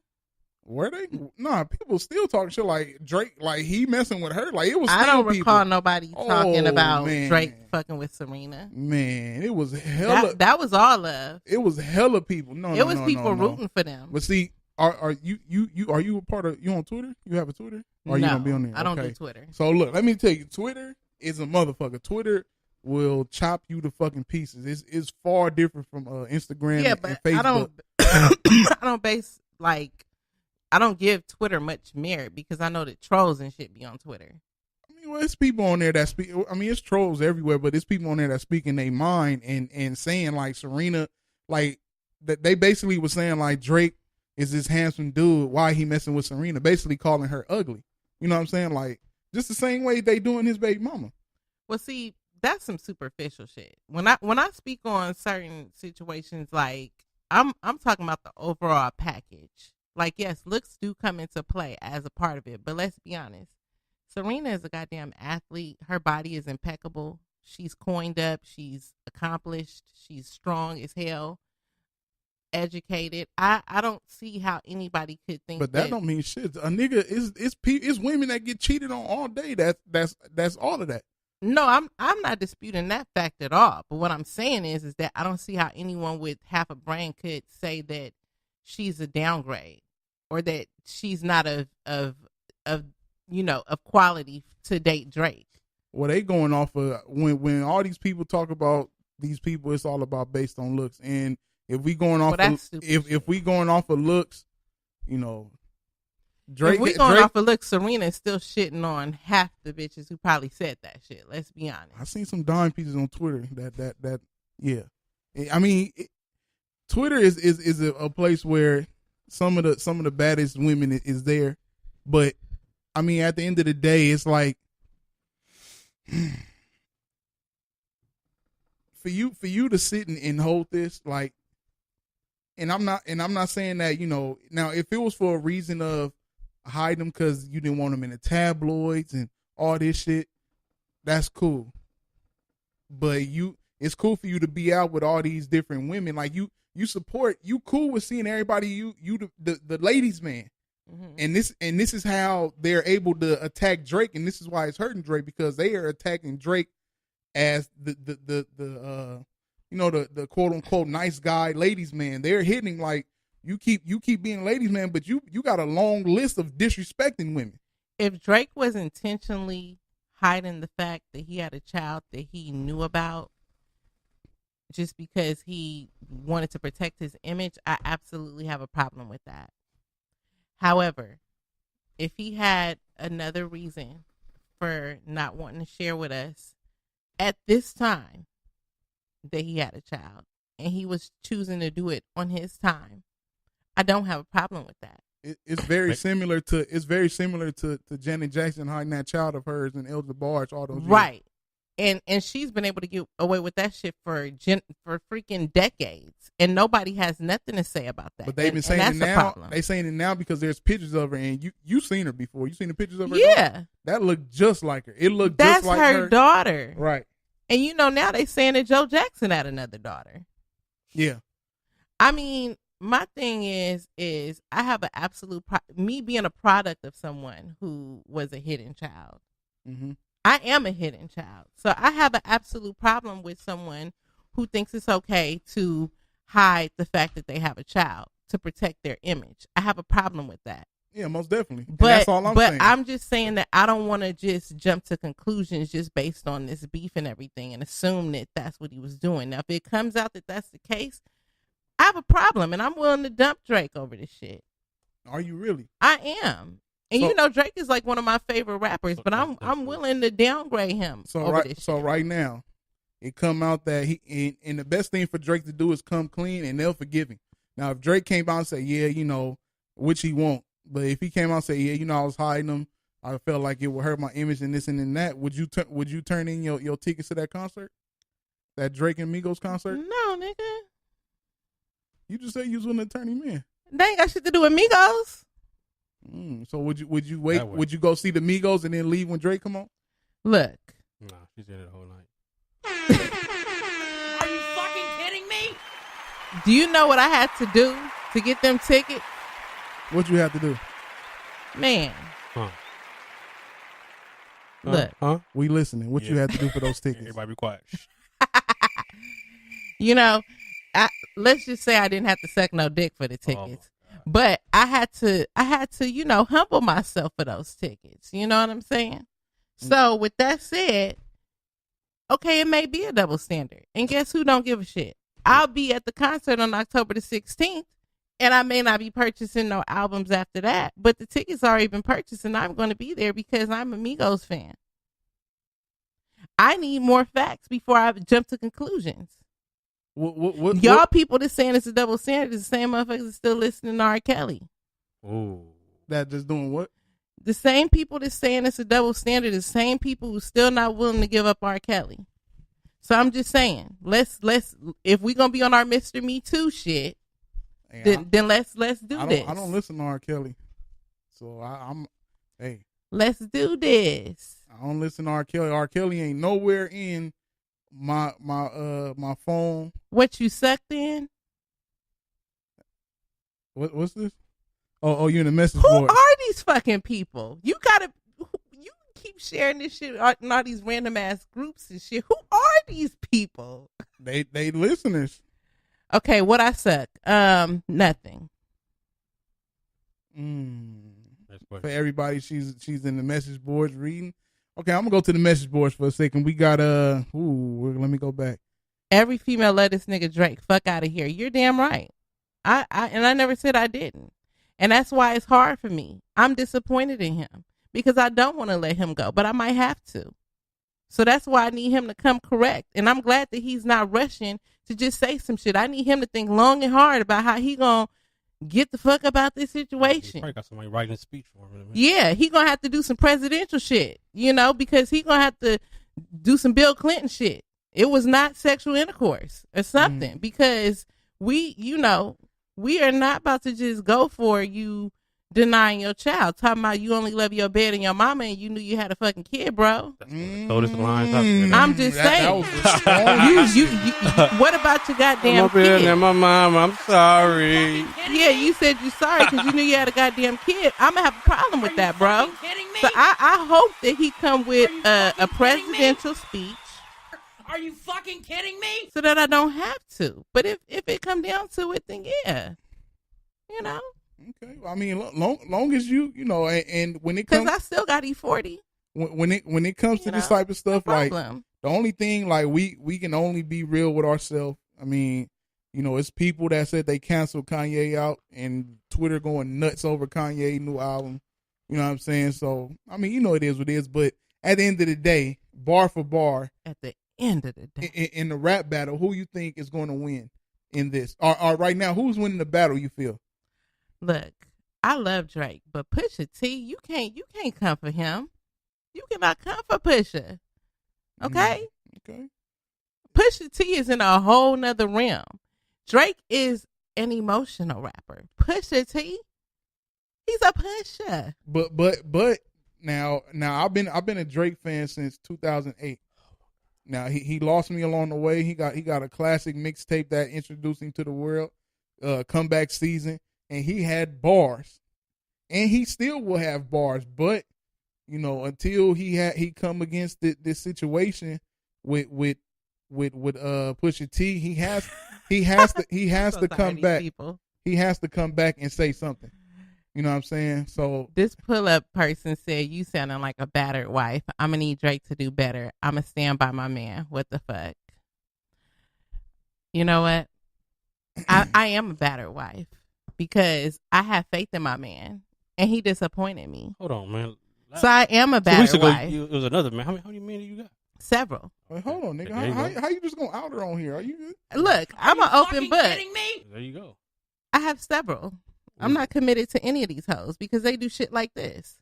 Were they? Nah, people still talking shit like Drake, like he messing with her. Like, it was. I don't recall people. nobody talking about man. Drake fucking with Serena. Man, it was hella. That was all love. It was hella people. No, it was people rooting for them. But see, are you a part of? You on Twitter? You have a Twitter? Or you gonna be on there? I don't do Twitter. So look, let me tell you, Twitter is a motherfucker. Twitter will chop you to fucking pieces. It's far different from Instagram and Facebook. I don't give Twitter much merit, because I know that trolls and shit be on Twitter. I mean, well, it's people on there that speak. I mean, it's trolls everywhere, but it's people on there that speak in their mind and saying like Serena, like that they basically was saying like Drake is this handsome dude. Why he messing with Serena? Basically calling her ugly. You know what I'm saying? Like just the same way they doing his baby mama. Well, see, that's some superficial shit. When I speak on certain situations, like I'm talking about the overall package. Like, yes, looks do come into play as a part of it, but let's be honest. Serena is a goddamn athlete. Her body is impeccable. She's coined up. She's accomplished. She's strong as hell. Educated. I don't see how anybody could think. But that don't mean shit. A nigga is women that get cheated on all day. That's all of that. No, I'm not disputing that fact at all. But what I'm saying is that I don't see how anyone with half a brain could say that she's a downgrade, or that she's not of of quality to date Drake. Well, they going off of when all these people talk about these people, it's all about based on looks. And if we going off if we going off of looks, Drake. If we going off of looks, Serena is still shitting on half the bitches who probably said that shit. Let's be honest. I seen some dime pieces on Twitter that yeah. I mean, Twitter is a place where some of the baddest women is there, but I mean, at the end of the day, it's like for you to sit and hold this, like, and I'm not saying that, now if it was for a reason of hide them because you didn't want them in the tabloids and all this shit, that's cool. But it's cool for you to be out with all these different women, like you cool with seeing everybody the ladies man. Mm-hmm. And this is how they're able to attack Drake, and this is why it's hurting Drake, because they are attacking Drake as the quote unquote nice guy ladies man. They're hitting like you keep being ladies man, but you got a long list of disrespecting women. If Drake was intentionally hiding the fact that he had a child that he knew about just because he wanted to protect his image, I absolutely have a problem with that. However, if he had another reason for not wanting to share with us at this time that he had a child and he was choosing to do it on his time, I don't have a problem with that. It's very similar to Janet Jackson hiding that child of hers and Elder Barge all those years. Right. And she's been able to get away with that shit for freaking decades, and nobody has nothing to say about that. But they've been saying it now. They saying it now because there's pictures of her, and you seen her before. You seen the pictures of her? Yeah, daughter? That looked just like her. It looked that's just like her daughter, right? And now they saying that Joe Jackson had another daughter. Yeah, I mean, my thing is I have an absolute me being a product of someone who was a hidden child. Mm-hmm. I am a hidden child. So I have an absolute problem with someone who thinks it's okay to hide the fact that they have a child to protect their image. I have a problem with that. Yeah, most definitely. But that's all I'm saying. I'm just saying that I don't want to just jump to conclusions just based on this beef and everything and assume that that's what he was doing. Now, if it comes out that that's the case, I have a problem, and I'm willing to dump Drake over this shit. Are you really? I am. And Drake is like one of my favorite rappers, but I'm willing to downgrade him. So right now, it come out that and the best thing for Drake to do is come clean, and they'll forgive him. Now, if Drake came out and said, yeah, which he won't, but if he came out and said, yeah, I was hiding him, I felt like it would hurt my image and this and that, would you turn in your tickets to that concert, that Drake and Migos concert? No, nigga. You just said you was willing to turn him in. They ain't got shit to do with Migos. So would you wait? Would you go see the Migos and then leave when Drake come on? Look. No, she's in it the whole night. Are you fucking kidding me? Do you know what I had to do to get them tickets? What you have to do? Man. Look. We listening. What you had to do for those tickets? Everybody be quiet. Let's just say I didn't have to suck no dick for the tickets. But I had to, humble myself for those tickets. You know what I'm saying? So with that said, okay, it may be a double standard. And guess who don't give a shit? I'll be at the concert on October the 16th, and I may not be purchasing no albums after that. But the tickets already been purchased, and I'm going to be there because I'm a Migos fan. I need more facts before I jump to conclusions. Y'all people that's saying it's a double standard is the same motherfuckers that's still listening to R. Kelly. Oh, that just doing what? The same people that's saying it's a double standard is the same people who's still not willing to give up R. Kelly. So I'm just saying, let's if we gonna be on our Mr. Me Too shit, then let's do this. I don't listen to R. Kelly, so I'm let's do this. I don't listen to R. Kelly. R. Kelly ain't nowhere in my phone. What you sucked in? What's this? Oh, you in the message board. Who are these fucking people? You keep sharing this shit in all these random ass groups and shit. Who are these people? They listeners. Okay, what I suck? Nothing. for everybody. She's in the message boards reading. Okay, I'm gonna go to the message boards for a second. We got let me go back. Every female love this nigga Drake. Fuck out of here. You're damn right. I never said I didn't. And that's why it's hard for me. I'm disappointed in him because I don't want to let him go, but I might have to. So that's why I need him to come correct. And I'm glad that he's not rushing to just say some shit. I need him to think long and hard about how he gonna get the fuck about this situation. He probably got somebody writing a speech for him. Yeah, he gonna have to do some presidential shit, because he gonna have to do some Bill Clinton shit. It was not sexual intercourse or something because we are not about to just go for you denying your child. Talking about you only love your bed and your mama and you knew you had a fucking kid, bro. I'm just saying. What about your goddamn kid? And my mom, I'm sorry. Yeah, you said you're sorry because you knew you had a goddamn kid. I'm going to have a problem with that, bro. So I hope that he come with a presidential speech. Are you fucking kidding me? So that I don't have to. But if it come down to it, then yeah. Okay. Well, I mean, long as and when it comes, because I still got E40. When it comes to this type of stuff, no like the only thing, like we can only be real with ourselves. I mean, it's people that said they canceled Kanye out and Twitter going nuts over Kanye's new album. You know what I'm saying? So I mean, it is what it is. But at the end of the day, bar for bar, at the end of the day, in the rap battle, who you think is going to win in this? Or right now, who's winning the battle? You feel? Look, I love Drake, but Pusha T, you can't come for him. You cannot come for Pusha. Okay? Okay. Pusha T is in a whole nother realm. Drake is an emotional rapper. Pusha T, he's a pusher. But now I've been a Drake fan since 2008. Now he lost me along the way. He got a classic mixtape that introduced him to the world, Comeback Season. And he had bars, and he still will have bars. But until he come against this situation with Pusha T, he has to come back. He has to come back and say something. You know what I'm saying? So this pull-up person said, "You sounding like a battered wife. I'm gonna need Drake to do better. I'm gonna stand by my man." What the fuck? You know what? I am a battered wife. Because I have faith in my man, and he disappointed me. Hold on, man. So I am a battered wife. It was another man. How many men do you got? Several. Wait, hold on, nigga. How you just gonna out her on here? Are you good? Look, I'm an open book. There you go. I have several. I'm not committed to any of these hoes because they do shit like this.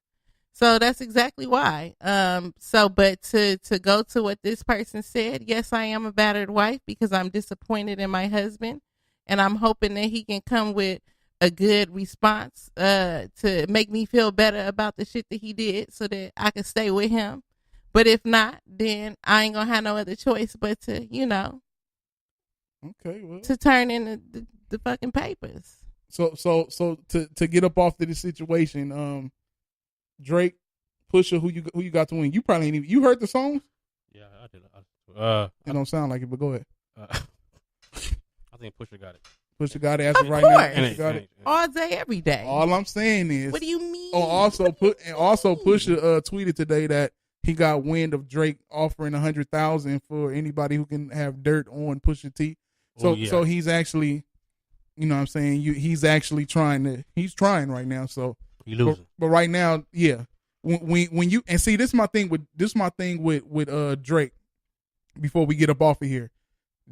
So that's exactly why. But to go to what this person said, yes, I am a battered wife because I'm disappointed in my husband, and I'm hoping that he can come with a good response to make me feel better about the shit that he did so that I can stay with him. But if not, then I ain't gonna have no other choice but to, to turn in the fucking papers. So to get up off to this situation, Drake, Pusha, who you got to win? You probably ain't even, you heard the songs? Yeah, I did. It don't sound like it, but go ahead. I think Pusha got it. Pusha got it as of right now. Got it. All day, every day. All I'm saying is, what do you mean? Also Pusha tweeted today that he got wind of Drake offering $100,000 for anybody who can have dirt on Pusha T. So he's actually, you know what I'm saying, he's actually trying right now. So he losing. But right now, yeah. When you and see, this is my thing with Drake. Before we get up off of here,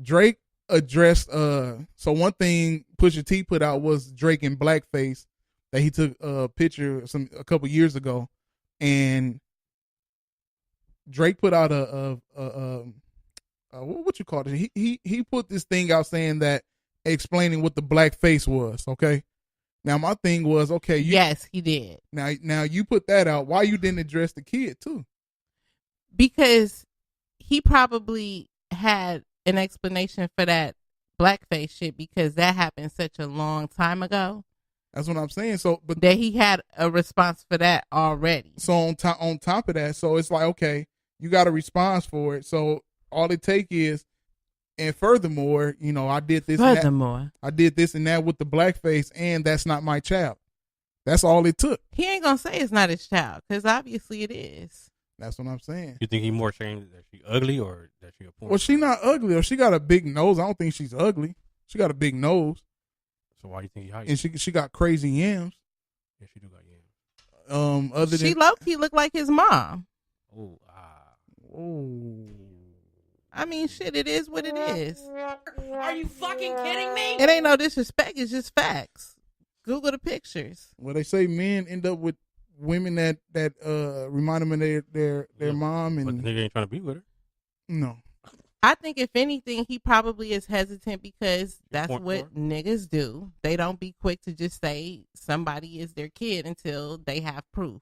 Drake addressed so one thing Pusha T put out was Drake in blackface that he took a picture a couple years ago, and Drake put out a what you call it? He put this thing out saying that explaining what the blackface was. Okay, now my thing was yes, he did. Now you put that out. Why you didn't address the kid too? Because he probably had an explanation for that blackface shit because that happened such a long time ago. That's what I'm saying. So, but that he had a response for that already. So on top of that, so it's like, okay, you got a response for it. So all it take is, and furthermore, I did this. I did this and that with the blackface, and that's not my child. That's all it took. He ain't gonna say it's not his child because obviously it is. That's what I'm saying. You think he more ashamed that she ugly or that she a porn? Well, she not ugly, or she got a big nose. I don't think she's ugly. She got a big nose. So why do you think he hiding? And she got crazy yams. Yeah, she do got yams. Other than She low key look like his mom. Oh, oh. I mean, shit, it is what it is. Are you fucking kidding me? It ain't no disrespect. It's just facts. Google the pictures. Well, they say men end up with women that remind them of their mom, and but the nigga ain't trying to be with her. No. I think if anything, he probably is hesitant because that's what niggas do. They don't be quick to just say somebody is their kid until they have proof.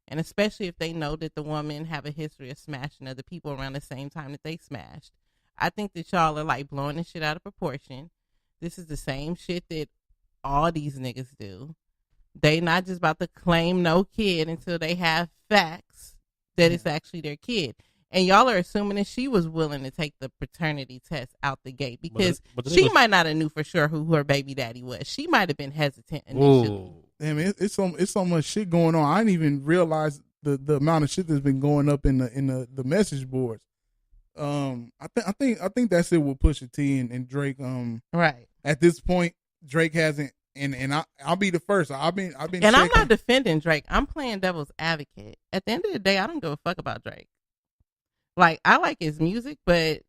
And especially if they know that the woman have a history of smashing other people around the same time that they smashed. I think that y'all are like blowing this shit out of proportion. This is the same shit that all these niggas do. They not just about to claim no kid until they have facts that it's actually their kid. And y'all are assuming that she was willing to take the paternity test out the gate because she might not have knew for sure who her baby daddy was. She might have been hesitant initially. Ooh. Damn, it's so much shit going on. I didn't even realize the amount of shit that's been going up in the message boards. I think that's it with Pusha T and Drake. Right. At this point, Drake hasn't, and I'll be the first. I've been. And checking. I'm not defending Drake. I'm playing devil's advocate. At the end of the day, I don't give a fuck about Drake. Like, I like his music, but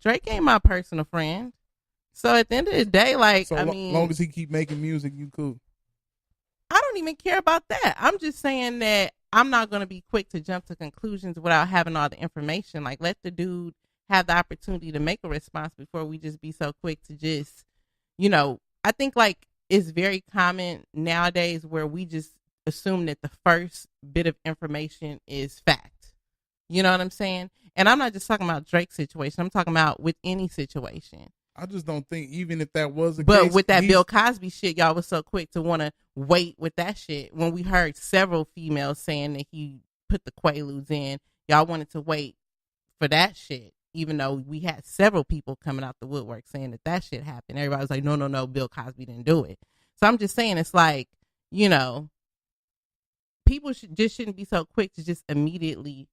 Drake ain't my personal friend. So at the end of the day, like, so I mean, long as he keep making music, you cool. I don't even care about that. I'm just saying that I'm not going to be quick to jump to conclusions without having all the information. Like, let the dude have the opportunity to make a response before we just be so quick to just, I think like it's very common nowadays where we just assume that the first bit of information is fact. You know what I'm saying? And I'm not just talking about Drake's situation. I'm talking about with any situation. I just don't think, even if that was the case. But with that Bill Cosby shit, y'all was so quick to want to wait with that shit. When we heard several females saying that he put the Quaaludes in, y'all wanted to wait for that shit. Even though we had several people coming out the woodwork saying that shit happened. Everybody was like, no, Bill Cosby didn't do it. So I'm just saying, it's like, people shouldn't be so quick to just immediately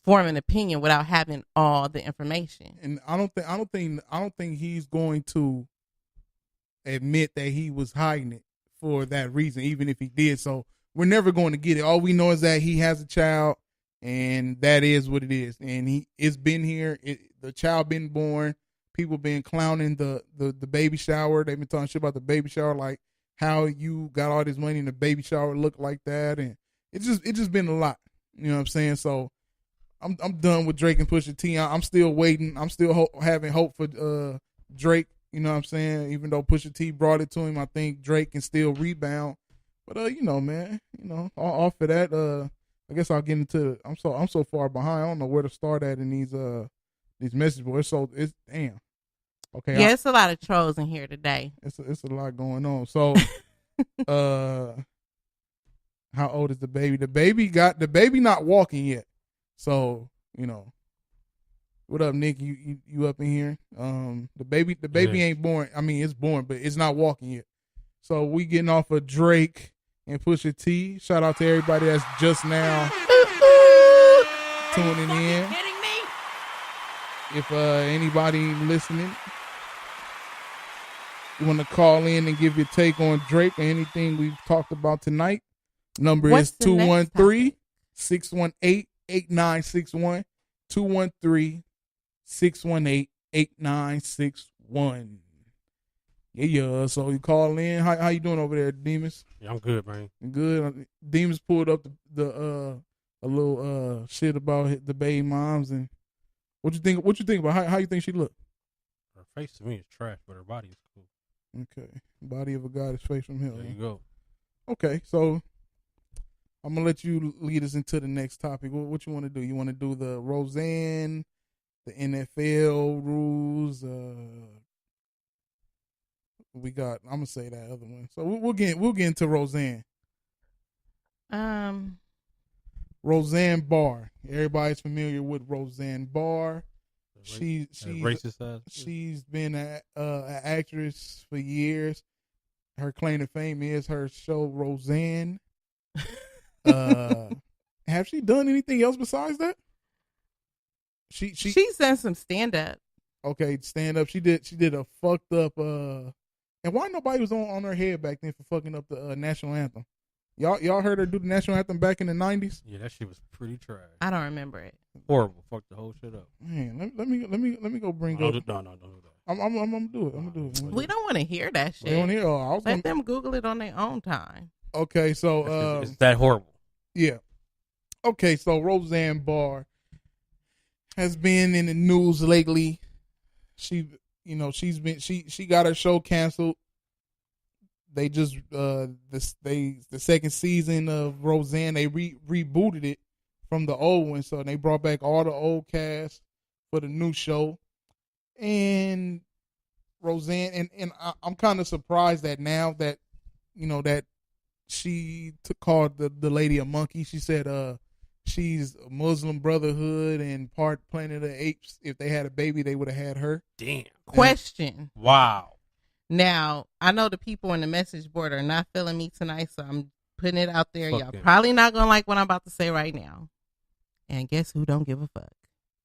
form an opinion without having all the information. And I don't think he's going to admit that he was hiding it for that reason, even if he did. So we're never going to get it. All we know is that he has a child, and that is what it is. And it's been here. The child been born. People been clowning the baby shower. They've been talking shit about the baby shower, like how you got all this money and the baby shower looked like that, and it just been a lot. You know what I'm saying? So I'm done with Drake and Pusha T. I'm still waiting. I'm still having hope for Drake. You know what I'm saying? Even though Pusha T brought it to him, I think Drake can still rebound. But man, off of that, I guess I'll get into. I'm so far behind. I don't know where to start at in these message boards. So it's damn. Okay. Yeah, it's a lot of trolls in here today. It's a lot going on. So, how old is the baby? The baby not walking yet. So, what up, Nick? You up in here? The baby ain't born. I mean, it's born, but it's not walking yet. So we getting off of Drake and Pusha T. Shout out to everybody that's just now tuning in. Kidding me? If anybody listening, you want to call in and give your take on Drake or anything we've talked about tonight, number is 213-618-8961. 213-618-8961. Yeah. So you call in. How you doing over there, Demis? Yeah, I'm good, man. Good. Demis pulled up a little shit about the baby moms, and what you think about how you think she look? Her face to me is trash, but her body is cool. Okay, body of a goddess, face from hell. There you go. Okay, so I'm gonna let you lead us into the next topic. What you want to do? You want to do the Roseanne, the NFL rules? I'm gonna say that other one. So we'll get into Roseanne. Roseanne Barr. Everybody's familiar with Roseanne Barr. She's been an actress for years. her claim to fame is her show Roseanne. Have she done anything else besides that? She's done some stand up. Okay, stand up. She did a fucked up. And why nobody was on her head back then for fucking up the national anthem? Y'all heard her do the national anthem back in the 90s? Yeah, that shit was pretty trash. I don't remember it. Horrible. Fucked the whole shit up. Man, let me go bring No, up. don't do that. I'm gonna do it. I'm gonna do it. We don't want to hear that shit. We don't hear. Let them Google it on their own time. Okay, so It's that horrible. yeah. Okay, so Roseanne Barr has been in the news lately. She got her show canceled. They just the second season of Roseanne, they rebooted it from the old one, so they brought back all the old cast for the new show. And Roseanne, and I'm kind of surprised that now that that she called the lady a monkey. She said she's a Muslim Brotherhood and part Planet of the Apes. If they had a baby, they would have had her. Damn. Question. Wow. Now, I know the people in the message board are not feeling me tonight, so I'm putting it out there. Fuck Y'all them. probably not going to like what I'm about to say right now. And guess who don't give a fuck?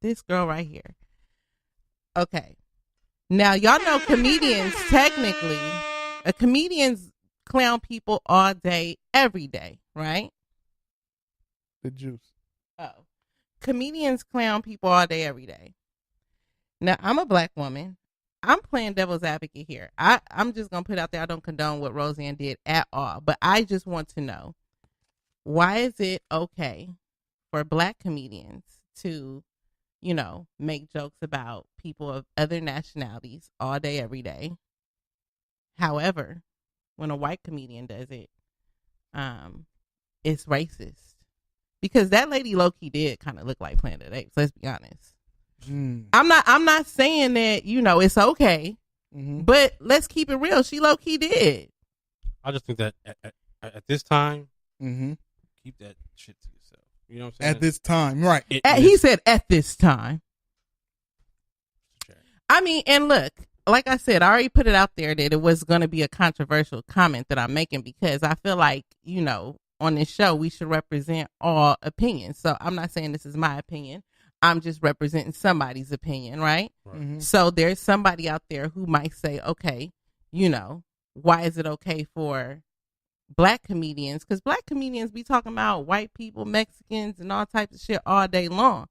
This girl right here. Okay. Now, y'all know comedians, technically, comedians clown people all day, every day, right? The juice. Oh. Comedians clown people all day, every day. Now, I'm a black woman. I'm playing devil's advocate here. I'm just going to put out there, I don't condone what Roseanne did at all. But I just want to know, why is it okay for black comedians to, make jokes about people of other nationalities all day, every day? However, when a white comedian does it, it's racist. Because that lady low-key did kind of look like Planet of the Apes, let's be honest. I'm not saying that, it's okay, but let's keep it real. She low-key did. I just think that at this time, keep that shit to yourself. You know what I'm saying? At this time, right. He said at this time. I mean, and look, like I said, I already put it out there that it was going to be a controversial comment that I'm making because I feel like, on this show, we should represent all opinions. So I'm not saying this is my opinion. I'm just representing somebody's opinion, right? So there's somebody out there who might say, okay, why is it okay for black comedians? Because black comedians be talking about white people, Mexicans, and all types of shit all day long.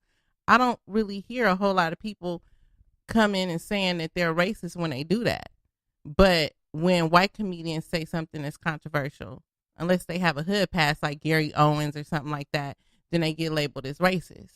I don't really hear a whole lot of people come in and saying that they're racist when they do that. But when white comedians say something that's controversial, unless they have a hood pass like Gary Owens or something like that, then they get labeled as racist.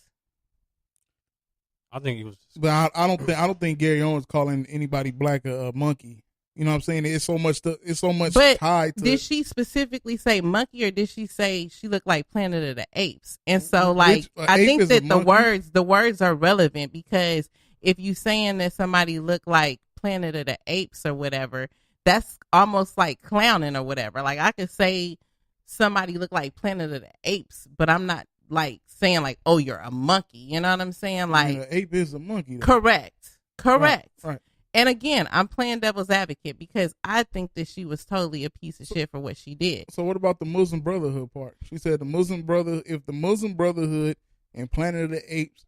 I think it was. But I don't think Gary Owens calling anybody black a monkey. You know what I'm saying? It's so much but tied to. Did she specifically say monkey, or did she say she looked like Planet of the Apes? And so, I think that the words are relevant, because if you saying that somebody looked like Planet of the Apes or whatever, that's almost like clowning or whatever. Like, I could say somebody looked like Planet of the Apes, but I'm not like saying like, oh, you're a monkey. You know what I'm saying? Like, the ape is a monkey. Though. Correct. Right. And again, I'm playing devil's advocate because I think that she was totally a piece of shit for what she did. So what about the Muslim Brotherhood part? She said if the Muslim Brotherhood and Planet of the Apes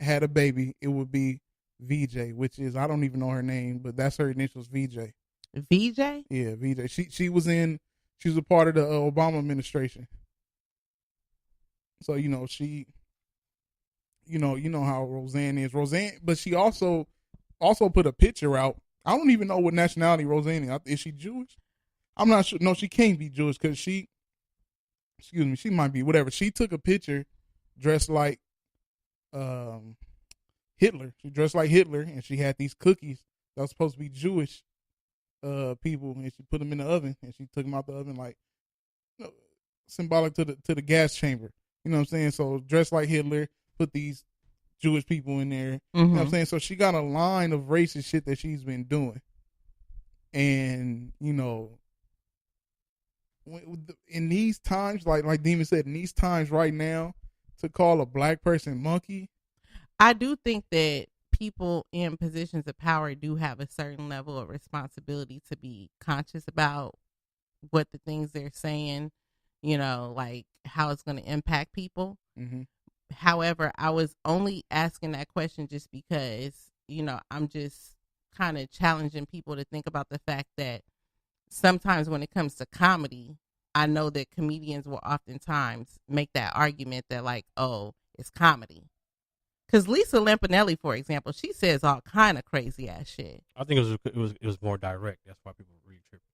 had a baby, it would be VJ, which is, I don't even know her name, but that's her initials, VJ. VJ? Yeah, VJ. She was a part of the Obama administration. So, she, how Roseanne is. Roseanne, but she also put a picture out. I don't even know what nationality Roseanne is. Is she Jewish? I'm not sure. No, she can't be Jewish because she might be, whatever. She took a picture dressed like Hitler. She dressed like Hitler, and she had these cookies that were supposed to be Jewish people, and she put them in the oven, and she took them out the oven like symbolic to the gas chamber. You know what I'm saying? So dressed like Hitler, put these Jewish people in there. You know what I'm saying? So she got a line of racist shit that she's been doing. And, in these times, like Demon said, in these times right now, to call a black person monkey. I do think that people in positions of power do have a certain level of responsibility to be conscious about what the things they're saying, you know, like how it's going to impact people. Mm-hmm. However, I was only asking that question just because, you know, I'm just kind of challenging people to think about the fact that sometimes when it comes to comedy, I know that comedians will oftentimes make that argument that like, oh, it's comedy. Because Lisa Lampanelli, for example, she says all kind of crazy ass shit. I think it was more direct. That's why people really tripping.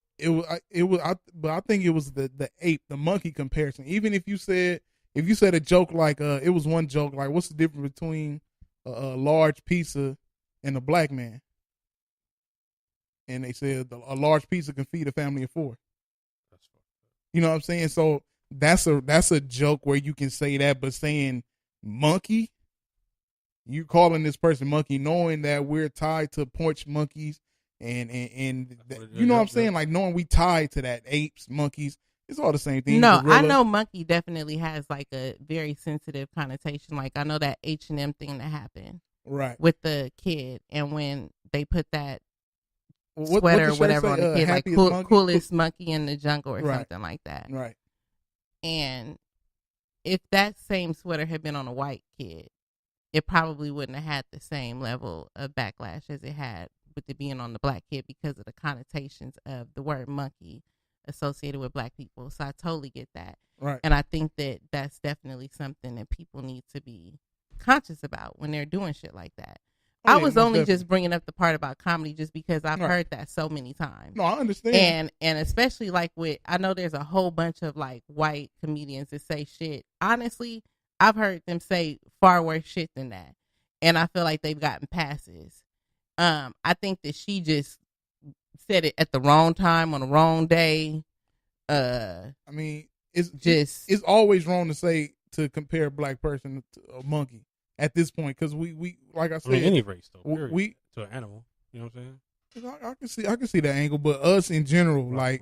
But I think it was the ape, the monkey comparison. Even if you said a joke like it was one joke like, what's the difference between a large pizza and a black man? And they said a large pizza can feed a family of 4. You know what I'm saying? So that's a joke where you can say that, but saying monkey, you calling this person monkey, knowing that we're tied to porch monkeys and you know what I'm saying? Like knowing we tied to that, apes, monkeys, it's all the same thing. No, gorilla. I know monkey definitely has like a very sensitive connotation. Like I know that H&M thing that happened right with the kid, and when they put that sweater or whatever on the kid, like coolest monkey in the jungle or something like that. Right. And if that same sweater had been on a white kid, it probably wouldn't have had the same level of backlash as it had with it being on the black kid because of the connotations of the word monkey associated with black people. So I totally get that. Right. And I think that that's definitely something that people need to be conscious about when they're doing shit like that. I was only just bringing up the part about comedy just because I've heard that so many times. No, I understand. And especially like I know there's a whole bunch of like white comedians that say shit. Honestly, I've heard them say far worse shit than that. And I feel like they've gotten passes. I think that she just said it at the wrong time on the wrong day. I mean, it's always wrong to compare a black person to a monkey. At this point, because we like I said, any race though, we to an animal. You know what I'm saying? I can see that angle, but us in general, right.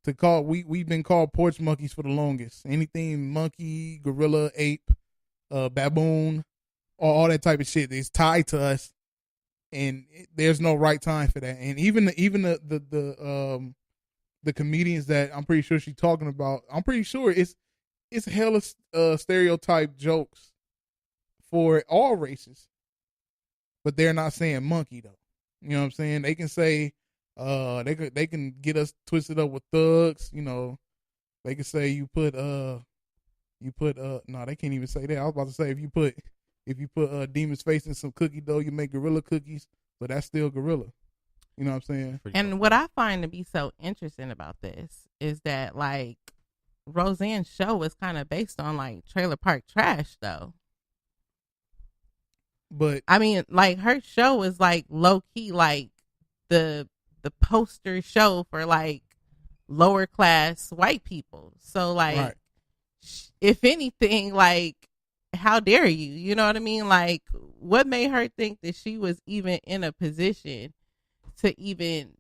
To call we've been called porch monkeys for the longest. Anything monkey, gorilla, ape, baboon, all that type of shit is tied to us, and there's no right time for that. And even the comedians that I'm pretty sure she's talking about, I'm pretty sure it's hella stereotype jokes for all races, but they're not saying monkey though. You know what I'm saying? They can say, they can get us twisted up with thugs. You know, they can say no, they can't even say that. I was about to say if you put Demis face in some cookie dough, you make gorilla cookies, but that's still gorilla. You know what I'm saying? And what I find to be so interesting about this is that like Roseanne's show was kind of based on like Trailer Park Trash though. But I mean, like her show is like low key, like the poster show for like lower class white people. So like, if anything, like, how dare you? You know what I mean? Like, what made her think that she was even in a position to even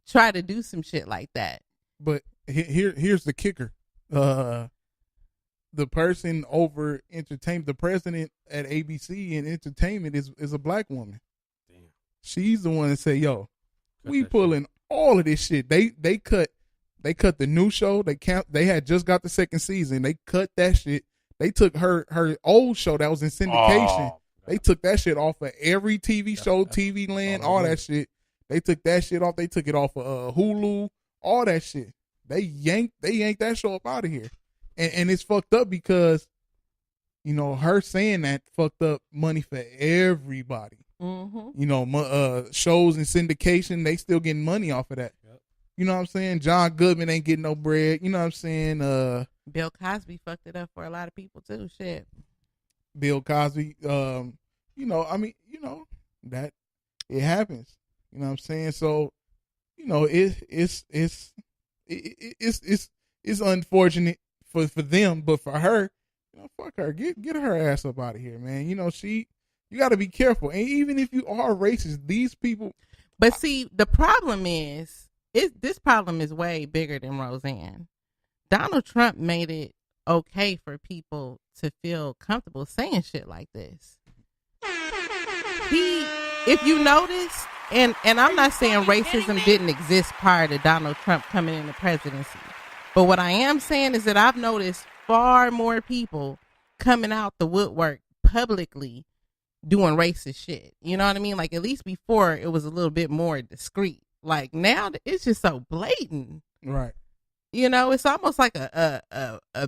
try to do some shit like that? But here's the kicker. The person over entertainment, the president at ABC and entertainment is a black woman. Damn. She's the one that say, "Yo, we pulling all of this shit." They cut the new show. They had just got the second season. They cut that shit. They took her old show that was in syndication. They took that shit off of every TV show, TV Land, all that shit. They took that shit off. They took it off of Hulu, all that shit. They yanked that show up out of here. And it's fucked up because, you know, her saying that fucked up money for everybody. Mm-hmm. You know, shows and syndication, they still getting money off of that. Yep. You know what I'm saying? John Goodman ain't getting no bread. You know what I'm saying? Bill Cosby fucked it up for a lot of people too. Shit. Bill Cosby, you know, I mean, you know, that it happens. You know what I'm saying? So, you know, it's unfortunate for them, but for her, you know, fuck her. Get her ass up out of here, man. You know, you got to be careful. And even if you are racist, these people. But see, the problem is, this problem is way bigger than Roseanne. Donald Trump made it okay for people to feel comfortable saying shit like this. If you notice, and I'm not saying racism didn't exist prior to Donald Trump coming in the presidency. But what I am saying is that I've noticed far more people coming out the woodwork publicly doing racist shit. You know what I mean? Like, at least before it was a little bit more discreet. Like, now it's just so blatant. Right. You know, it's almost like a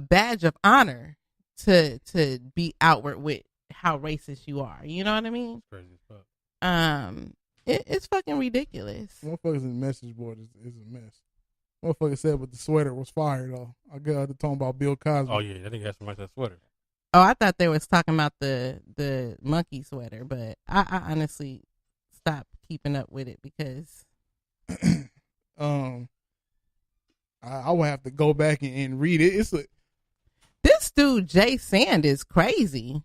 badge of honor to be outward with how racist you are. You know what I mean? Crazy as fuck. It's fucking ridiculous. Motherfuckers in the message board is a mess. Motherfucker said, but the sweater was fire though. I got to talking about Bill Cosby. Oh yeah, I think that's somebody that sweater. Oh, I thought they was talking about the monkey sweater, but I honestly stopped keeping up with it because I would have to go back and read it. This dude Jay Sand is crazy.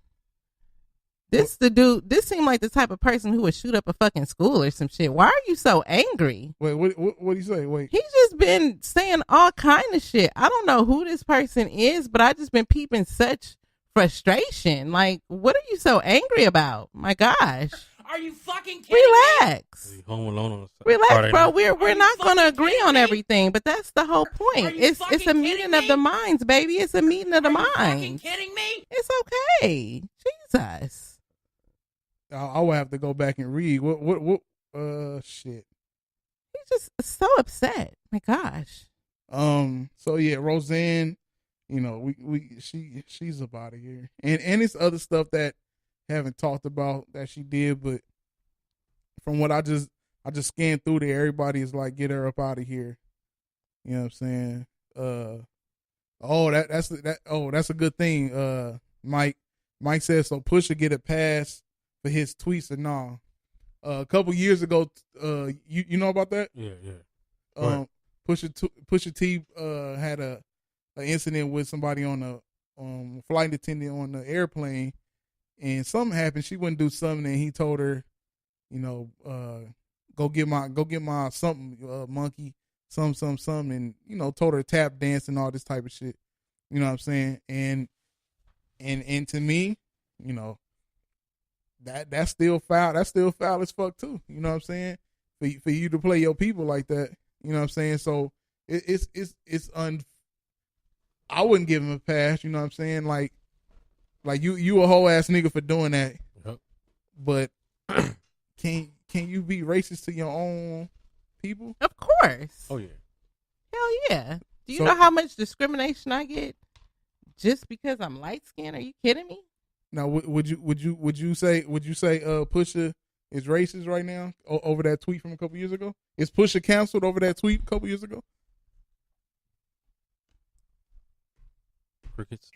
This seemed like the type of person who would shoot up a fucking school or some shit. Why are you so angry? Wait, what do you say? Wait. He's just been saying all kind of shit. I don't know who this person is, but I just been peeping such frustration. Like, what are you so angry about? My gosh. Are you fucking kidding Relax. me? Home Alone on Relax, bro. night. We're not gonna agree on everything, but that's the whole point. It's a meeting of the minds, baby. It's a meeting of the Are you fucking minds. kidding me? It's okay. Jesus. I would have to go back and read. What shit. He's just so upset. My gosh. So yeah, Roseanne, you know, she's up out of here. And it's other stuff that haven't talked about that she did, but from what I just scanned through there, everybody is like, get her up out of here. You know what I'm saying? That's a good thing. Mike says so. Pusha get a pass for his tweets or nah. A couple years ago, you know about that? Yeah. Right. Pusha T had an incident with somebody on a flight attendant on the airplane, and something happened. She wouldn't do something, and he told her, you know, go get my something, monkey, some, and you know, told her to tap dance and all this type of shit. You know what I'm saying? And to me, you know, that's still foul. That's still foul as fuck too. You know what I'm saying? For you to play your people like that. You know what I'm saying? So it's I wouldn't give him a pass. You know what I'm saying? Like you a whole ass nigga for doing that. Yep. But can you be racist to your own people? Of course. Oh yeah. Hell yeah. Do you know how much discrimination I get just because I'm light skinned? Are you kidding me? Now, would you say Pusha is racist right now over that tweet from a couple years ago? Is Pusha canceled over that tweet a couple years ago? Crickets.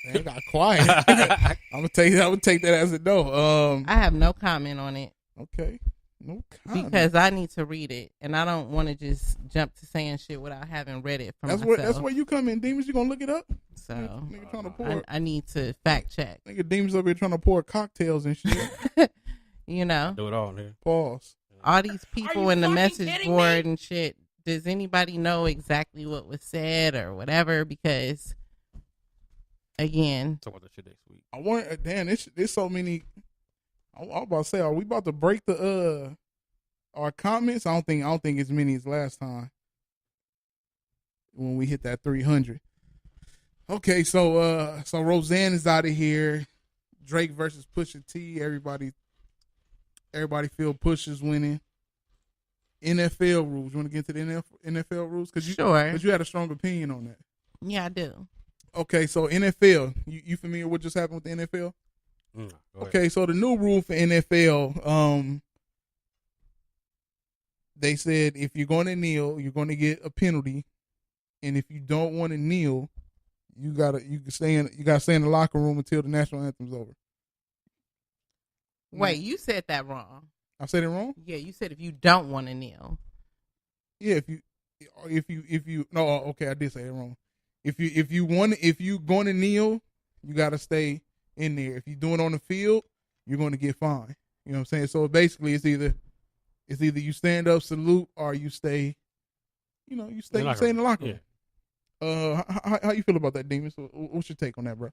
Man, got quiet. I'm gonna take that as a no. I have no comment on it. Okay, no comment because I need to read it, and I don't want to just jump to saying shit without having read it for myself. That's where you come in, Demons. You gonna look it up? So nigga trying to pour. I need to fact check. Nigga, Demons up here trying to pour cocktails and shit. You know, do it all here. Pause. All these people in the message board and shit. Does anybody know exactly what was said or whatever? Because again, talk about that shit next week. I want. Damn, there's so many. I'm about to say, are we about to break the our comments? I don't think as many as last time when we hit that 300. Okay, so Roseanne is out of here. Drake versus Pusha T. Everybody feel Pusha's winning. NFL rules. You want to get into the NFL rules? Sure. Because you had a strong opinion on that. Yeah, I do. Okay, so NFL. You familiar with what just happened with the NFL? Okay, so the new rule for NFL, they said if you're going to kneel, you're going to get a penalty, and if you don't want to kneel, you gotta stay in the locker room until the national anthem's over. Wait, you said that wrong. I said it wrong? Yeah, you said if you don't want to kneel. Yeah, if you no, okay, I did say it wrong. If you going to kneel, you gotta stay in there. If you do it on the field, you're going to get fined. You know what I'm saying? So basically, it's either you stand up, salute, or you stay. You know, you stay in the locker room. Yeah. How you feel about that, Demons? What's your take on that, bro?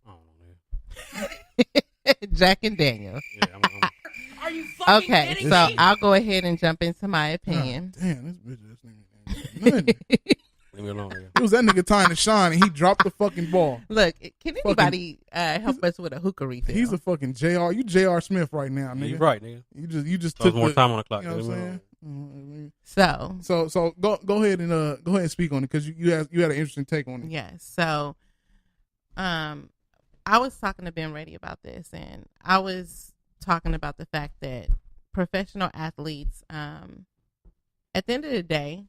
I don't know, man. Jack and Daniel. Yeah, Are you fucking kidding me? So I'll go ahead and jump into my opinion. Damn, this bitch. None. Leave me alone. It was that nigga time to shine, and he dropped the fucking ball. Look, can anybody help us with a hookah refill? He's a fucking Jr. You Jr. Smith right now, nigga. You're right, nigga. You just So took more time on the clock. You know what I'm Leave me saying? So So go ahead and speak on it because you had an interesting take on it. yes. So, I was talking to Ben Ready about this, and I was talking about the fact that professional athletes, at the end of the day,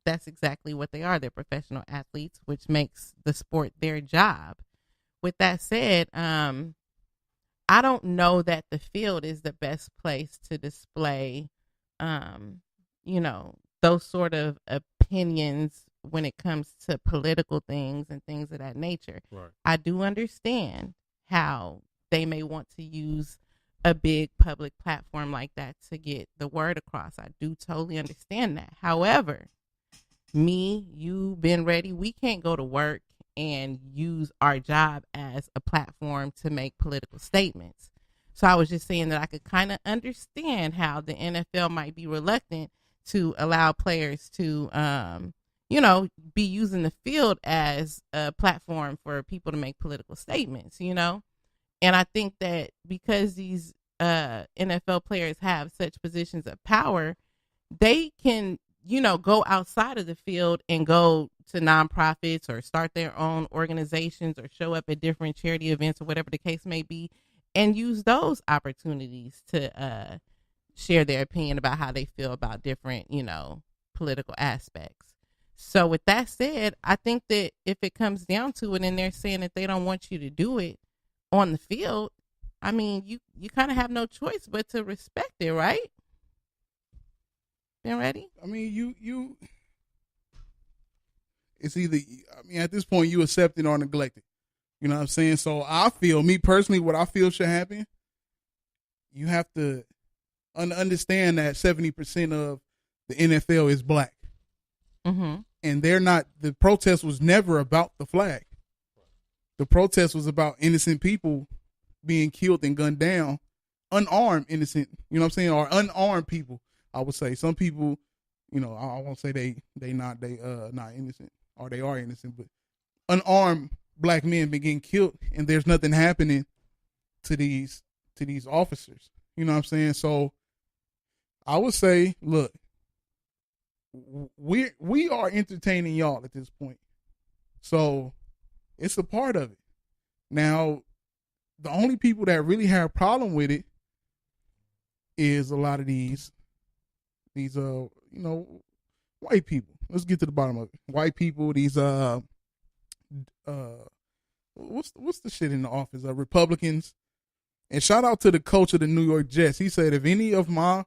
that's exactly what they are. They're professional athletes, which makes the sport their job. With that said, I don't know that the field is the best place to display, those sort of opinions when it comes to political things and things of that nature. Right. I do understand how they may want to use a big public platform like that to get the word across. I do totally understand that. However, me, you, Ben Ready, we can't go to work and use our job as a platform to make political statements. So I was just saying that I could kind of understand how the NFL might be reluctant to allow players to, be using the field as a platform for people to make political statements, And I think that because these NFL players have such positions of power, they can, go outside of the field and go to nonprofits or start their own organizations or show up at different charity events or whatever the case may be and use those opportunities to share their opinion about how they feel about different, political aspects. So with that said, I think that if it comes down to it and they're saying that they don't want you to do it on the field, I mean, you kind of have no choice but to respect it, right? Been ready? I mean, you. It's either, at this point, you accept it or neglect it. You know what I'm saying? So I feel, me personally, what I feel should happen, you have to understand that 70% of the NFL is black. Mm-hmm. And the protest was never about the flag. The protest was about innocent people being killed and gunned down, unarmed innocent, you know what I'm saying, or unarmed people. I would say some people, I won't say they not innocent or they are innocent, but unarmed black men been getting killed and there's nothing happening to these officers. You know what I'm saying? So I would say, look, we are entertaining y'all at this point. So it's a part of it. Now, the only people that really have a problem with it is a lot of these white people. Let's get to the bottom of it. White people, these what's the shit in the office? Republicans. And shout out to the coach of the New York Jets. He said, the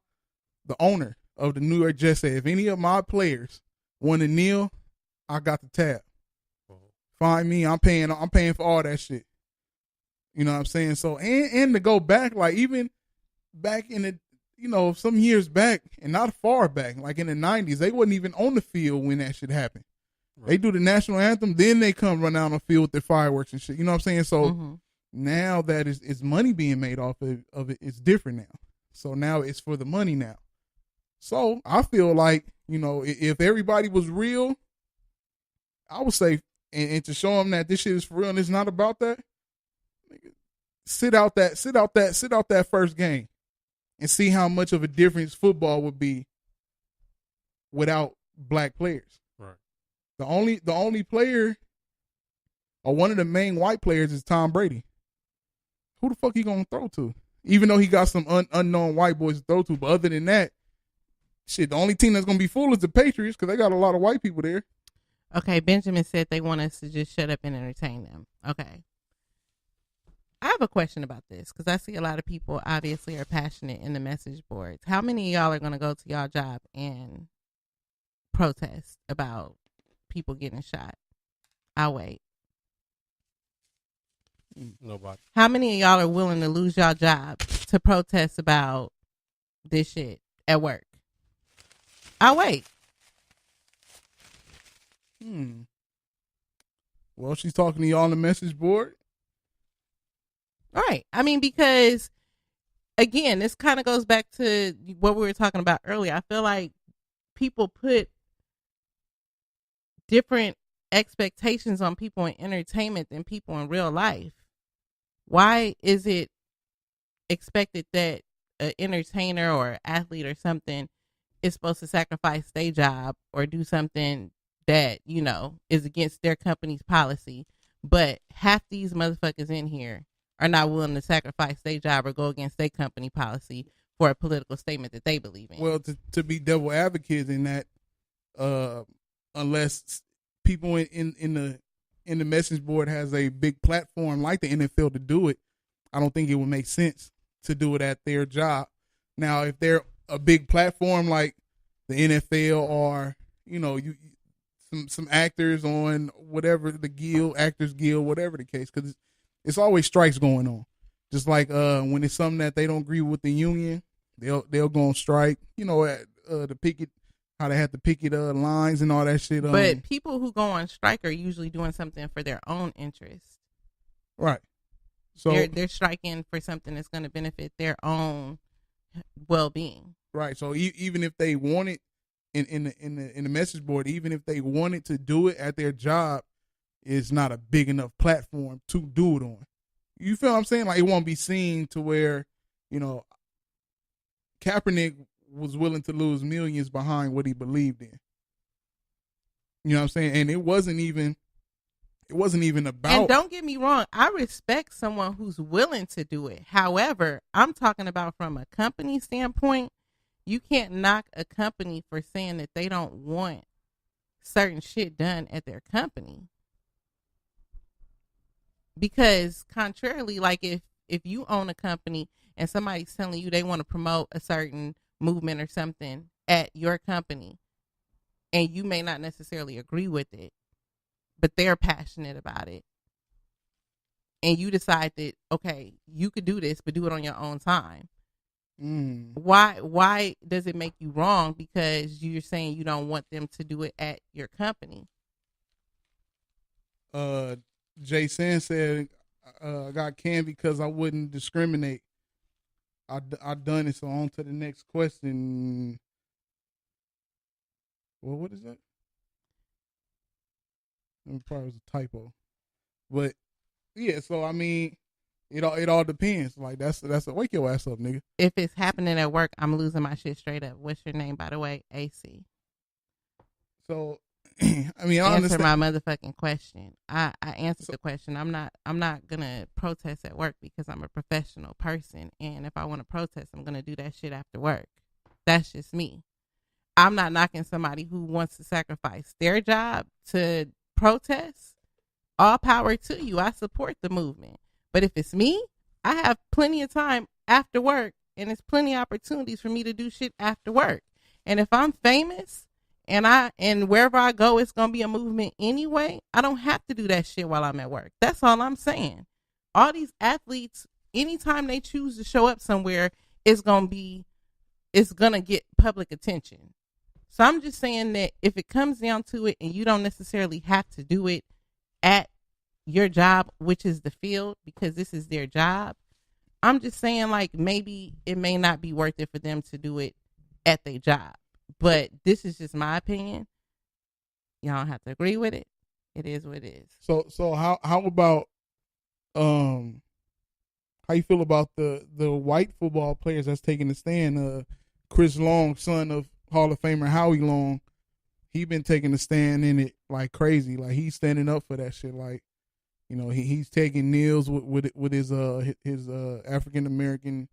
owner of the New York Jets said, if any of my players want to kneel, I got the tab. Find me, I'm paying for all that shit. You know what I'm saying? So and to go back, like even back in the, some years back and not far back, like in the 90s, they wasn't even on the field when that shit happened. Right. They do the national anthem, then they come run out on the field with their fireworks and shit. You know what I'm saying? So now that is money being made off of it, it's different now. So now it's for the money now. So I feel like, if everybody was real, I would say, and to show them that this shit is for real and it's not about that, sit out that first game and see how much of a difference football would be without black players. Right. The only player, or one of the main white players, is Tom Brady. Who the fuck he gonna throw to? Even though he got some unknown white boys to throw to, but other than that, shit, the only team that's gonna be full is the Patriots because they got a lot of white people there. Okay, Benjamin said they want us to just shut up and entertain them. Okay. I have a question about this because I see a lot of people obviously are passionate in the message boards. How many of y'all are going to go to y'all job and protest about people getting shot? I'll wait. Nobody. How many of y'all are willing to lose y'all job to protest about this shit at work? I'll wait. Well, she's talking to y'all on the message board. All right. I mean, because again, this kind of goes back to what we were talking about earlier. I feel like people put different expectations on people in entertainment than people in real life. Why is it expected that an entertainer or athlete or something is supposed to sacrifice their job or do something that, you know, is against their company's policy, but half these motherfuckers in here are not willing to sacrifice their job or go against their company policy for a political statement that they believe in? Well, to be devil advocates in that, unless people in the message board has a big platform like the NFL to do it, I don't think it would make sense to do it at their job. Now, if they're a big platform like the NFL or, you know, some actors on whatever the guild, Actors Guild, whatever the case, because it's always strikes going on. Just like when it's something that they don't agree with the union, they'll go on strike. You know, at the picket, how they have to picket lines and all that shit. But people who go on strike are usually doing something for their own interest. Right. So they're striking for something that's going to benefit their own well-being. Right. So even if they wanted in the message board, even if they wanted to do it at their job, it's not a big enough platform to do it on. You feel what I'm saying? Like, it won't be seen to where, you know, Kaepernick was willing to lose millions behind what he believed in. You know what I'm saying? And it wasn't even about. And don't get me wrong, I respect someone who's willing to do it. However, I'm talking about from a company standpoint. You can't knock a company for saying that they don't want certain shit done at their company. Because contrarily, like if you own a company and somebody's telling you they want to promote a certain movement or something at your company, and you may not necessarily agree with it, but they're passionate about it, and you decide that, okay, you could do this, but do it on your own time. Why does it make you wrong because you're saying you don't want them to do it at your company? Jason said, I got canned because I wouldn't discriminate. I done it. So on to the next question. Well, what is that? It probably was a typo, but yeah. So I mean, it all depends. Like that's a wake your ass up, nigga. If it's happening at work, I'm losing my shit straight up. What's your name, by the way? AC. So, I mean, I answer understand. my motherfucking question. I answered the question. I'm not gonna protest at work because I'm a professional person, and if I want to protest, I'm gonna do that shit after work. That's just me. I'm not knocking somebody who wants to sacrifice their job to protest. All power to you. I support the movement. But if it's me, I have plenty of time after work, and there's plenty of opportunities for me to do shit after work. And if I'm famous and wherever I go, it's gonna be a movement anyway, I don't have to do that shit while I'm at work. That's all I'm saying. All these athletes, anytime they choose to show up somewhere, it's gonna get public attention. So I'm just saying that if it comes down to it and you don't necessarily have to do it at your job, which is the field, because this is their job, I'm just saying, like, maybe it may not be worth it for them to do it at their job. But this is just my opinion. Y'all don't have to agree with it. It is what it is. So how about how you feel about the white football players that's taking the stand? Chris Long, son of Hall of Famer Howie Long, he been taking the stand in it like crazy. Like, he's standing up for that shit. Like, you know, he's taking kneels with his African American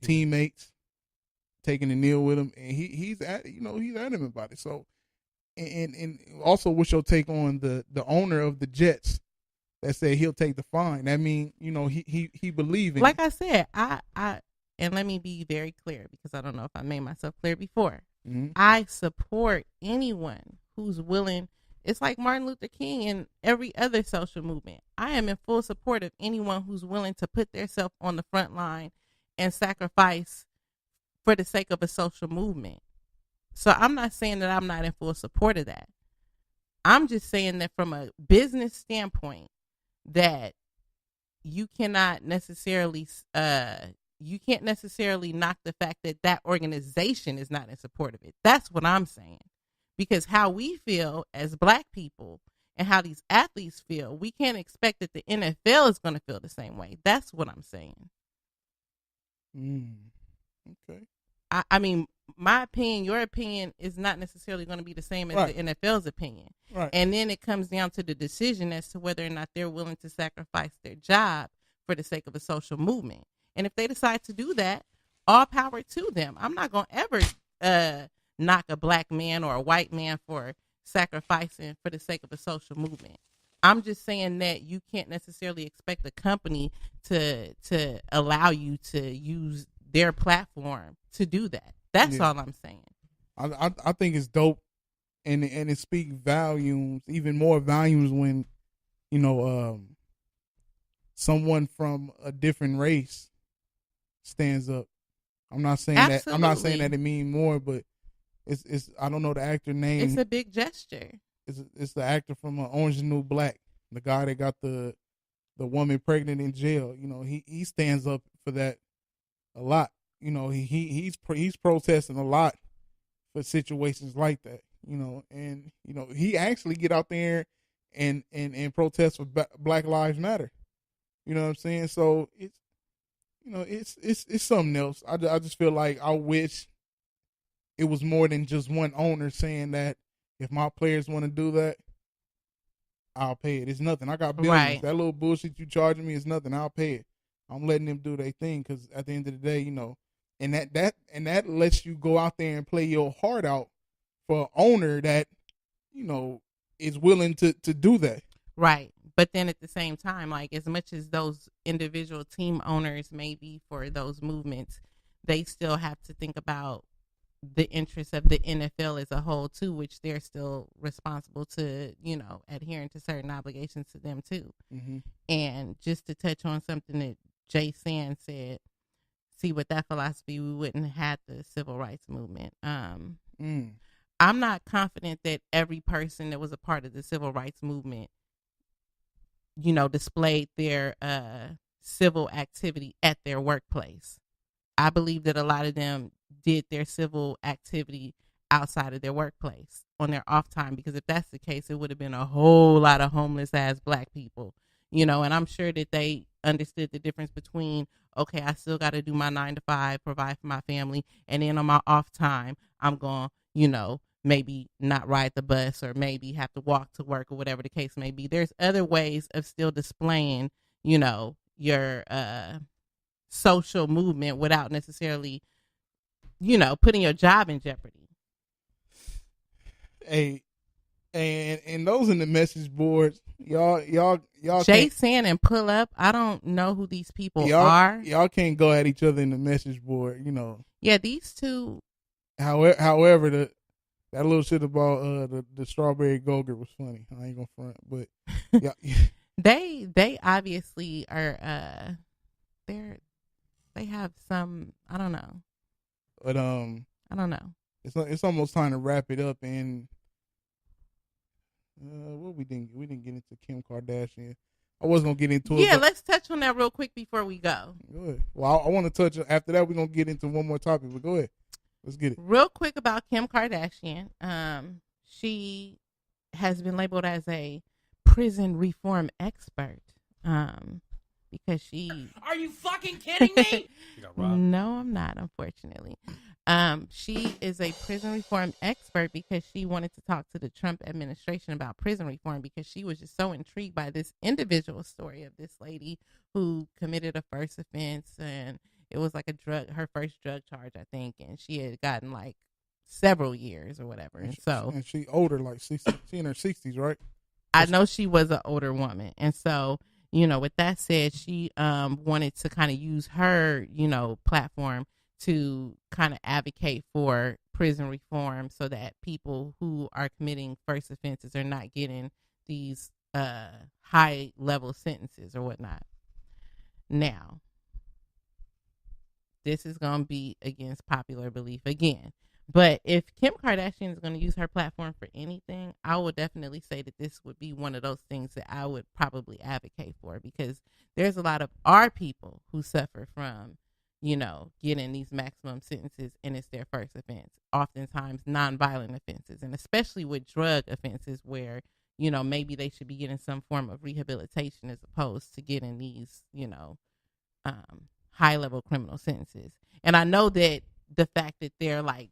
teammates, taking a kneel with him, and he's adamant about it. So, and also, what's your take on the owner of the Jets that said he'll take the fine? I mean, you know, he believe in. Like I said, I and let me be very clear, because I don't know if I made myself clear before. Mm-hmm. I support anyone who's willing. It's like Martin Luther King and every other social movement. I am in full support of anyone who's willing to put themselves on the front line and sacrifice for the sake of a social movement. So I'm not saying that I'm not in full support of that. I'm just saying that from a business standpoint, that you cannot necessarily you can't necessarily knock the fact that that organization is not in support of it. That's what I'm saying. Because how we feel as Black people and how these athletes feel, we can't expect that the NFL is going to feel the same way. That's what I'm saying. Okay. I mean, my opinion, your opinion is not necessarily going to be the same as the NFL's opinion. Right. And then it comes down to the decision as to whether or not they're willing to sacrifice their job for the sake of a social movement. And if they decide to do that, all power to them. I'm not going to ever knock a Black man or a white man for sacrificing for the sake of a social movement. I'm just saying that you can't necessarily expect a company to allow you to use their platform to do that. That's all I'm saying. I think it's dope, and it speaks volumes, even more volumes when, you know, someone from a different race stands up. I'm not saying that. I'm not saying that it means more, but it's. I don't know the actor name. It's a big gesture. It's the actor from Orange is the New Black, the guy that got the woman pregnant in jail. You know, he stands up for that a lot. You know, he's protesting a lot for situations like that. You know, and you know he actually get out there and protest for Black Lives Matter. You know what I'm saying? So it's, you know, it's something else. I just feel like I wish it was more than just one owner saying that if my players want to do that, I'll pay it. It's nothing. I got billions. Right. That little bullshit you charging me is nothing. I'll pay it. I'm letting them do their thing because at the end of the day, you know, and that lets you go out there and play your heart out for an owner that, you know, is willing to do that. Right. But then at the same time, like as much as those individual team owners may be for those movements, they still have to think about the interests of the NFL as a whole too, which they're still responsible to, you know, adhering to certain obligations to them too. Mm-hmm. And just to touch on something that Jay Sand said, see, with that philosophy, we wouldn't have had the civil rights movement. I'm not confident that every person that was a part of the civil rights movement, you know, displayed their civil activity at their workplace. I believe that a lot of them did their civil activity outside of their workplace on their off time, because if that's the case, it would have been a whole lot of homeless ass Black people, you know, and I'm sure that they understood the difference between, okay, I still got to do my 9 to 5, provide for my family, and then on my off time, I'm going, you know, maybe not ride the bus or maybe have to walk to work or whatever the case may be. There's other ways of still displaying, you know, your social movement without necessarily, you know, putting your job in jeopardy. Hey, and those in the message boards, y'all Jay Sand and Pull Up, I don't know who these people are. Y'all can't go at each other in the message board, you know. Yeah, these two. However, that little shit about the strawberry Go-Gurt was funny. I ain't gonna front, but yeah. they obviously are they have some, I don't know. But I don't know. It's almost time to wrap it up, and what we didn't get into Kim Kardashian. I was gonna get into it. Yeah, let's touch on that real quick before we go. Go ahead. Well, I want to touch. After that, we're gonna get into one more topic. But go ahead. Let's get it. Real quick about Kim Kardashian. She has been labeled as a prison reform expert. Because she... Are you fucking kidding me? No, I'm not, unfortunately. She is a prison reform expert because she wanted to talk to the Trump administration about prison reform because she was just so intrigued by this individual story of this lady who committed a first offense, and it was like her first drug charge, I think, and she had gotten like several years or whatever. And she older, like 60, she in her 60s, right? I know she was an older woman, and so, you know, with that said, she wanted to kind of use her, you know, platform to kind of advocate for prison reform so that people who are committing first offenses are not getting these high level sentences or whatnot. Now, this is going to be against popular belief again. But if Kim Kardashian is going to use her platform for anything, I would definitely say that this would be one of those things that I would probably advocate for, because there's a lot of our people who suffer from getting these maximum sentences, and it's their first offense. Oftentimes nonviolent offenses, and especially with drug offenses where, maybe they should be getting some form of rehabilitation as opposed to getting these, high level criminal sentences. And I know that the fact that they're like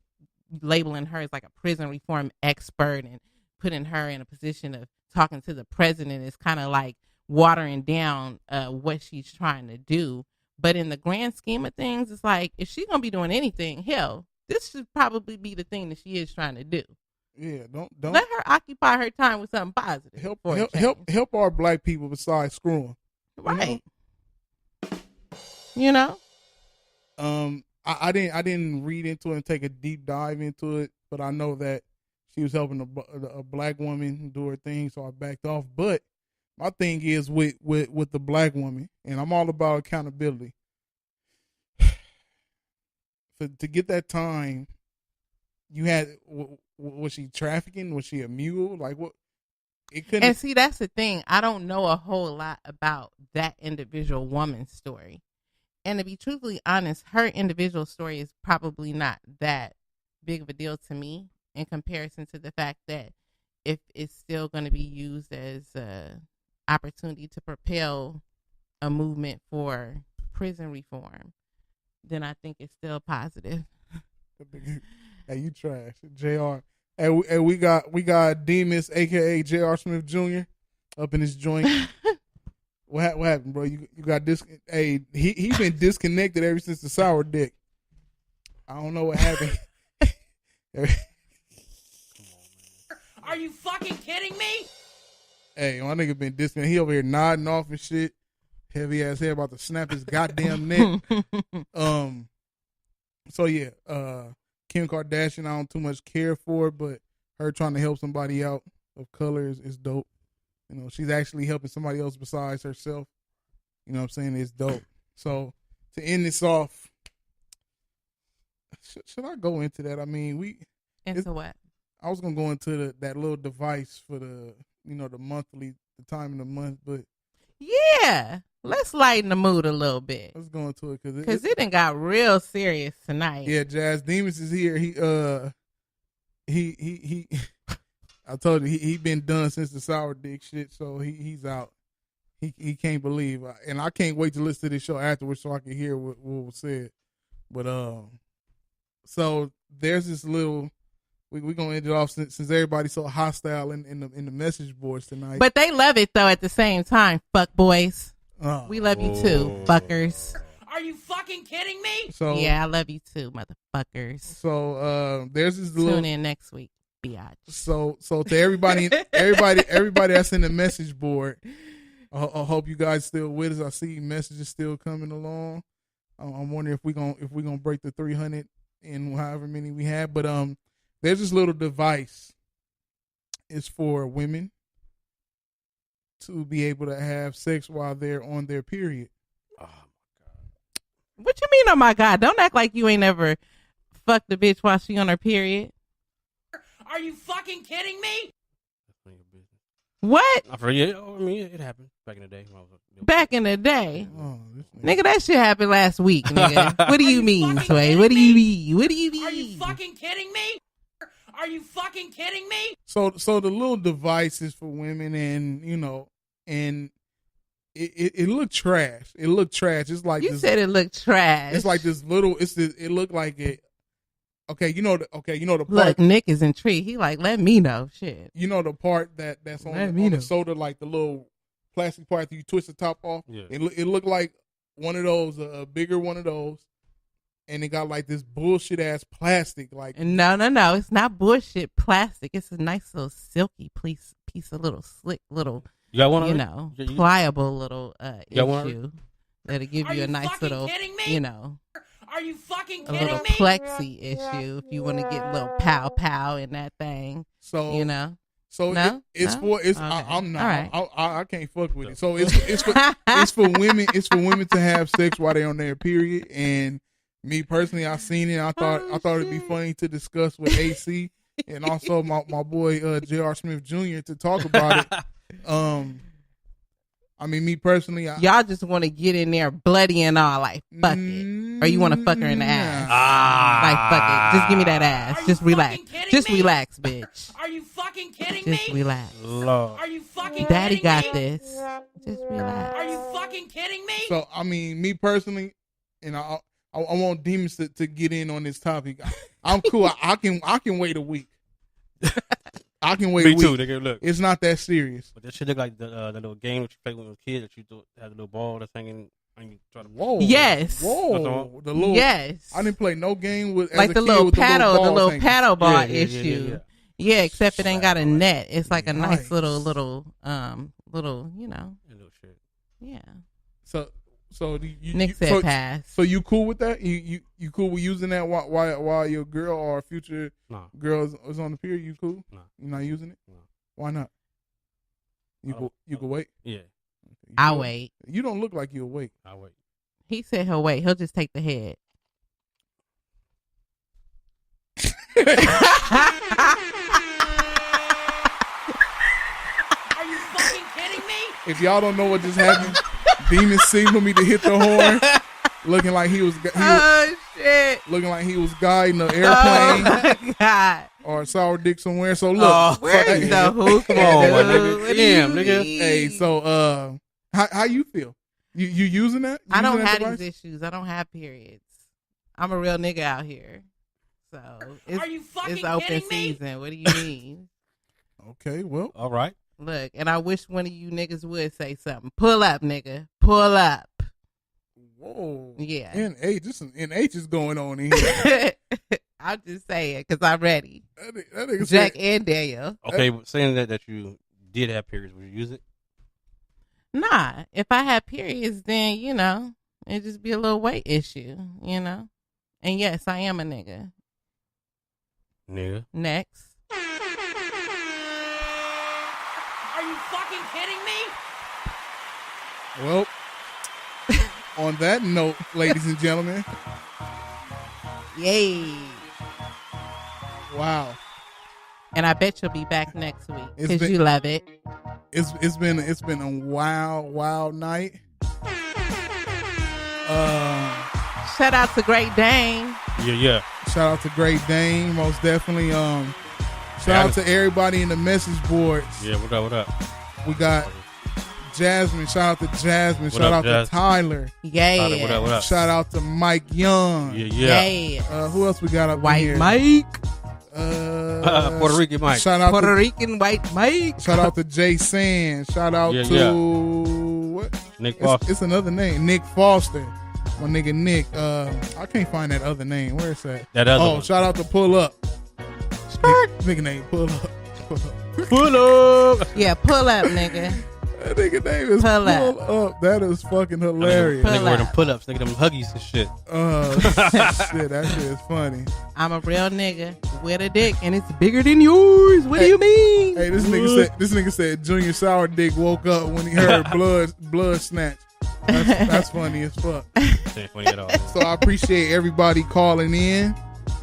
labeling her as like a prison reform expert and putting her in a position of talking to the president is kind of like watering down what she's trying to do. But in the grand scheme of things, it's like, if she's going to be doing anything, hell, this should probably be the thing that she is trying to do. Yeah, don't let her occupy her time with something positive. Help our black people besides screwing. Right. I didn't read into it and take a deep dive into it, but I know that she was helping a black woman do her thing, so I backed off. But my thing is with the black woman, and I'm all about accountability. To get that time, you had, was she trafficking? Was she a mule? Like what? It couldn't. And see, that's the thing. I don't know a whole lot about that individual woman's story. And to be truthfully honest, her individual story is probably not that big of a deal to me in comparison to the fact that if it's still going to be used as a opportunity to propel a movement for prison reform, then I think it's still positive. Hey, you trash, JR. Hey, we got Demis, aka J.R. Smith Jr. up in his joint. What happened, bro? You got this? Hey, he been disconnected ever since the sour dick. I don't know what happened. Are you fucking kidding me? Hey, my nigga been disconnected. He over here nodding off and shit. Heavy ass hair about to snap his goddamn neck. So yeah, Kim Kardashian, I don't too much care for, but her trying to help somebody out of color is dope. She's actually helping somebody else besides herself. You know what I'm saying? It's dope. So to end this off, should I go into that? I mean, into what? I was gonna go into that little device for the the time in the month, but yeah, let's lighten the mood a little bit. Let's go into it because it done got real serious tonight. Yeah, Jazz Demis is here. He I told you he been done since the sour dick shit, so he's out. He can't believe, and I can't wait to listen to this show afterwards so I can hear what was said. But so there's this little. We're gonna end it off since everybody's so hostile in the message boards tonight. But they love it though at the same time. Fuck boys. We love you too, fuckers. Are you fucking kidding me? So yeah, I love you too, motherfuckers. So there's this tune in next week, biatch. So to everybody that's in the message board, I hope you guys still with us. I see messages still coming along. I'm wondering if we gonna break the 300 in however many we have, but there's this little device. It's for women to be able to have sex while they're on their period. Oh my God. What you mean, oh my God? Don't act like you ain't ever fucked a bitch while she on her period. Are you fucking kidding me? What? I forget. I mean, it happened back in the day. Back in the day? Oh, nigga, that shit happened last week, nigga. What do you mean, Sway? What do you mean? What do you mean? Are you fucking kidding me? Are you fucking kidding me? So the little device is for women, and it looked trash. It looked trash. It's like you said it looked trash. It's like this little. It looked like it. Okay, you know the part. Look, Nick is intrigued. He like, let me know. Shit. You know the part that's on the soda, like the little plastic part that you twist the top off. Yeah. It looked like one of those, a bigger one of those. And it got like this bullshit ass plastic, like no, it's not bullshit plastic. It's a nice little silky piece of little slick little, you got one pliable little issue that'll give you a nice little, Are you fucking kidding me? A little plexi issue if you want to get a little pow in that thing. So So no? Okay. I'm not. Right. I can't fuck with it. So it's for women. It's for women to have sex while they're on their period. And me personally, I seen it. I thought it'd be funny to discuss with AC and also my boy J.R. Smith Jr. to talk about it. I mean, me personally, y'all just want to get in there bloody and all, like fuck it. Or you want to fuck her in the ass? Like, fuck it. Just give me that ass. Are Just you relax. fucking kidding Just me? relax, bitch. Are you fucking kidding me? Just relax. Lord. Are you fucking Daddy kidding got me? this. Just relax. Are you fucking kidding me? So I mean, me personally, and I want Demons to get in on this topic. I'm cool. I can wait a week. I can wait Me a week. too, nigga. Look. It's not that serious. But that shit look like the little game that you play when you were a kid that you had a little ball that's hanging and you try to. Whoa. Yes. Whoa. The little. Yes. I didn't play no game with as Like a the kid little with paddle, the balls little hanging. paddle ball Yeah, issue. yeah. Yeah, except it ain't got a net. It's like a nice Nice. little, you know. That little shit. Yeah. So do you, Nick said pass. So you cool with that? You cool with using that while your girl or future Nah. girl is on the period? You cool? Nah. You not using it? Nah. Why not? You can wait. Yeah, I'll wait. You don't look like you'll wait. I'll wait. He said he'll wait. He'll just take the head. Are you fucking kidding me? If y'all don't know what just happened, Demon signaled me to hit the horn, looking like he was Oh shit! looking like he was guiding an Oh airplane my god! or a sour dick somewhere. So look, Where's hey, the hook? Come on, my dude? nigga. What do Damn, you nigga. mean? hey, so how you feel? You using that? You I don't using that have device? these issues. I don't have periods. I'm a real nigga out here. So it's, Are you fucking it's open kidding me? season. What do you mean? Okay, well, All right. Look, and I wish one of you niggas would say something. Pull up, nigga. Pull up. whoa, Yeah. NH is going on in here. I'm just saying because I'm ready. That nigga Jack said, and Daniel. Okay, but saying that you did have periods, would you use it? Nah, if I had periods, then, you know, it'd just be a little weight issue, you know? And yes, I am a nigga. Nigga. Next. Are you fucking kidding me? well, on that note, ladies and gentlemen, Yay. wow, And I bet you'll be back next week It's because been- you love it. it's been a wild night. Shout out to Great Dane. Yeah. Shout out to Great Dane, most definitely. Shout out to everybody in the message boards. Yeah, what up? We got Jasmine. Shout out to Jasmine. Shout up, out Jas? to Tyler. Yeah. What up? Shout out to Mike Young. Yeah. Who else we got up White here? Mike. Puerto Rican Mike. Shout out Puerto to Rican White Mike. shout out to Jay Sand. Shout out Yeah, to yeah. what? Nick Foster. It's another name. Nick Foster. My nigga Nick. I can't find that other name. Where's that? That other one. Shout out to Pull Up. Nigga name Pull Up. Pull up. Yeah, pull up, nigga. That nigga name is Pull Pull Up. Up. That is fucking hilarious. Pull Nigga wear them up. pull ups, nigga them huggies and shit. Shit, that shit is funny. I'm a real nigga with a dick, and it's bigger than yours. What do you mean? Hey, this nigga said Junior Sour Dick woke up when he heard blood snatch. That's funny as fuck. Ain't funny at all. So I appreciate everybody calling in.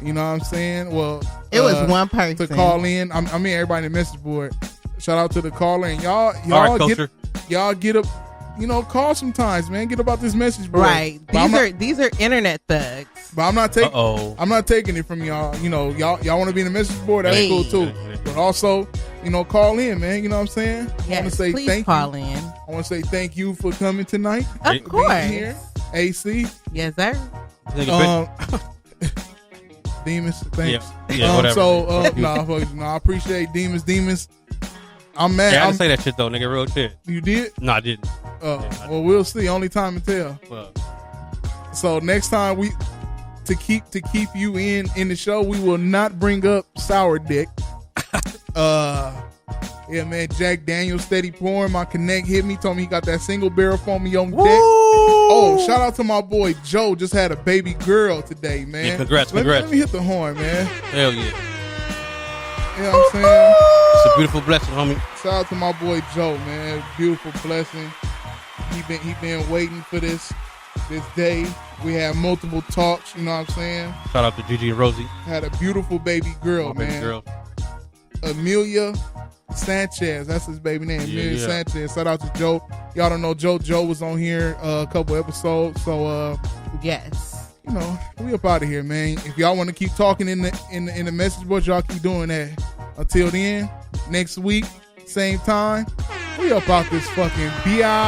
You know what I'm saying? Well, It was one person. to call in. I mean everybody in the message board. Shout out to the caller and y'all All right, culture. get up. You know, call sometimes, man. Get about this message board. Right. These are internet thugs. But I'm not taking. Uh-oh. I'm not taking it from y'all. You know, y'all want to be in the message board. That's Hey. cool too. But also, you know, call in, man. You know what I'm saying? I want to Yes, say please thank call you. in. I want to say thank you for coming tonight. Of Being course. here. AC, Yes, sir. Nigga, Demis, thanks. Yeah, whatever. So, I appreciate Demis. I'm mad. yeah, I didn't say that shit though, nigga. Real shit. You did? No, I didn't. Well, we'll see. Only time to tell. Well, So next time to keep you in the show, we will not bring up sour dick. Yeah, man. Jack Daniel steady pouring. My connect hit me, told me he got that single barrel for me on deck. Oh, shout out to my boy Joe. Just had a baby girl today, man. Yeah, congrats. Let me hit the horn, man. hell yeah. You know what I'm saying? It's a beautiful blessing, homie. Shout out to my boy Joe, man. Beautiful blessing. He been waiting for this day. We had multiple talks, you know what I'm saying? Shout out to Gigi and Rosie. Had a beautiful baby girl, My man. baby girl. Amelia Sanchez, that's his baby name. Yeah, Amelia yeah. Sanchez. Shout out to Joe. Y'all don't know Joe. Joe was on here a couple episodes. So Yes. you know, we up out of here, man. If y'all want to keep talking in the message board, y'all keep doing that. Until then, next week, same time, we up out this fucking Yeah.